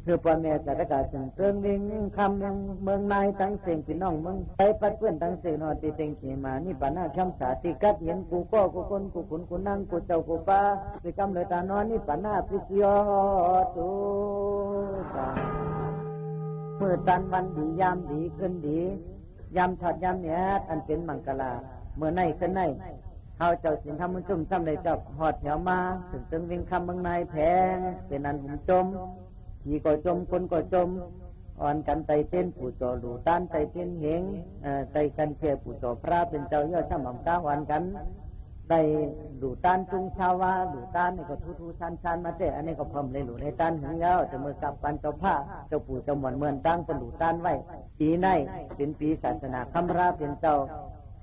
คือพ่อแม่จัดการสิ่งเตือนวิ่งคำเมืองนายทั้งสิ่งพี่น้องเมืองไปปัดเพื่อนทั้งสิ่งนอติเต็งขี่มานี่ปานาช่ำสาติกัดเห็นกูก็กูคนกูขุนกูนั่งกูเจ้ากูป้าสิกำเลยตานอนนี่ปานาพิจิโยตุตาเมื่อตันวันดียามดีขึ้นดียามถัดยามเนี้ยอันเป็นมังกลาเมื่อในขึ้นในเขาเจ้าสินทำมันจุ่มซ้ำเลยจับหอดแถวมาถึงตึงวิ่งคำเมืองนายแพงเป็นอันหุ่มจมขี่ก็จมคนก็จมอ่อนกันไตเต้นผู้จอหลูต้านไตเต้นเหงไตกันเพียผู้จอพระเป็นเจ้าย่อช่ำอ่ำก้าวันกันไตหลูต้านจุงชาวาหลูต้านนี่ก็ทูชันมาเตะอันนี้ก็พร้อมเลยหลูในต้านหึงยาวจะมือกับปันเจ้าผ้าเจ้าปู่เจ้าหมอนเมือนตั้งเป็นหลูต้านไว้ปีในเป็นปีศาสนาคำพระเป็นเจ้า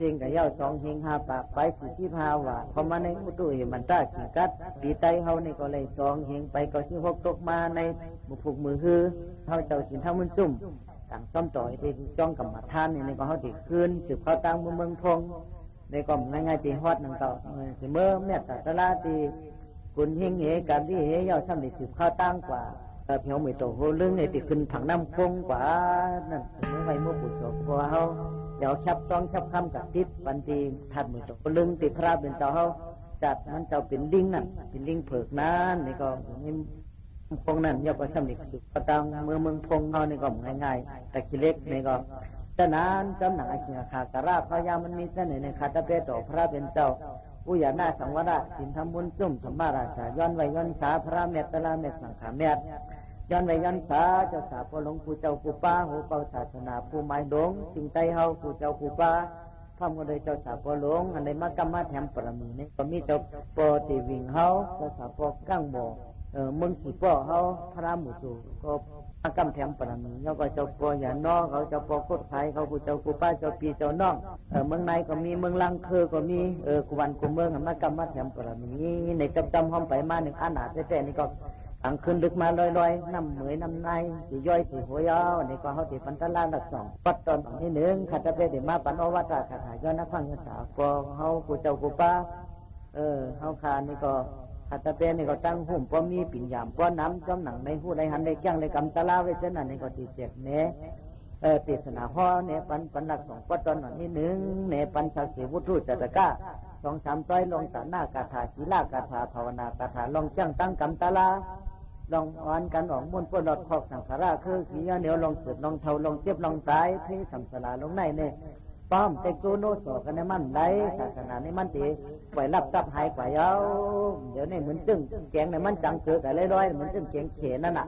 เสียงกับเย้าสองเฮงหาปากไปสิที่พาว่าพอมาในอุตุเหมันตาขีกัดปีไตเฮานี่ก็เลยสองเฮงไปก็ที่หกตกมาในบุกมือฮือเฮาเจ้าสินเท่ามันจุ่มต่างซ้อมต่อยที่จ้องกับมาทานนี่ก็เฮาติคืนสืบเขาตั้งเมืองพงในก็ง่ายๆตีฮอดนั่นก็สิเมื่อแม่ตาตลาตีกุนเฮงเหกันที่เหเย้าซ้ำได้สืบเขาตั้งกว่าเพียวไม่โตโหลึงในติขึ้นผังน้ำคงกว่านั่นเมื่อไว้เมื่อปุถุพอเฮาเดี๋ยวชับต้องชับคำกับติดบันทีถัดมือตกลึงติดพระเป็นเจ้าเขาจัดมันเจ้าเป็นลิงนั่นเป็นลิงเผือกนั้นนี่ก็นี่พงนั่นยกไปสำนึกสุขตังเมืองพงเขานี่ก็ง่ายๆแต่ขี้เล็กนี่ก็แต่นั้นจำหนังอาชีพขาดกระราพยามันมีเสน่ห์ในคาตาเปโตพระเป็นเจ้าอุยานาสังวราสินทำบุญจุ่มธรรมาราชาย้อนไว้ย้อนสาพระเมตตาเมตสังขาเมตย้อนไว้ย้อนสาเจ้าสาพหลวงผู้เจ้าผู้ป้าหูเป่าศาสนาผู้ไม้ดงจึงใจเฮาผู้เจ้าผู้ป้าพร้อมกันเลยเจ้าสาพหลวงอันใดมากรรมะแถมปรมีนี่ก็มีเจ้าปอติวิ่งเฮาเจ้าสาพกั้งบ่เมืองสีป้อเฮาพระหมู่สู่ก็มากรรมแถมปรมีแล้วก็เจ้าปออย่านอเขาเจ้าปอโคตรไทยเขาผู้เจ้าผู้ป้าเจ้าปีเจ้าน้องเมืองในก็มีเมืองลังเคอก็มีกุวันกุเมืองมากรรมะแถมปรมีในจำห้องไปมาหนึ่งอาณาแท้ๆนี่ก็อังคืนดึกมาลอยๆน้ำเหมยน้ำในสีย่อยสีหัวยาวนี่ก็เขาติปันตะลาดักสองปัดตอนที่หนึ่งขัดจะไปเดี๋ยวมาปันอวัตคาถาย้อนนักฟังภาษาก็เขาผู้เจ้าผู้ป้าเขาคานี่ก็ขัดจะเป็นนี่ก็ตั้งหุ่มป้อมีปิ่นยามป้อนน้ำจอมหนังในหูในหันในแก้งในกำตะลาไว้เช่นนั้นนี่ก็ตีเจ็บเนปริศนาพ่อเนี่ยปันหลักสองปัดตอนที่หนึ่งเนี่ยปันชาสีวุฒิจัตกะ 2-3 ต้อยลงตาหน้ากาถาศีลากาถาภาวนากาถาลองจังตั้งกำตาลาลองอ่อนกันออกมุ่นปวดหลอดคอกสังขาราคือขี้เหนียวลองเสือลองเทาลองเจ็บลองตายที่สัมสลาลงในเนี่ยป้อมเตกูโนสกันในมันได้ศาสนาในมันตีปล่อยรับจับหายกว่าเย้าเดี๋ยวนี้เหมือนจึงแกงในมันจังเกิดแต่ลอยๆเหมือนจึงแกงเขนั่นน่ะ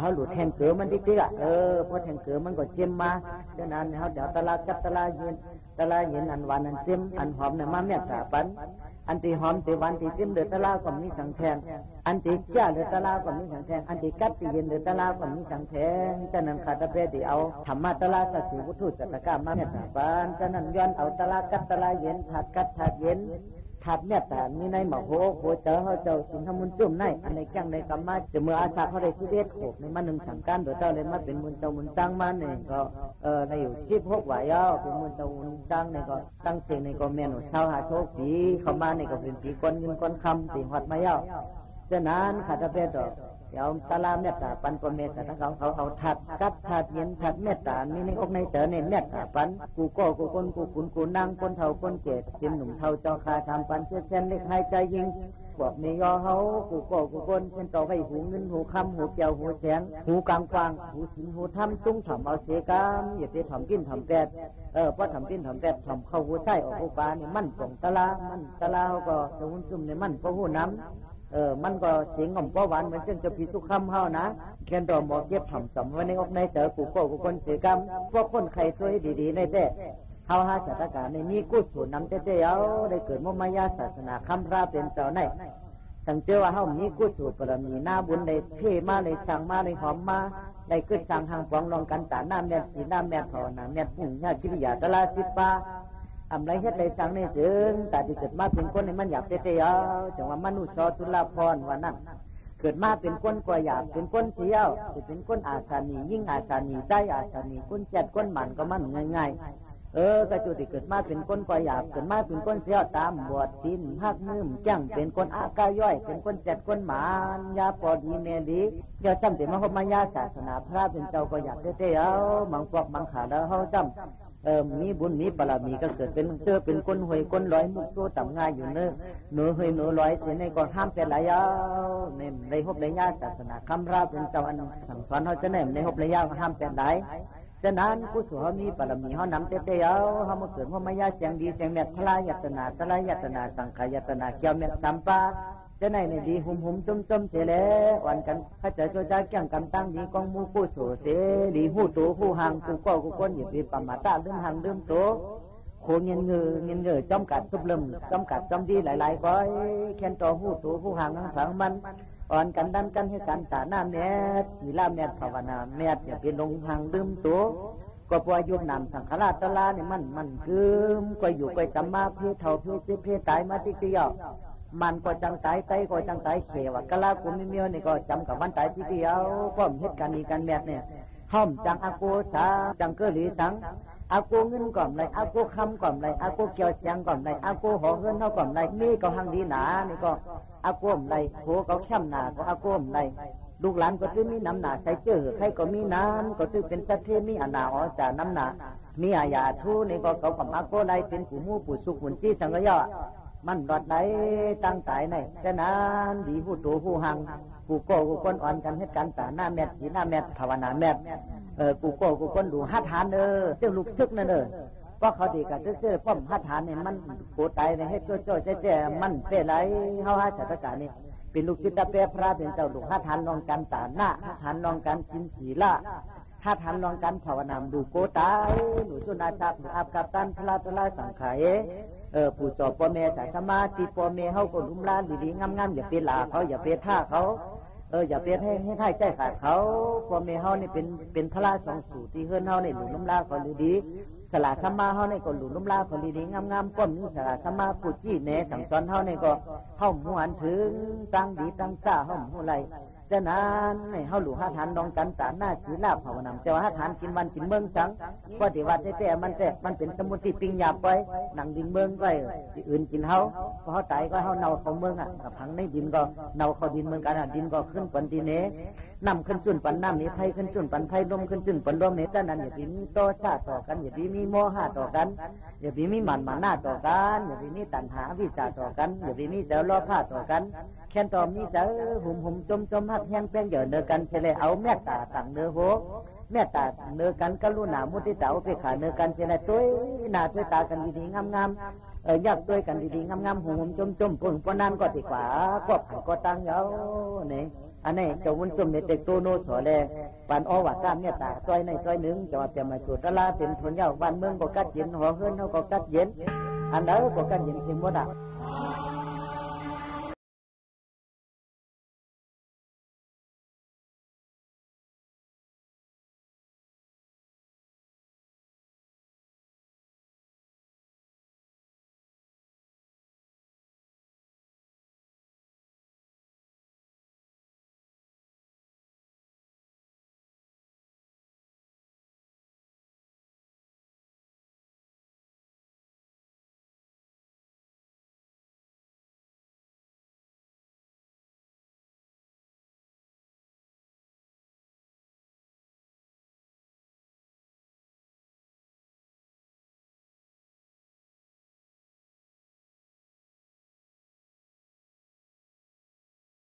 เขาหลุดแทงเกลือมันติ๊กๆเพราะแทงเกลือมันก็เจ็มมาเจ้านั้นเขาเดี๋ยวตลาดจับตลาดเย็นอันหวานอันเจ็มอันหอมในมาเมียตาปันอันที่หอมที่หวานที่เจ็มเดือดตลาดก็มีสังแทงอันที่จ้าเดือดตลาดก็มีสังแทงอันที่กัดที่เย็นเดือดตลาดก็มีสังแทงเจ้านั้นขาดเพื่อที่เอาธรรมะตลาดสัตว์วัตถุจัตกรรมมาเมียตาปันเจ้านั้นย้อนเอาตลาดกัดตลาดเย็นถัดกัดถัดเย็นถัดเมียตามีในหมอโหเจอเขาเจ้าสินทมุนจุ่มในอันในจังในกรรมะจะเมื่ออาชาเขาได้ชีวิตโขบในมันหนึ่งสังการโดยเจ้าเลยมาเป็นมุนเจ้ามุนจังมันเนี่ยก็ในอยู่16 วายาวเป็นมุนเจ้ามุนจังในก็ตั้งเสียงในก็เมียนชาวหาโชคปีเข้ามาในก็เป็นปีก้นเงินก้นคำตีหัดมายาวฉะนั้นขาดเพื่อดอกเดี๋ยวตาลาเมตตาปันปเมตตาทั้งเขาเอาถัดกัดถัดเย็นถัดเมตตามีในอกในเจอในเมตตาปันกูก็กูคนกูขุนกูนั่งคนเท่าคนเกศเป็นหนุ่มเท่าเจ้าคาทำปันเชื่อเช่นเล็กหายใจยิงบอกในยอเขากูก็กูคนเป็นต่อไปหูเงินหูคำหูเกี่ยวหูแสงหูกลางกวางหูสินหูทำตุ้งถ่อมเอาเสกามอย่าไปถ่อมกินถ่อมแปดเพราะถ่อมกินถ่อมแปดถ่อมเข้าหูไส้ออกหูปลาเนี่ยมันส่งตะลามันตะลาเขาก็จะหุ่นซุ่มในมันเพราะหูน้ำมันก็เสียงง่อมป้อหวานเหมือนเช่นจะพิสุขคำเฮานะแค่รอหมอเก็บถ่อมสมไว้ในอกในเจอกูก็กูคนเสียกรรมพวกคนใครช่วยดีๆในเต้เฮาหาศาสนาในมีกู้สูนนำเต้เอาได้เกิดมุมายาศาสนาคำราเป็นเจ้าในสังเจว่าเฮามีกู้สูปรมีหน้าบุญได้เพ่มาได้สั่งมาได้หอมมาได้เกิดสั่งหางฟองลองกันตาหน้าแม่สีหน้าแม่ภาวนาแม่ปุ่งญาติวิทยาตลาสิปาอำไรเฮ็ดได้สั่งในถึงแต่ที่เกิดมาเป็นคนในมันอยากเตะเอาจังว่ามนุษย์ตุลาภรณ์ว่านั่นเกิดมาเป็นคนกว่าอยากเป็นคนเที่ยวจะเป็นคนอาสานียิ่งอาสานีใจอาสานีคนเจ็ดคนหมันก็มันง่ายๆกระจุติเกิดมาเป็นคนกว่าอยากเกิดมาเป็นคนเที่ยวตามบวชดินหักมือจังเป็นคนอากาย่อยเป็นคนเจ็ดคนหมันยาปอดีเมดีเดี๋ยวจำเป็นมาพบมายาศาสนาพระเป็นเจ้าก็อยากเตะเอาบางพวกบางขาแล้วเขาจำมีบุญมีบารมีก็เกิดเป็นเจอเป็นคนหวยคนร้อยมุกโซ่ต่ำง่ายอยู่เนอะหนูหวยหนูร้อยเสียในก่อนห้ามเป็นหลายยาวในหบในญาติศาสนาคำราเป็นเจ้าอันสั่งสอนเขาจะแน่ในหบในญาติห้ามเป็นหลายฉะนั้นผู้สูเขามีบารมีเขานำเตะเอาเขามาเกิดว่าไม่ยากเสียงดีเสียงแม่ทลายยตนาทลายยตนาสังขายตนาเกี่ยวแม่สัมปาจะในดีหุ่มจมเสลวันกันข้าจะโจจ้าเกี่ยงกำตั้งดีกองมูผู้สูเสดีหูโตผู้ห่างกูก็กูก้นอย่าไปประมาทตาลืมห่างลืมโตโคเงินเงยจอมกัดซุบลมจอมกัดจอมดีหลายๆก้อยแค่นต่อหูโตผู้ห่างทั้งฝังมันอ่อนกันดันกันให้กันตาหน้าแม่ศีลาแม่ภาวนาแม่อย่าไปลงห่างลืมโตก็พอยุบนำสังขารตลาเนี่ยมันคือก็อยู่ก็จำมาเพื่อเท่าเพื่อเจ็บเพื่อตายมาติ๊กเดียวมันก็จังตายไตก็จังตายเขวกะลากุมิเมียวนี่ก็จำกับวันตายทีเดียวก็เหตุการณ์นี้การแมทเนี่ยห้อมจังอากูสาจังเกลือสังอากูเงินก่อมไรอากูคำก่อมไรอากูเกี่ยวเสียงก่อมไรอากูหอเงินเท่าก่อมไรนี่ก็หังดีหนานี่ก็อากูมไรโคเขาแคมหนาก็อากูมไรลูกหลานก็ตื้อมีน้ำหนาใส่เจอใครก็มีน้ำก็ตื้อเป็นสัตว์เทมีอนาอ๋อจ่าน้ำหนามีอาญาทูนี่ก็เขากับอากูไรเป็นผู้มูผู้สุขหุ่นจี้สังกยอมันรอดไหนตั้งตายในฉะนั้นดีผู้โตผู้หังกูโก้กูก้นอ่อนกันเหตุการณ์ตาหน้าแม่สีหน้าแม่ภาวนาแม่กูโก้กูก้นดูหัดฐานเจ้าลูกซึกนั่นเพราะเขาดีกันเจ้าป้อมหัดฐานเนี่ยมันโกตายในให้โจ้แจ้มันเปไรเฮาหาจัตการนี่เป็นลูกศิษย์เปรพระเป็นเจ้าลูกหัดฐานลองกันตาหน้าหัดฐานลองกันสินศีละถ้าทันลองกันภาวนามดูโกตายหนูสุนาชาหนูอับกับตันพลาตลาสังขายผู้จอบพ่อแม่จากสมาธิพ่อแม่เขาก็ลุ่มล้านดีๆงามๆอย่าเป็นหลาเขาอย่าเป็นท่าเขาอย่าเป็นให้ท่ายใจขาดเขาพ่อแม่เขานี่เป็นพลาสองสู่ที่เฮือนเขาเนี่ยหลุมลุ่มล้าเขาดีๆสลาสมาเขาเนี่ยก็หลุมลุ่มล้าเขาดีๆงามๆก้มนี้สลาสมาผู้จี้แหนสั่งสอนเขาเนี่ยก็เข้าหมู่หันถึงตั้งดีตั้งซ่าเข้าหมู่ไรฉะนั้นให้เฮาหลู่หาทานดองกันตาหน้าศีลาภาวนาจะว่าหาทานกินวันกินเมืองสังก็ที่ว่าแต่มันเป็นสมุติปิงหยาบไว้หนังดินเมืองไว้ที่อื่นกินเฮาพอเฮาตายก็เฮาเน่าเข้าเมืองกับผังในดินก็เน่าเข้าดินเมืองกันดินก็ขึ้นปนดินเน น้ำขึ้นจุนปันน้ำนี้ไผ่ขึ้นจุนปันไผ่ลมขึ้นจุนปันลมนี้แต่นั้นอย่าไปมีโตชาต่อกันอย่าไปมีโมหะต่อกันอย่าไปมีมันหน้าต่อกันอย่าไปมีตัณหาวิจารต่อกันอย่าไปมีเจ้าล้อผ้าต่อกันแค่นต่อมีเจ้าหุ่มจมหักแห้งแป้งเหยื่อเนื้อกันเฉลยเอาแม่ตาต่างเนื้อโหแม่ตาเนื้อกันกรุณามุทิตาอุเบกขาเนื้อกันเฉลยตัวหน้าตัวตากันดีๆงามๆอยากด้วยกันดีๆงามๆหุ่มจมปุ่นปนนั้นก็ดีกว่าก็ผันก็ตั้งเยาเนี่ยอันนี้เจ้าวุ้นจมในเด็กโตโนสอแลปานอว่าการเนี่ยตาซอยในซอยหนึ่งจะว่าจะมาสุดละเต็มทนยาวบ้านเมืองก็กัดเย็นหัวเฮือนเขาก็กัดเย็นอันนั้นก็กัดเย็นเพียงบ่ได้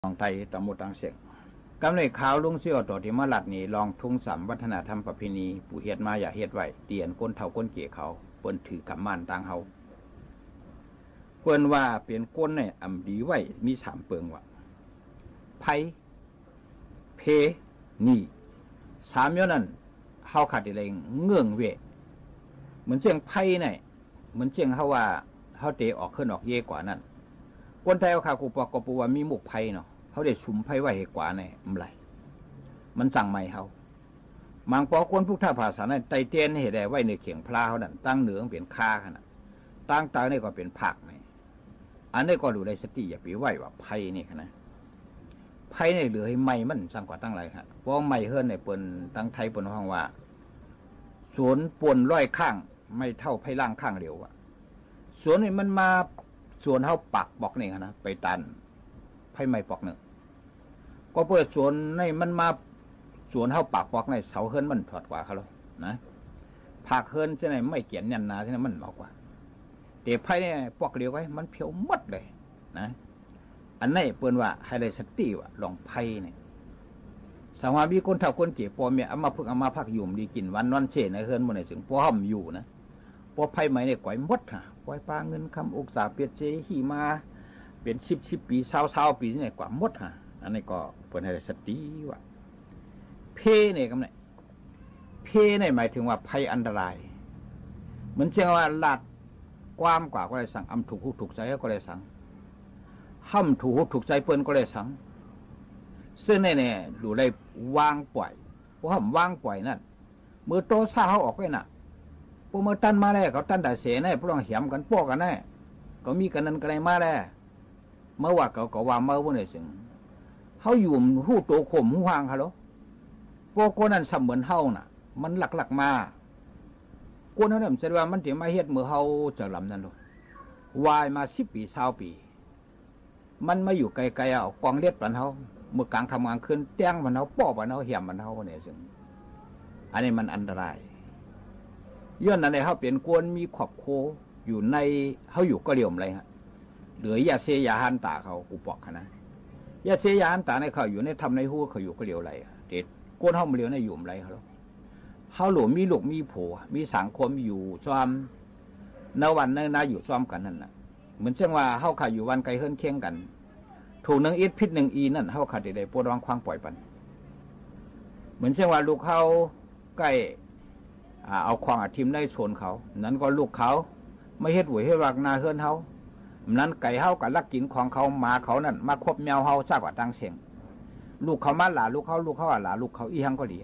ของไทยตำบลตังเสกกำเลยข่าวลุงเสี่ยวต่อที่มาลัดนี่ลองทุ่งสำวัฒนธรรมประเพณีปู่เฮ็ดมาอย่าเฮ็ดไว้เตียนก้นเท่าก้นเกี่ยเขาเปิ้นถือกำมันต่างเฮาเปิ้นว่าเปลี่ยนก้นเนี่ยอำดีไว้มีสามเปิงว่าไผเพนี่สามย้อนนั้นเฮาขาดอะไรเงื่องเวเหมือนเจียงไผเนี่ยเหมือนเจียงเฮาว่าเฮาเตะออกขึ้นออกเยกว่านั้นคนไทยเอาข่าวกูปอกกปูว่ามีหมกไผ่เนาะเขาได้ชุมไผ่ไว้ให้กว่าในอะไรมันสั่งใหม่เขามังปอคนพวกท่าภาษาในไตเตียนเหตุใดไว้ในเขียงพลาเขานั่นตั้งเหนือเป็นคาขนาดตั้งตาในก็เป็นผักนี่อันนี้ก็ดูได้สติอย่าไปไหวว่าไผ่นี่ขนาดไผ่ในเหลือให้ไม่มันสั่งกว่าตั้งไรครับเพราะไม่เฮิรนในเปิ่นตั้งไทยเปิ่นห้องว่าสวนปวนร้อยข้างไม่เท่าไผ่ล่างข้างเดียวอะสวนนี่มันมาส่วนเขาปักบอกนี่นะไปตันไผ่ไม้ปอกหนึ่งก็เปิดสวนในมันมาสวนเขาปักปอกในเสาเฮิรนมันถอดกว่าเขาแล้วนะผักเฮิรนใช่ไหมไม่เกี่ยนยันนาใช่ไหมมันเหมากว่าเดี๋ยวไผ่เนี่ยปอกเดียวไว้มันเพียวมัดเลยนะอันนี้เปิ่นว่าให้ได้สติว่าลองไผ่เนี่ยสาวามีคนเฒ่าคนเจ็บปอเมียเอามาพึ่งเอามาพักยุ่มดีกินวันนอนเฉยในเฮิรนมันในถึงปอห่มอยู่นะปอไผ่ไม้เนี่ยก่อยมดฮะปล่อยปลาเงินคำอุกษาเปียเจหีมาเป็น10 ปี20ปีนี่กว่ามดฮะอันนี้ก็เปิดให้สติว่าเพเนี่ยกำไรเพเนี่ยหมายถึงว่าภัยอันตรายเหมือนเช่นว่าลาดความกว่าก็เลยสั่งอำถูกถูกใจก็เลยสั่งห้ำถูกถูกใจเปิ้นก็เลยสั่งซึ่งเนี่ยดูได้วางปล่อยเพราะห้ำวางปล่อยนั่นมือโตซ่าเขาออกไปน่ะพวกเมื่อตันมาแล้วเขาตันแต่เสียแน่พวกเราเหี่ยมกันพวกกันแน่ก็มีกันนั้นกันอะไรมาแล้วเมื่อว่าเขาก็ว่าเมื่อวันไหนสิงเขาอยู่หูโตข่มหูห่างเขาหรอพวกคนนั้นเสมือนเฮาน่ะมันหลักมาคนนั้นเนี่ยแสดงว่ามันถึงมาเฮ็ดเมื่อเฮาจะลำนั่นหรอวายมา10 ปี20 ปีมันมาอยู่ไกลๆเอากองเล็ดปันเฮาเมื่อกลางทำงานขึ้นแต้งมันเฮาป้อปันเฮาเหี่ยมมันเฮาเนี่ยสิงอันนี้มันอันตรายย้อนนั้นเลยเขาเป็นกวนมีขอบโคอยู่ในเขาอยู่ก็เรียมเลยฮะเหลือยาเสยาหันตาเขากูปอกนะยาเสยาหันตาในเขาอยู่ในทำในหูเขาอยู่ก็เรียวไรเด็ดกวนเขาเรียวในอยู่ไรเขาหลวมมีลูกมีผัวมีสังคมอยู่ซ้อมในวันนั้นอยู่ซ้อมกันนั่นแหละเหมือนเช่นว่าเขาขาอยู่วันไกลเฮิรนเคียงกันถูก1 อิดพิษ1 อีนั่นเขาขาดได้ปวดร้องคว้างปล่อยปันเหมือนเช่นว่าลูกเขาใกล้เอาควางอาทิมได้โซนเขานั้นก็ลูกเขาไม่เฮ็ดหวยให้รักนาเฮือนเขานั้นไก่เขากับลักกินของเขาหมาเขานั่นมาคบแมวเขาซากกว่าตังเสียงลูกเขามาหลาลูกเขาหลาลูกเขาอีหังก็ดี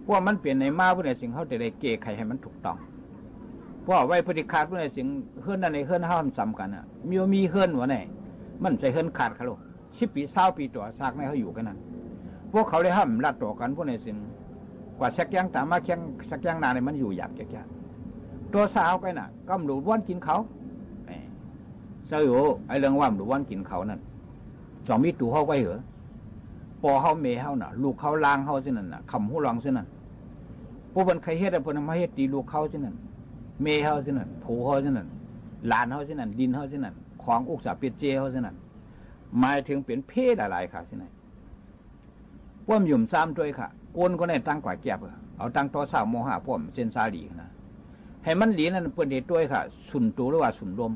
พวกมันเปลี่ยนในมาพวกในสิ่งเขาจะได้เกะไขให้มันถูกต้องเพราะไว้ปฏิฆาตพวกในสิ่งเฮือนนั่นในเฮือนเขาซ้ำกันมีเฮือนหัวไหนมันใจเฮือนขาดเขา10 ปี20 ปีตัวซากในเขาอยู่กันนั่นพวกเขาได้ห้ามลัดต่อกันพวกในสิ่งกว่าสักอย่างตามมาแข่งสักอย่างนานเนี่ยมันอยู่อยากแก่ๆตัวสาวไปน่ะก็หลุดว่านกินเขาเจ้าอยู่ไอ้เรื่องว่าหลุดว่านกินเขานั่นจอมมีตู่เขาไว้เหรอ ปอเฮาเมเฮาน่ะลูกเขาล้างเฮาซินั่นน่ะคำหูลองซินั่นพวกเพิ่นใครเฮ็ดให้เพิ่นมาเฮ็ดตีลูกเขาซินั่นเมเฮาซินั่นผูเฮาซินั่นหลานเฮาซินั่นดินเฮาซินั่นของอุกษาเปียเจเฮาซินั่นหมายถึงเป็นเพศหลายๆค่ะซินั่นพวกหยุ่มซ้ำด้วยค่ะโกนก็ได้ตั้งกว่าแก็บเอาตั้งต่อสาวโมหะพวกเส้นซาหลีนะให้มันหลีนั่นเปิ้นเฮ็ดด้วยค่ะสุนโตหรือว่าสุนลม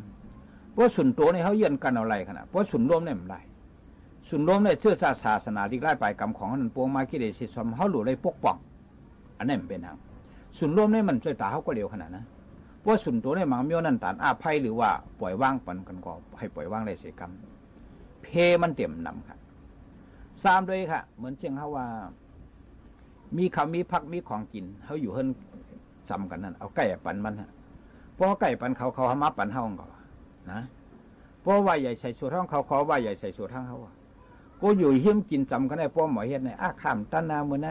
เพราะสุนโตนี่เฮาเยือนกันเอาไรขนาดเพราะสุนลมนี่มันไรสุนลมเนี่ยเชื่อศาสนาที่ไล่ไปกรรมของนั้นปวงมาคิดได้สิสมเฮาหลุดได้ปกป้องอันนี้มันเป็นทางสุนลมนี่มันช่วยตาเฮาก็เร็วขนาดนะเพราะสุนโตนี่มังเมียวนั่นตานอาภัยหรือว่าปล่อยว่างปันกันก็ให้ปล่อยว่างได้เสียกรรมเพมันเต็มนำค่ะซ้ำด้วยค่ะเหมือนเช่นเขาว่ามีคำมีพักมีของกินเขาอยู่เฮิรนซ้ำกันนั่นเอาไก่ปั่นมันฮะเพราะไก่ปั่นเขาหามาปั่นเฮาก่อนนะเพราะว่าใหญ่ใส่สูตรห้องเขาว่าใหญ่ใส่สูตรห้องเขากูอยู่เฮี้ยมกินจำกันได้ป้อมหมอเฮ็ดในอาขามตันนาเมื่อไง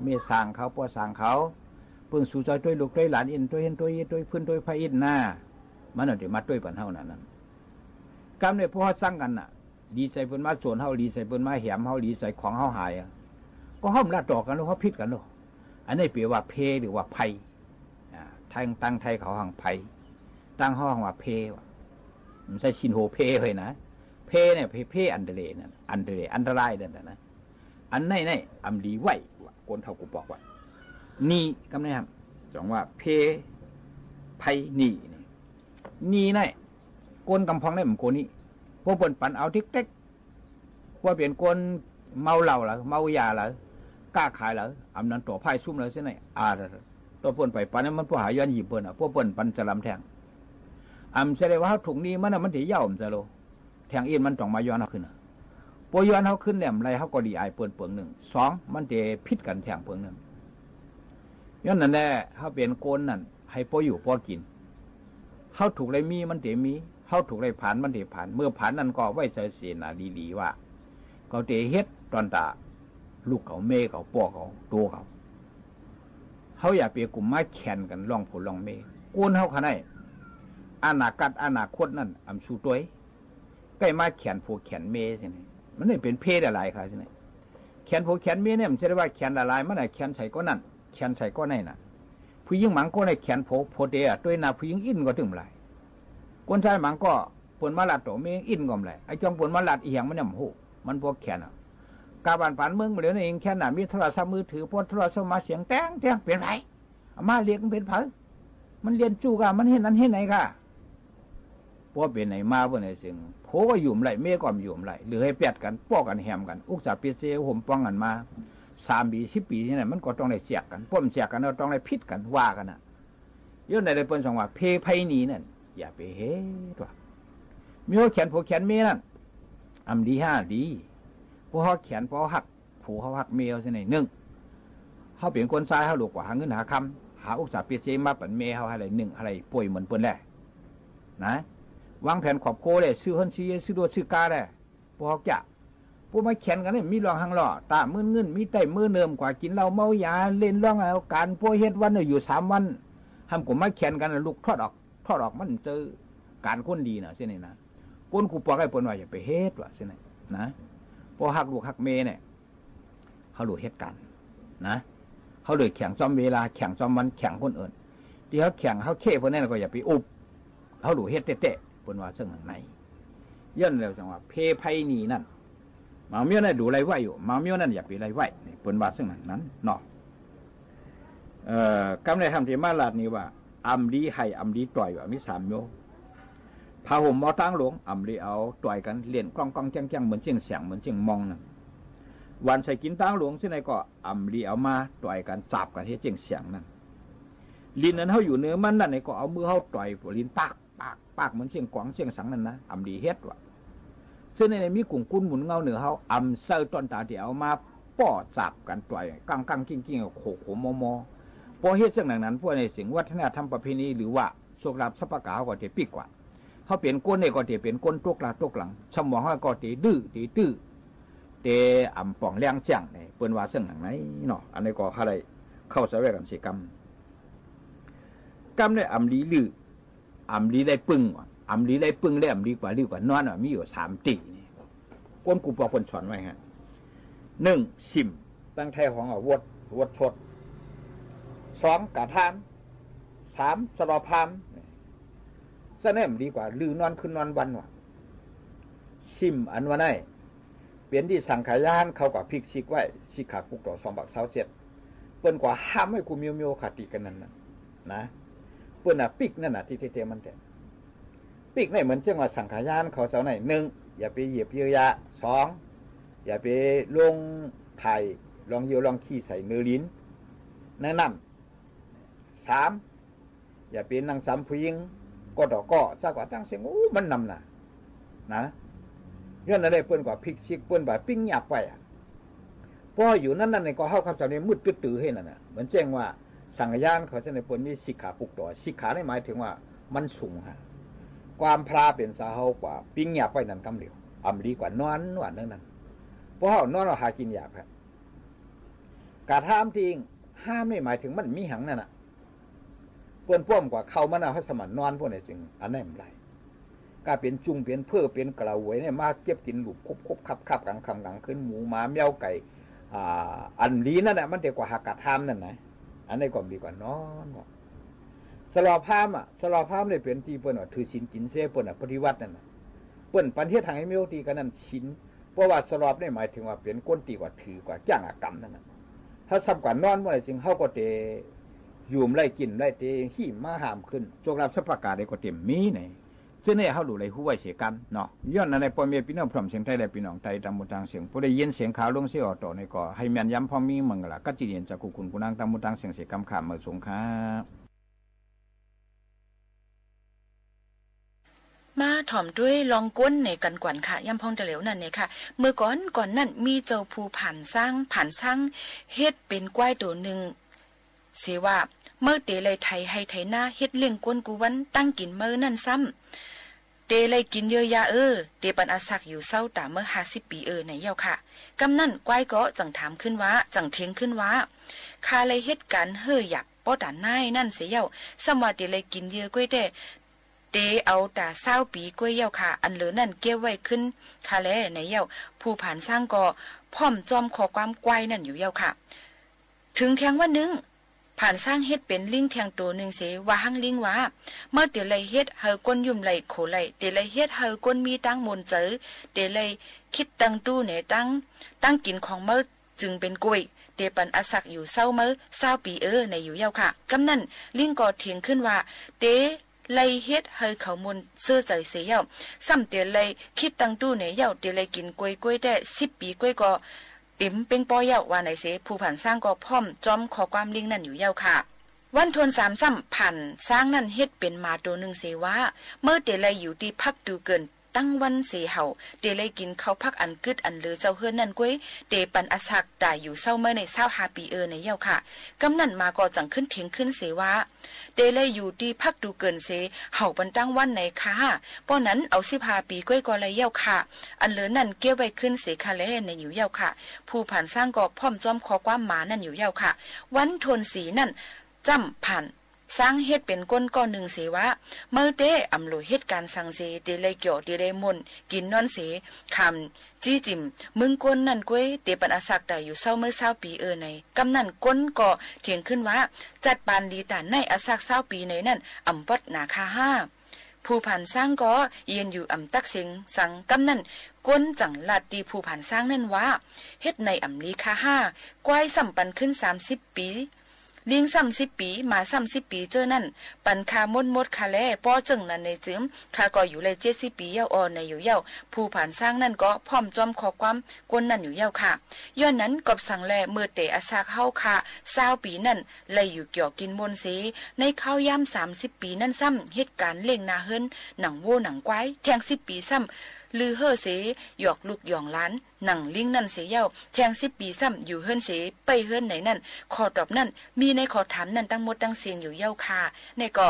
เมสางเขาป้อสางเขาเพิ่งสู่ใจด้วยลูกด้วยหลานอินด้วยเห็นด้วยพื้นด้วยพระอินหน้ามันเอาแต่มาด้วยปั่นเฮานั้นกรรมเนี่ยพวกเขาสร้างกันน่ะดีใส่เพิ่นมาส่วนเฮาดีใส่เพิ่นมาแหมเฮาดีใส่ของเฮาหายก็ห้อมละต่อกันแล้วเขาพิษกันแล้วอันนี้แปลว่าเพหรือว่าไพทางตั้งไทยเขาหังไพตั้งห้องว่าเพมันใช่ชินโฮเพเลยนะเพเนี่ยเพอันเดเลนั่นอันเดเลอันตรายนั่นนะอันไหนอัมดีไหวคนเท่ากูบอกว่านี่กำเนิดครับจองว่าเพไพนี่ไหนโกนกำพังได้เหมือนโกนี่พวกเปิ่นปั่นเอาทิกเต็กว่าเปลี่ยนโกนเมาเหล้าหรือเมายาหรือกล้าขายหรืออำนั้นตัวไพ่ซุ่มเลยใช่ไหมตัวเปิ่นไปปั่นนั้นมันพวกหาย้อนหยิบเปิ่นพวกเปิ่นปั่นจะลำแทงแสดงว่าถุงนี้มันถือย่าจะโลแทงเอ็นมันต้องมาย้อนเขาขึ้นพอย้อนเขาขึ้นแหลมไรเขาก็ดีไอเปิ่นเปิงหนึ่งสองมันจะพิษกันแทงเปิงหนึ่งย้อนนั่นแหละเขาเป็นโกนนั่นให้พออยู่พอกินเขาถูกไรมีมันเตมีเขาถูกไรผ่านมันเตผ่านเมื่อผ่านนั่นก็ไว้ใจเสียนาดีๆว่าเขาเตเฮ็ดตอนตาลูกเขาเมเขาป้อเขาตัวเขาอย่าไปกลุ่มไม้แข่นกันล่องผลล่องเมโกนเขาขนาดอนาคตนั่นสู้ตัวใกล้มาแขนผูกแขนเมย์สิมันนี่เป็นเพศอะไรครับสิแขนผูกแขนเมย์เนี่ยมันจะได้ว่าแขนละลายมันไหนแขนใส่ก็นั่นแขนใส่ก็ในน่ะผู้หญิงหมังก็ในแขนโพเดียตัวน่ะผู้หญิงอินก็ถึงไรคนชายหมังก็ปนมาลัดตัวเมย์อินก็ไรไอ้จองปนมาลัดอีหยังมันเนี่ยหูมันพวกแขนอ่ะกาบานฝันเมืองเหลือเองแขนน่ะมีโทรศัพท์มือถือพอโทรศัพท์มาเสียงแต้งเป็นไรมาเรียกเป็นเผามันเรียนจู่กันมันเห็นนั้นเห็นไหนค่ะพอเป็นไหนมาเพื่อนไหนสิ่งโผก็หยุ่มไหลเมฆก็หยุ่มไหลหรือให้แปดกันป้อกันแหมกันอุกษาเปียเสียห่มป้องกันมา3 ปี10 ปีนี่แหละมันก็ต้องได้เสียกันป้อมเสียกันเราต้องได้พิษกันว่ากันน่ะย้อนในเปิ้นสองว่าเพไพนีนั่นอย่าไปเฮ็ดว่ามีหัวแขนผูกแขนเมนั่นดีดีพวกเขาแขนพอหักผูเขาหักเมเอาซะหน่อย1เขาเป็นคนซ้ายเขาลูกกว่าหาเงินหาคำหาอุกษาเปียเสียมาปั่นเมเขาอะไร1อะไรป่วยเหมือนเปิ้นแหละนะวางแผนขอบโคเลยซื้อเฮิรนซื้อโดซื้อกาได้พวกจะพวกมาแข่งกันเนี่ยมีรองหังหล่อตามือเงินมีไตมือเนิมกว่ากินเหล้าเมายาเล่นร่องเอาการพวกเฮ็ดวันอยู่3 วันทำกลุ่มมาแข่งกันลูกทอดออกมันเจอการคนดีนะเส้นนี้นะก้นกูปอกให้ปนว่าอย่าไปเฮ็ดว่ะเส้นนี้นะพอหักลูกหักเมเนี่ยเขาดูเฮ็ดกันนะเขาเลยแข่งซ้อมเวลาแข่งซ้อมวันแข่งคนอื่นที่เขาแข่งเขาเข้พวกนั้นก็อย่าไปอุบเขาดูเฮ็ดเตะปนว่าซึ่งไหนย่นแล้วจังว่าเพไพนีนั่นมาเมียวนั่นดูไรไหวอยู่มาเมียวนั่นอย่าไปไรไหวปนว่าซึ่งนั้นเนาะกำในทำที่มาลาดนี้ว่าอัมดีให้อัมดีต่อยว่ามี3 โยพาห่มมอตั้งหลวงอัมดีเอาต่อยกันเลียนกล้องแจ้งเหมือนเชียงเสียงเหมือนเชียงมองนั่นวันใส่กินตั้งหลวงที่ไหนก็อัมดีเอามาต่อยกันจับกันที่เชียงเสียงนั่นลิ้นนั้นเขาอยู่เนื้อมันนั่นนี่ก็เอามือเขาต่อยลิ้นปากเหมือนเชียงกวางเชียงสังนั่นนะอัมดีเฮ็ดว่ะซึ่งในมีกลุ่มกุ้นหมุนเงาเหนือเขาอัมเซอร์ต้นตาเดียวมาป้อจับกันต่อยกังกิ้งโขมอพอเฮ็ดซึ่งนั้นพวกในสิ่งวัฒนธรรมประเพณีหรือว่าโชคลาภสัพพะกาก็จะปีกว่าเขาเปลี่ยนก้นเนี่ยก็จะเปลี่ยนก้นตกหลังสมองเขาก็จะดื้อเตอ่ำป่องแรงจังเนี่ยเปิ้นว่าซึ่งไหนเนาะอันนี้ก็อะไรเข้าใส่ไว้กับศิกรรมเนี่ยอัมลีลืออัมลีได้ปึ้งอัมลีได้ปึ้งได้อัมลีกว่านอนมีอยู่3 ตีนี่ก้นกูปอกคนสอนไว้ฮะ 1ชิมตั้งไทยของวดชด2กะทาม3สลอพามซะแน่มดีกว่าลือนอนคืนนอนวันว่ะชิมอันว่าได้เปลี่ยนที่สังขายานเขากับพริกชิกไว้ชิกขาปุกต่อ2 บาท27เปิ้นกว่าห้ามให้กูมิวๆขาติกันนั่นนะเปิ้นน่ะปิกนั่นน่ะที่เทมันแต่ปิกนี่เหมือนเช่นว่าสังขายานเขาเสาไหน1อย่าไปเหยียบเยอะยะ2อย่าไปลงไถ่ลองเยียวลองขี้ใส่เนื้อลิ้นแนะนำ3อย่าเป็นนางสามผู้หญิงก็ดอกก็ซะกว่าตั้งเสียงโอ้มันนำนะย้อนอะไรเปิ้นกว่าพริกชิกเปิ้นว่าปิ้งหยับไปพออยู่นั่นในก็เฮาคำสอนนี้มืดตื้อๆให้นั่นน่ะเหมือนแจ้งว่าสังฆยานเขาจะในเปิ้นมีสิกขาปุกต่อสิกขาได้หมายถึงว่ามันสูงฮะความพลาเป็นสาเฮากว่าปิ้งหยับไปนั่นกำเหลียวอำดีกว่านอนว่านั่นเพราะเฮานอนเราหากินหยาบครับกะทามจริงห้ามไม่หมายถึงมันมีหังนั่นน่ะเปิ้นป้อมกว่าเขามันน่ะเฮาสมันนอนพวกนี้จึงอันนั้นบ่ได้ก็เป็นจุงเป็นเพ้อเป็นกระหวยเนี่ยมาเก็บกินหลุมคบคับกลางค่ำกลางคืนหมูหมาแมวไก่อันนี้นั่นแหละมันดีกว่าหากะทามนั่นนะอันนี้ก็ดีกว่านอนสลอพามสลอพามเนี่ยเป็นที่เปิ้นว่าถือศีลกินเสเปิ้นปฏิวัตินั่นน่ะเปิ้นประเทศทางไอ้เมียวตีกันนั่นศีลเพราะว่าสลอบนี่หมายถึงว่าเป็นก้นตีกว่าถือกว่าจ้างกรรมนั่นน่ะถ้าซ้ำกว่านอนเมื่อไหร่จึงเฮาก็เตอยู่ไล่กินไล่เตขี้มาหามขึ้นโจกรับสัพพกาได้ก็เต็มมีไหนซึ่งเนี่ยเขาดูเลยหัวเสียกันเนาะย้อนในปอมเมียพี่น้องพร้อมเสียงไทยและพี่น้องไทยตามมุตังเสียงผู้ได้ยินเสียงข่าวลงเสียออกต่อในก่อให้แม่นย้ำพอมีมึงละก็จีเรียนจากกุคุณกุนังตามมุตังเสียงเสียกำขามเมื่อสงครับมาถ่อมด้วยลองก้นในกันกวนค่ะย่ำพองจะเหลวนั่นเนี่ยค่ะเมื่อก่อนนั่นมีเจ้าภูผ่านสร้างเฮ็ดเป็นกล้วยตัวหนึ่งเสียว่าเมื่อเตเลยไทยให้ไทยหน้าเฮ็ดเลี้ยงก้นกูวันตั้งกินเมื่อนั่นซ้ำเตเลยกินเยอะยาเตปันอาศักอยู่เศร้าตาเมื่อ50 ปีในเย้าค่ะกำนั่นกล้วยก็จังถามขึ้นว่าจังเทียงขึ้นว่าคาเลยเฮ็ดกันเฮ่อหยับป้อด่านนายนั่นเสียเย้าสมว่าเตเลยกินเยอะกล้วยแต่เตเอาตา20 ปีกล้วยเย้าค่ะอันเหลือนั่นเก็บไว้ขึ้นคาแลในเย้าผู้ผ่านสร้างก็พร้อมจอมขอความกล้วยนั่นอยู่เย้าค่ะถึงเทียงว่านึงผ่านสร้างเฮ็ดเป็นลิงแทงตัวหนึ่งเสว่าหังลิงว่าเมื่อเตลัยเฮ็ดเฮาก้นยุ่มไหลโขไหลเตลัยเฮ็ดเฮาก้นมีตั้งมนเจอเตลัยคิดตั้งตู้เนี่ยตั้งกินของเมื่อจึงเป็นกล้วยเตปันอาศักอยู่เศร้าเมื่อ20 ปีในอยู่เย้าค่ะกำนั่นลิงก็เถียงขึ้นว่าเตไลเฮ็ดเฮาเขามนเสื้อใจเสียเย้าซ้ำเตลัยคิดตั้งตู้เนี่ยเย้าเตลัยกินกล้วยได้10 ปีกล้วยก็ติ๋มเป็นปอเย้าว่าไหนเสผู้ผ่านสร้างก็พร้อมจอมขอความลิงนั่นอยู่เย้าค่ะวันทวน3ซ้ำผ่านสร้างนั่นเฮ็ดเป็นมาตัวหนึ่งเสว่าเมื่อเตลัยอยู่ที่พักดูเกินตั้งวันเสเห่าเตลัยกินข้าวพักอันกึดอันเหลือเจ้าเฮือนนั่นก้วยเตปันอาศักตายอยู่เศร้าเมื่อใน25 ปีในเย้าค่ะกำนั่นมาก็จังขึ้นเถียงขึ้นเสว่าเตลัยอยู่ที่พักดูเกินเสเห่าปันตั้งวันไหนค่ะป้อนั้นเอา15 ปีก้วยก็เลยเย้าค่ะอันเหลือนั่นเก็บไว้ขึ้นเสคาแลในอยู่เย้าค่ะผู้ผ่านสร้างก็พร้อมจอมขอความหมานั่นอยู่เย้าค่ะวันทวนสีนั่นจำผ่านสร้างเฮ็ดเป็นก้นก้อนหนึ่งเสว่าเมื่อเตอำโลเฮ็ดการสั่งเสเตเลยเกี่ยวเตเลยมนกินนอนเสคำจี้จิมมึงก้นนั่นก้วยเตปันอาศักได้อยู่เศร้าเมื่อ20 ปีในกำนั่นก้นก็เถียงขึ้นว่าจัดปานดีตาในอาศัก20 ปีในนั่นอำปดนาคา5ผู้ผ่านสร้างก็เยียนอยู่อำตักเสียงสังกำนั่นก้นจังลาดตีผู้ผ่านสร้างนั่นว่าเฮ็ดในอำลีคา5กวายสัมปันขึ้น30 ปีลิง30 ปีมา30 ปีเจอนั่นปันคามดคาแลป้อจึงนั่นในจืมคาก็อยู่เลย70 ปีเย้าในอยู่เย้าผู้ผ่านสร้างนั่นก็พร้อมจอมขอความกวนนั่นอยู่เย้าค่ะย้อนนั้นกบสั่งแลเมื่อเตอาซากเฮาค่ะ20 ปีนั่นเลยอยู่เกี่ยวกินมนเสในข้าวยาม30 ปีนั่นซ้ำเหตุการณ์เล่งนาเฮิรนหนังโวหนังควายแทง10 ปีซ้ำลือเฮ่อเสหยอกลูกหยองล้านหนังลิงนั่นเสเย้าแทง10 ปีซ้ำอยู่เฮิรนเสไปเฮิรนไหนนั่นขอตอบนั่นมีในขอถามนั่นตั้งหมดตั้งเสียงอยู่เย้าค่ะในก็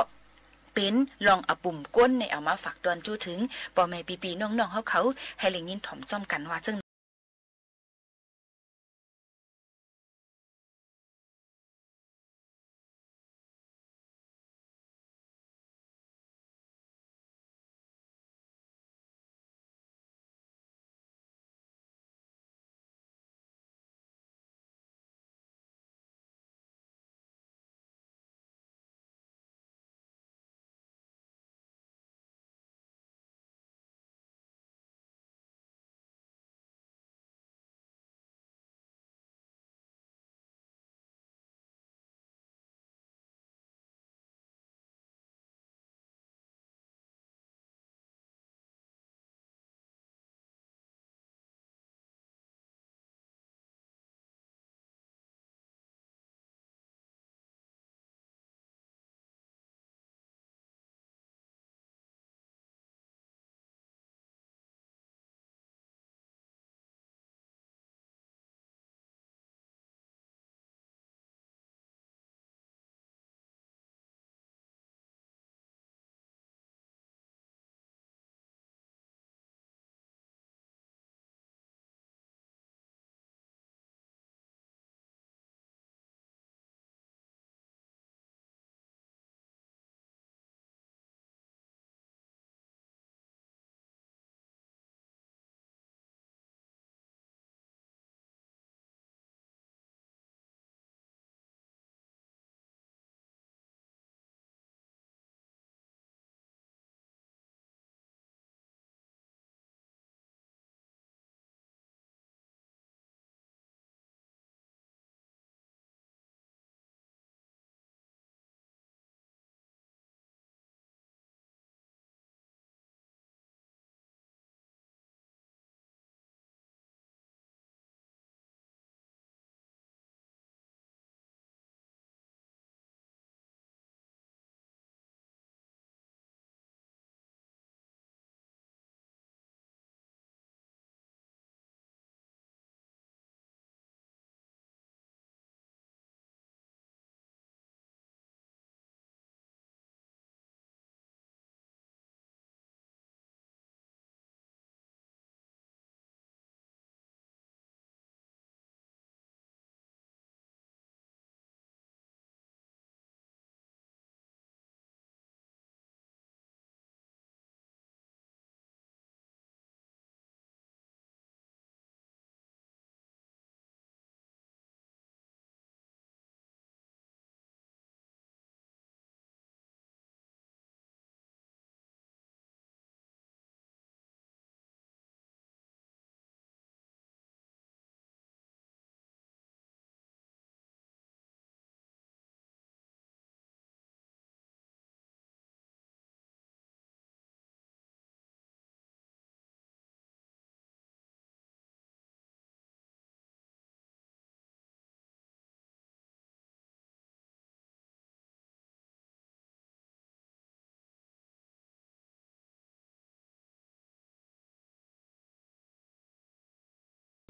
เป็นลองเอาปุ่มก้นในเอามาฝากตอนจู้ถึงป่อแม่ปีน้องๆเขาให้เล็งยินถ่อมจ้อมกันว่าจึง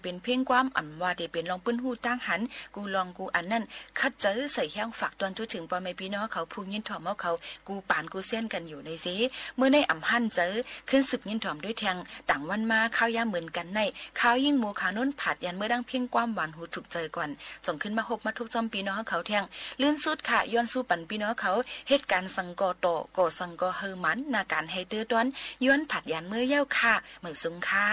เป็นเพ่งความอ่ำว่าเดเป็นลองปื้นหูตั้งหันกูลองกูอันนั่นคัดเจอใส่แห้งฝากตอนจุถึงปอแม่พี่น้องเขาพูยินถ่อมเขากูป่านกูเส้นกันอยู่ในซีเมื่อในอ่ำหั่นเจอขึ้นสืบยินถ่อมด้วยแทงต่างวันมาข้าวยาเหมือนกันในข้าวยิ่งหมูขาโน้นผัดยันเมื่อดังเพ่งความหวานหูถูกเจอก่อนส่งขึ้นมาหกมาทุบจอมพี่น้องเขาแทงลื่นสุดค่ะย้อนสู้ปั่นพี่น้องเขาเหตุการณ์สังกอโตโกสังกอเฮอมันนาการให้ตื้อต้นย้อนผัดยันเมื่อเย้าค่ะเหมือนสุงค่ะ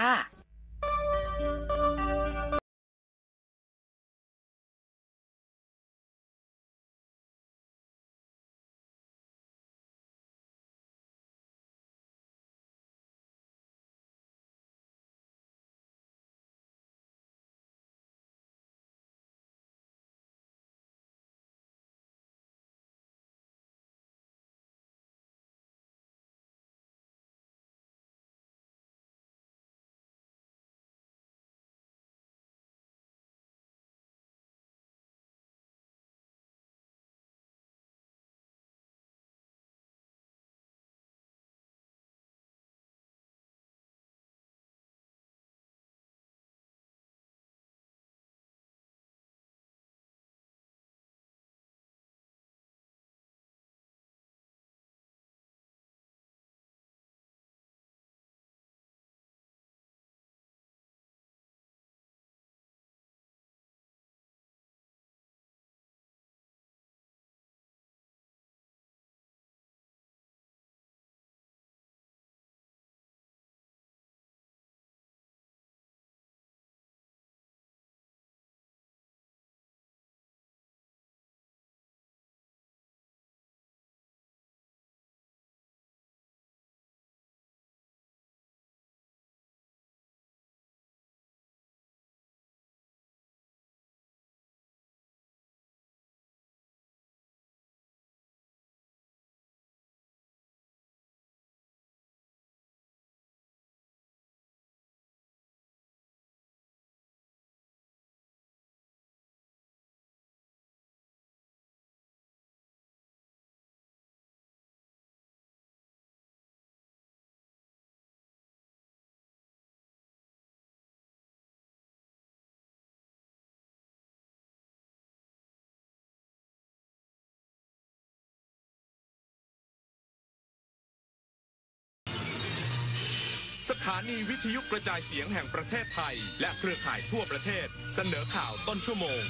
สถานีวิทยุกระจายเสียงแห่งประเทศไทยและเครือข่ายทั่วประเทศเสนอข่าวต้นชั่วโมง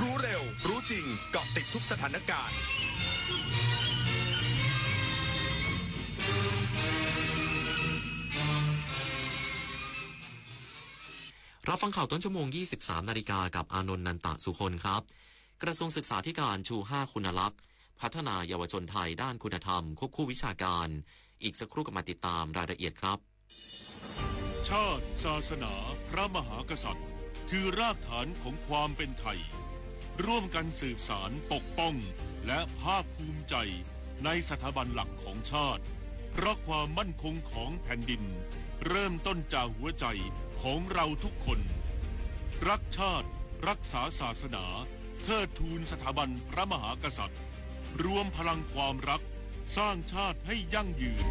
รู้เร็วรู้จริงเกาะติดทุกสถานการณ์รับฟังข่าวต้นชั่วโมง 23 นาฬิกากับอานนท์นันตสุคนครับกระทรวงศึกษาธิการชู 5 คุณลักษณ์พัฒนาเยาวชนไทยด้านคุณธรรมควบคู่วิชาการอีกสักครู่ก็มาติดตามรายละเอียดครับชาติศาสนาพระมหากษัตริย์คือรากฐานของความเป็นไทยร่วมกันสืบสานปกป้องและภาคภูมิใจในสถาบันหลักของชาติเพราะความมั่นคงของแผ่นดินเริ่มต้นจากหัวใจของเราทุกคนรักชาติรักษาศาสนาเทิดทูนสถาบันพระมหากษัตริย์รวมพลังความรักสร้างชาติให้ยั่งยืน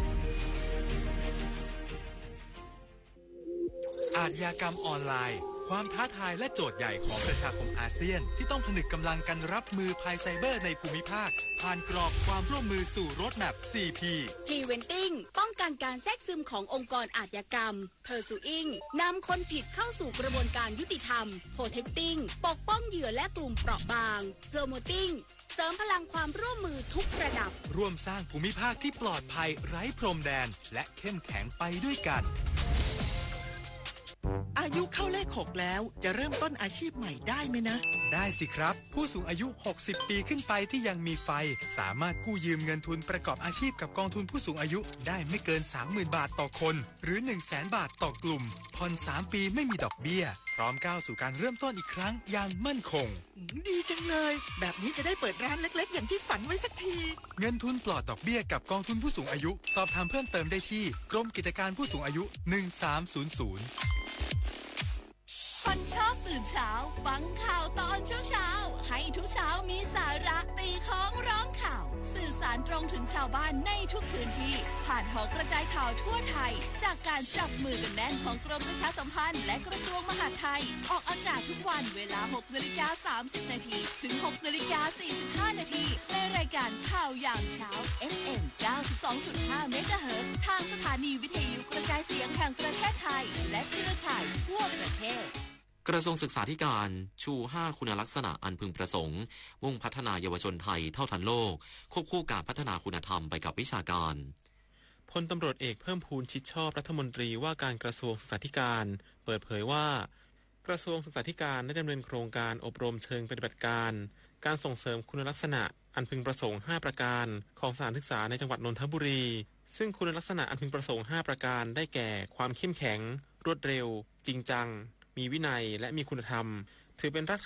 อาชญากรรมออนไลน์ความท้าทายและโจทย์ใหญ่ของประชาคมอาเซียนที่ต้องผนึกกำลังกันรับมือภัยไซเบอร์ในภูมิภาคผ่านกรอบความร่วมมือสู่โรดแมพ 4P Preventing ป้องกันการแทรกซึมขององค์กรอาชญากรรม Pursuing นำคนผิดเข้าสู่กระบวนการยุติธรรม Protecting ปกป้องเหยื่อและกลุ่มเปราะบาง Promoting เสริมพลังความร่วมมือทุกระดับร่วมสร้างภูมิภาคที่ปลอดภัยไร้พรมแดนและเข้มแข็งไปด้วยกันอายุเข้าเลข 6แล้วจะเริ่มต้นอาชีพใหม่ได้ไหมนะได้สิครับผู้สูงอายุ60ปีขึ้นไปที่ยังมีไฟสามารถกู้ยืมเงินทุนประกอบอาชีพกับกองทุนผู้สูงอายุได้ไม่เกิน 30,000 บาทต่อคนหรือ 100,000 บาทต่อกลุ่มผ่อน3 ปีไม่มีดอกเบี้ยพร้อมก้าวสู่การเริ่มต้นอีกครั้งอย่างมั่นคงดีจังเลยแบบนี้จะได้เปิดร้านเล็กๆอย่างที่ฝันไว้สักทีเงินทุนปลอดดอกเบี้ยกับกองทุนผู้สูงอายุสอบถามเพิ่มเติมได้ที่กรมกิจการผู้สูงอายุ1300คนชอบตื่นเช้าฟังข่าวตอนเช้าให้ทุกเช้ามีสาระตีของร้องข่าวสื่อสารตรง งถึงชาวบ้านในทุกพื้นที่ผ่านหอกระจายข่าวทั่วไทยจากการจับมือกันแน่นของกรมประชาสัมพันธ์และกระทรวงมหาดไทยออกอากาศทุกวันเวลา 6:30 น.ถึง 6:45 น.ในรายการข่าวยามเช้า FM 92.5 เมกะเฮิรตซ์ทางสถานีวิทยุกระจายเสียงแห่งประเทศไทยและเครือข่ายทั่วประเทศกระทรวงศึกษาธิการชู 5 คุณลักษณะอันพึงประสงค์มุ่งพัฒนายาวชนไทยเท่าทันโลกควบคู่การพัฒนาคุณธรรมไปกับวิชาการพลตำรวจเอกเพิ่มพูนชิดชอบรัฐมนตรีว่าการกระทรวงศึกษาธิการเปิดเผยว่ากระทรวงศึกษาธิการได้ดำเนินโครงการอบรมเชิงปฏิบัติการการส่งเสริมคุณลักษณะอันพึงประสงค์5ประการของสถานศึกษาในจังหวัดนนทบุรีซึ่งคุณลักษณะอันพึงประสงค์5ประการได้แก่ความเข้มแข็งรวดเร็วจริงจังมีวินัยและมีคุณธรรมถือเป็นราก